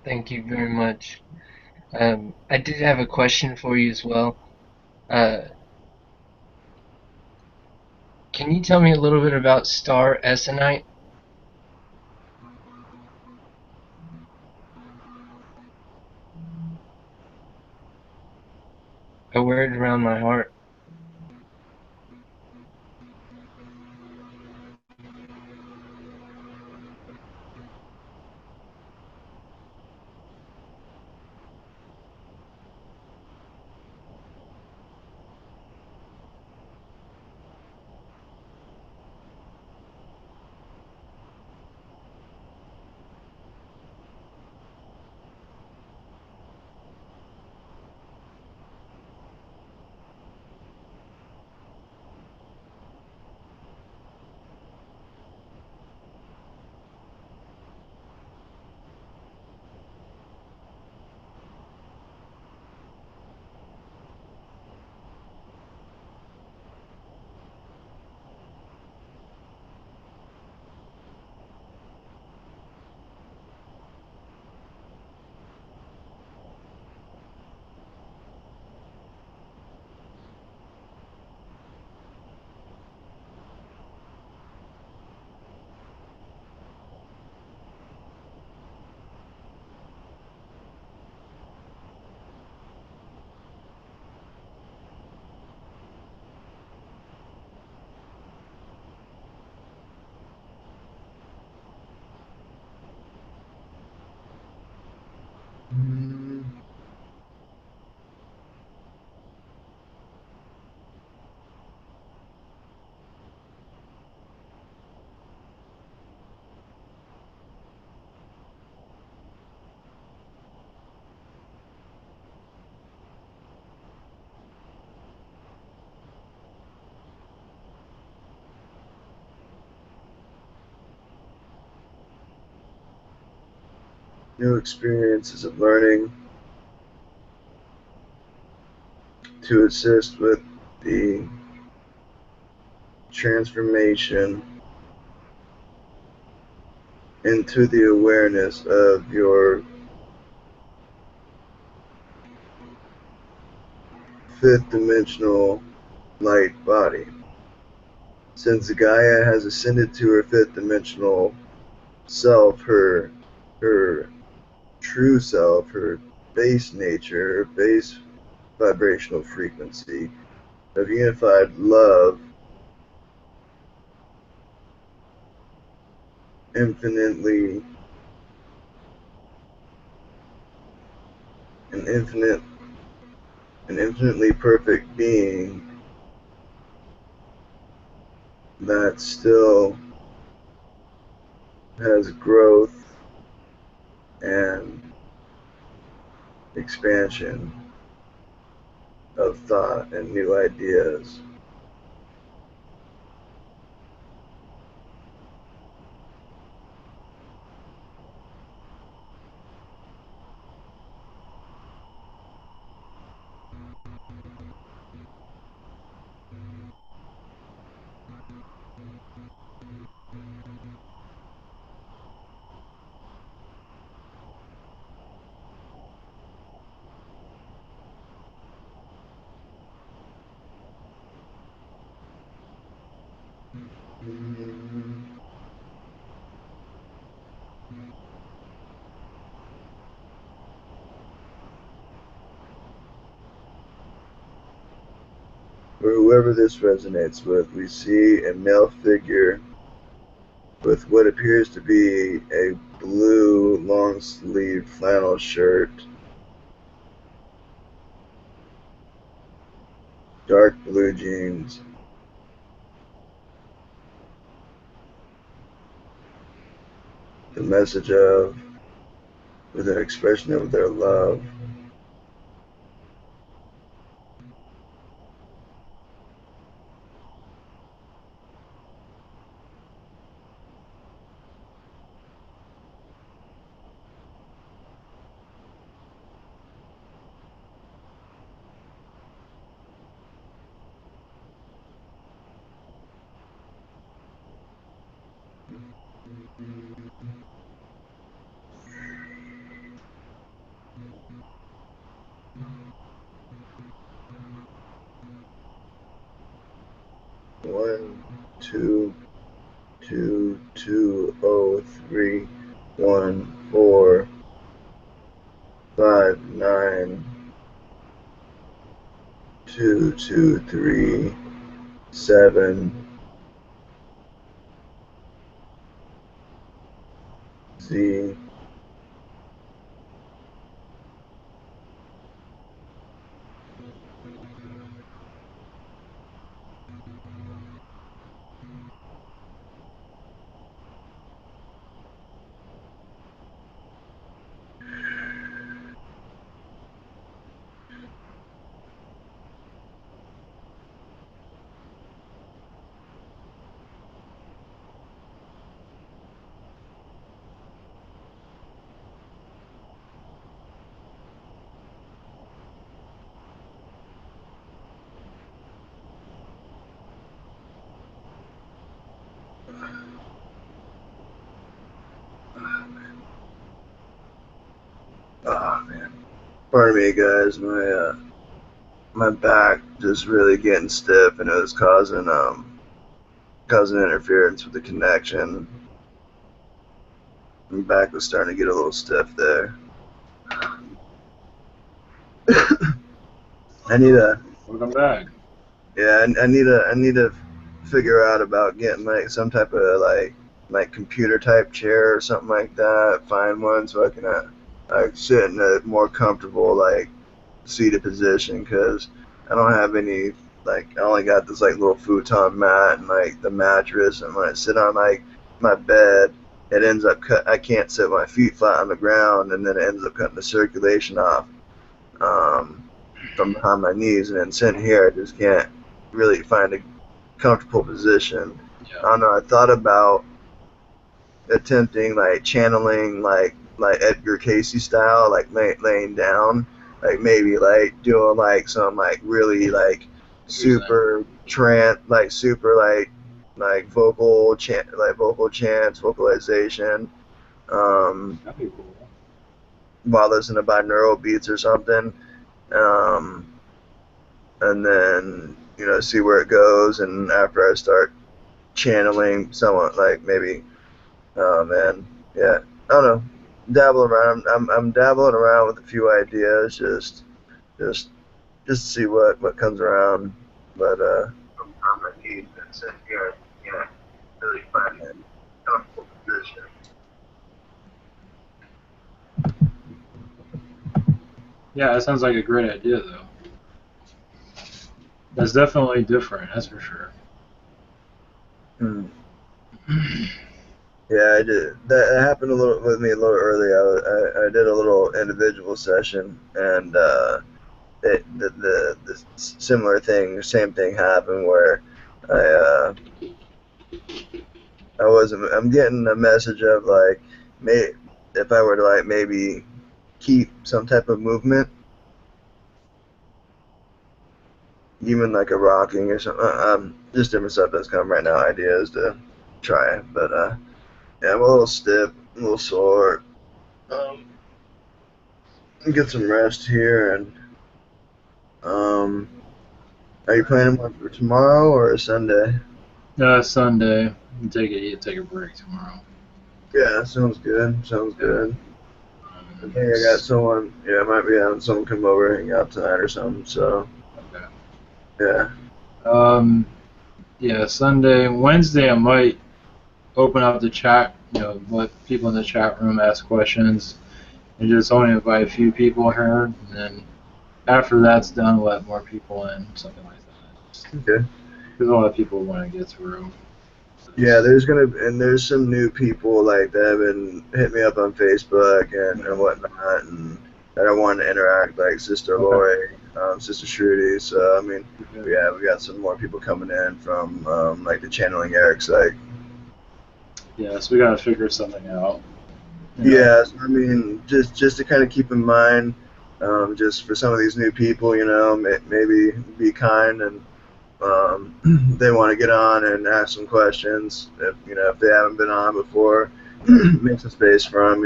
Thank you very much. I did have a question for you as well. Can you tell me a little bit about star Essenite? I wear it around my heart. new experiences of learning to assist with the transformation into the awareness of your fifth dimensional light body. Since Gaia has ascended to her fifth dimensional self, her true self, her base nature, her base vibrational frequency of unified love, infinitely an infinitely perfect being that still has growth and expansion of thought and new ideas. For whoever this resonates with, we see a male figure with what appears to be a blue long-sleeved flannel shirt, dark blue jeans, the message of, with an expression of their love. One, two, 22031 4 5 9 223 7 Z Oh man. Pardon me guys, my back just really getting stiff and it was causing interference with the connection. My back was starting to get a little stiff there. I need a Welcome back. Yeah, I need to figure out about getting like some type of like computer type chair or something like that. Find one so I can like sit in a more comfortable like seated position because I don't have any like I only got this like little futon mat and like the mattress, and when I sit on like my bed it ends up I can't set my feet flat on the ground, and then it ends up cutting the circulation off from behind my knees, and then sitting here I just can't really find a comfortable position. Yeah. I don't know, I thought about attempting like channeling like like Edgar Casey style, like laying down, like maybe like doing like some like really like super super like vocal chants, vocalization, That'd be cool. while listening to binaural beats or something, and then see where it goes, and after I start channeling someone like maybe, oh man, yeah, I don't know, dabble around. I'm dabbling around with a few ideas, just to see what comes around, but from my needs and sit here, really find a comfortable position. Yeah, that sounds like a great idea, though. That's definitely different, that's for sure. Yeah, I did. That happened with me a little early. I did a little individual session, and the similar thing, same thing happened where I'm getting a message of like, if I were to like maybe keep some type of movement, even like a rocking or something. Just different stuff that's coming right now, ideas to try. But yeah, I'm a little stiff, a little sore. Get some rest here, and are you planning one for tomorrow or Sunday? Sunday. Take a break tomorrow. Yeah, sounds good. Sounds good. I think I got someone. Yeah, I might be having someone come over and hang out tonight or something. So. Okay. Yeah. Yeah, Sunday. Wednesday, I might open up the chat. Let people in the chat room ask questions, and just only invite a few people here. And then after that's done, let more people in, something like that. Okay. Because a lot of people want to get through. Yeah, there's some new people like that have been hitting me up on Facebook and whatnot, and that I want to interact, like Sister Lori, Sister Shruti. So I mean, we got some more people coming in from like the channeling Eric site. Yeah, so we gotta figure something out. Yeah, I mean, just to kind of keep in mind, just for some of these new people, maybe be kind, and they want to get on and ask some questions. If they haven't been on before, make some space for them.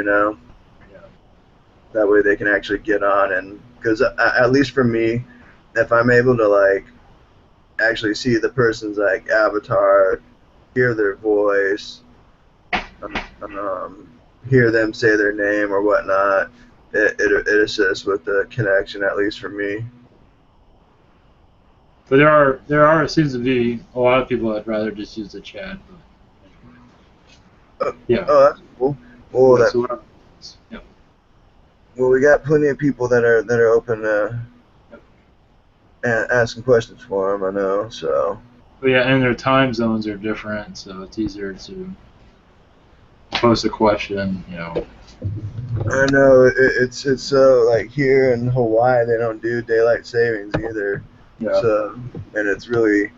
Yeah. That way they can actually get on, and because at least for me, if I'm able to like actually see the person's like avatar, hear their voice, hear them say their name or whatnot, it assists with the connection, at least for me. But it seems to be a lot of people that'd rather just use the chat. But yeah. Oh, that's cool. Well, yeah. Well, we got plenty of people that are open to asking questions for them. I know, so. But yeah, and their time zones are different, so it's easier to post a question. I know it's so like here in Hawaii they don't do daylight savings either. Yeah. So and it's really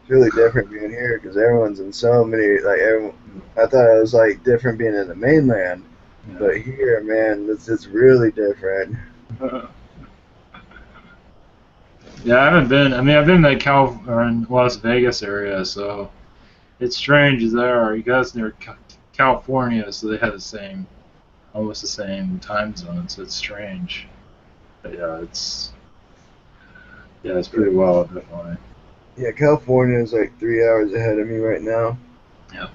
different being here because everyone's in so many I thought it was like different being in the mainland, but here, man, it's really different. Yeah, I haven't been. I mean, I've been in Las Vegas area, so it's strange there. You guys near California, so they have almost the same time zone. So it's strange. But yeah, it's pretty wild, definitely. Yeah, California is like 3 hours ahead of me right now. Yeah.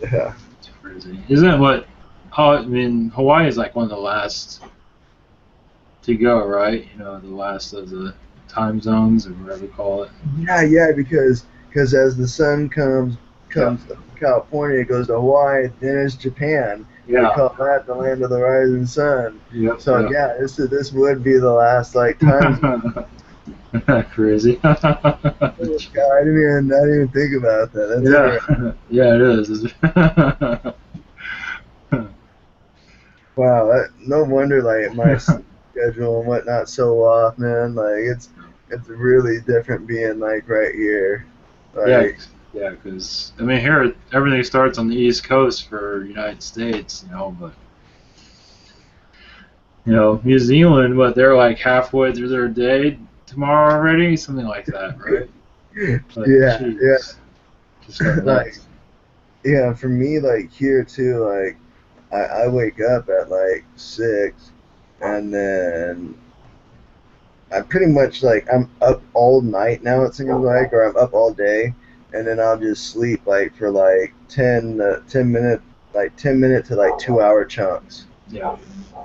Yeah. It's crazy. Isn't it Hawaii is like one of the last to go, right? The last of the time zones or whatever you call it. Yeah, because as the sun comes to California, it goes to Hawaii, then it's Japan. Yeah. They call that the land of the rising sun. Yep, so yep. This would be the last time zone. Crazy. God, I didn't even think about that. That's yeah, it is. Wow, no wonder like my schedule and whatnot so off, man. Like it's really different being like right here. Like, yeah, because I mean here everything starts on the East Coast for United States, but New Zealand, but they're like halfway through their day tomorrow already, something like that, right? Like, Yeah, jeez. Just got like, nuts. yeah, for me, like here too, like I wake up at like 6, and then I pretty much like I'm up all night now. It seems like, or I'm up all day, and then I'll just sleep like for like 10 minute, like 10 minute to like 2 hour chunks. Yeah.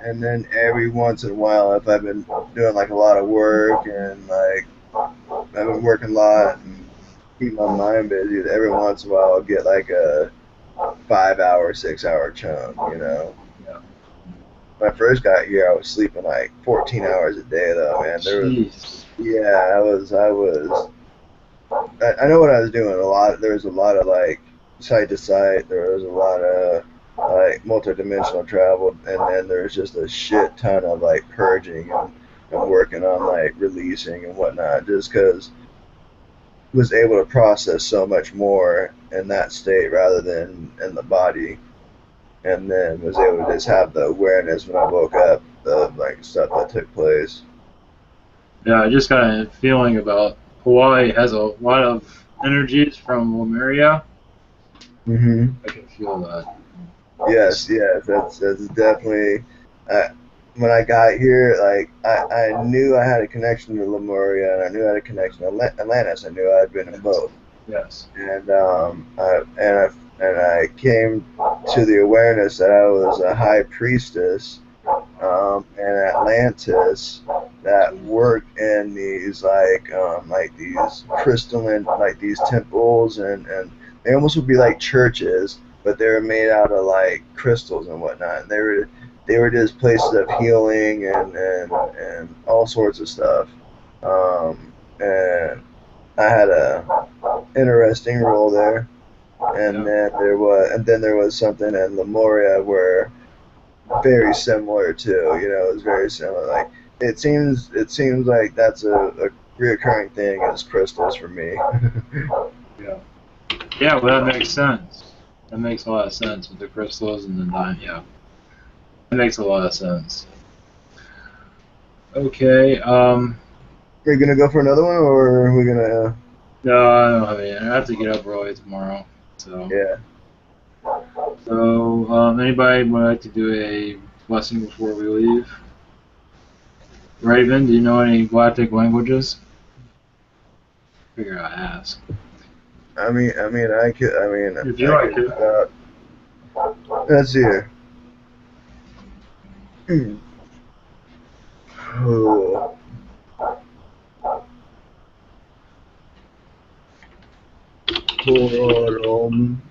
And then every once in a while, if I've been doing like a lot of work and like I've been working a lot and keep my mind busy, every once in a while I'll get like a 5 hour, 6 hour chunk, you know. Yeah. When I first got here, I was sleeping like 14 hours a day, though, man. Jeez. I know what I was doing. There was a lot of like site to site. There was a lot of like multi-dimensional travel, and then there was just a shit ton of like purging and working on like releasing and whatnot, just because was able to process so much more in that state rather than in the body, and then was able to just have the awareness when I woke up of like stuff that took place. Yeah, I just got a feeling about Hawaii has a lot of energies from Lemuria. Mm-hmm. I can feel that. Yes, that's definitely. When I got here, like I knew I had a connection to Lemuria, and I knew I had a connection to Atlantis. I knew I'd been in both. Yes. And I came to the awareness that I was a high priestess in Atlantis that worked in these like these crystalline, like these temples, and they almost would be like churches, but they were made out of like crystals and whatnot. And they were just places of healing and all sorts of stuff. And I had a interesting role there. And then there was something in Lemuria where very similar too. You know, it was very similar. Like it seems like that's a reoccurring thing as crystals for me. Yeah. Yeah, well, that makes sense. That makes a lot of sense with the crystals and the diamond. Yeah. That makes a lot of sense. Okay. Are you gonna go for another one, or are we gonna? No, I don't have any. I have to get up early tomorrow. So. Yeah. So, anybody would like to do a blessing before we leave? Raven, do you know any galactic languages? Figure I'd ask. I mean, I could. I mean, If you like to. Let's see here. Oh. Gororom,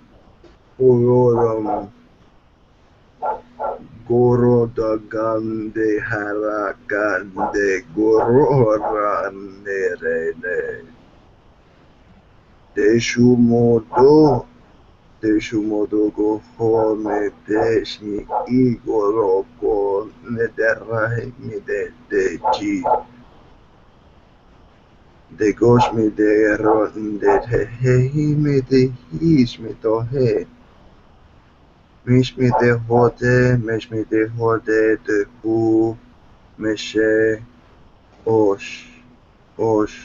Gorodagande Harakande Gororanere Deshumodo Gohome Deshmi Igoroko Nederahimi de De Goshmi de Rotten de Hehime de Hismi Tohe. Mishmi de Hode de Hu, Meshe, Osh, Hosh.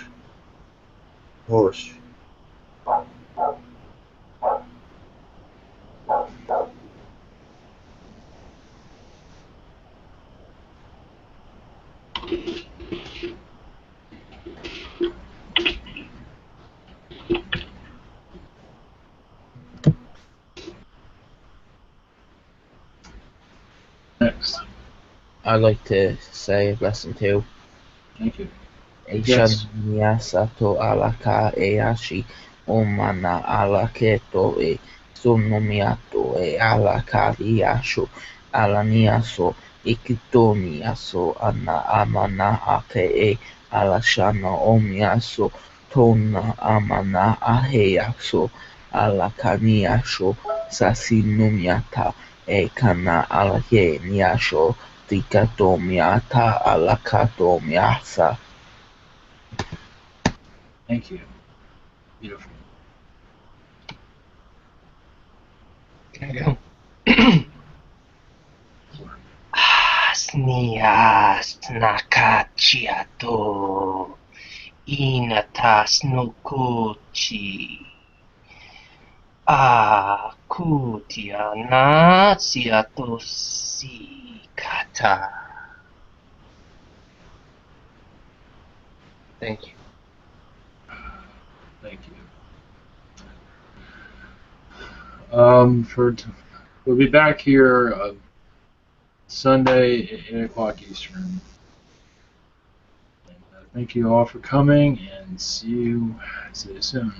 Next. I'd like to say a blessing too. Thank you. Yes. Sato alaka eashi omana alaketo e sonomiato e alakariasho alaniaso ikitoniaso ana amana ake e alashana omiaso tona amana aheaso alakaniasho sasinumiata e kana alake niasho tikatomiata alakatomiasa. Thank you. Beautiful. Can I go? Snias nakachiato inatas no kochi. Kutia siato sikata. Thank you. Thank you. We'll be back here Sunday at 8 o'clock Eastern. And, thank you all for coming, and see you soon.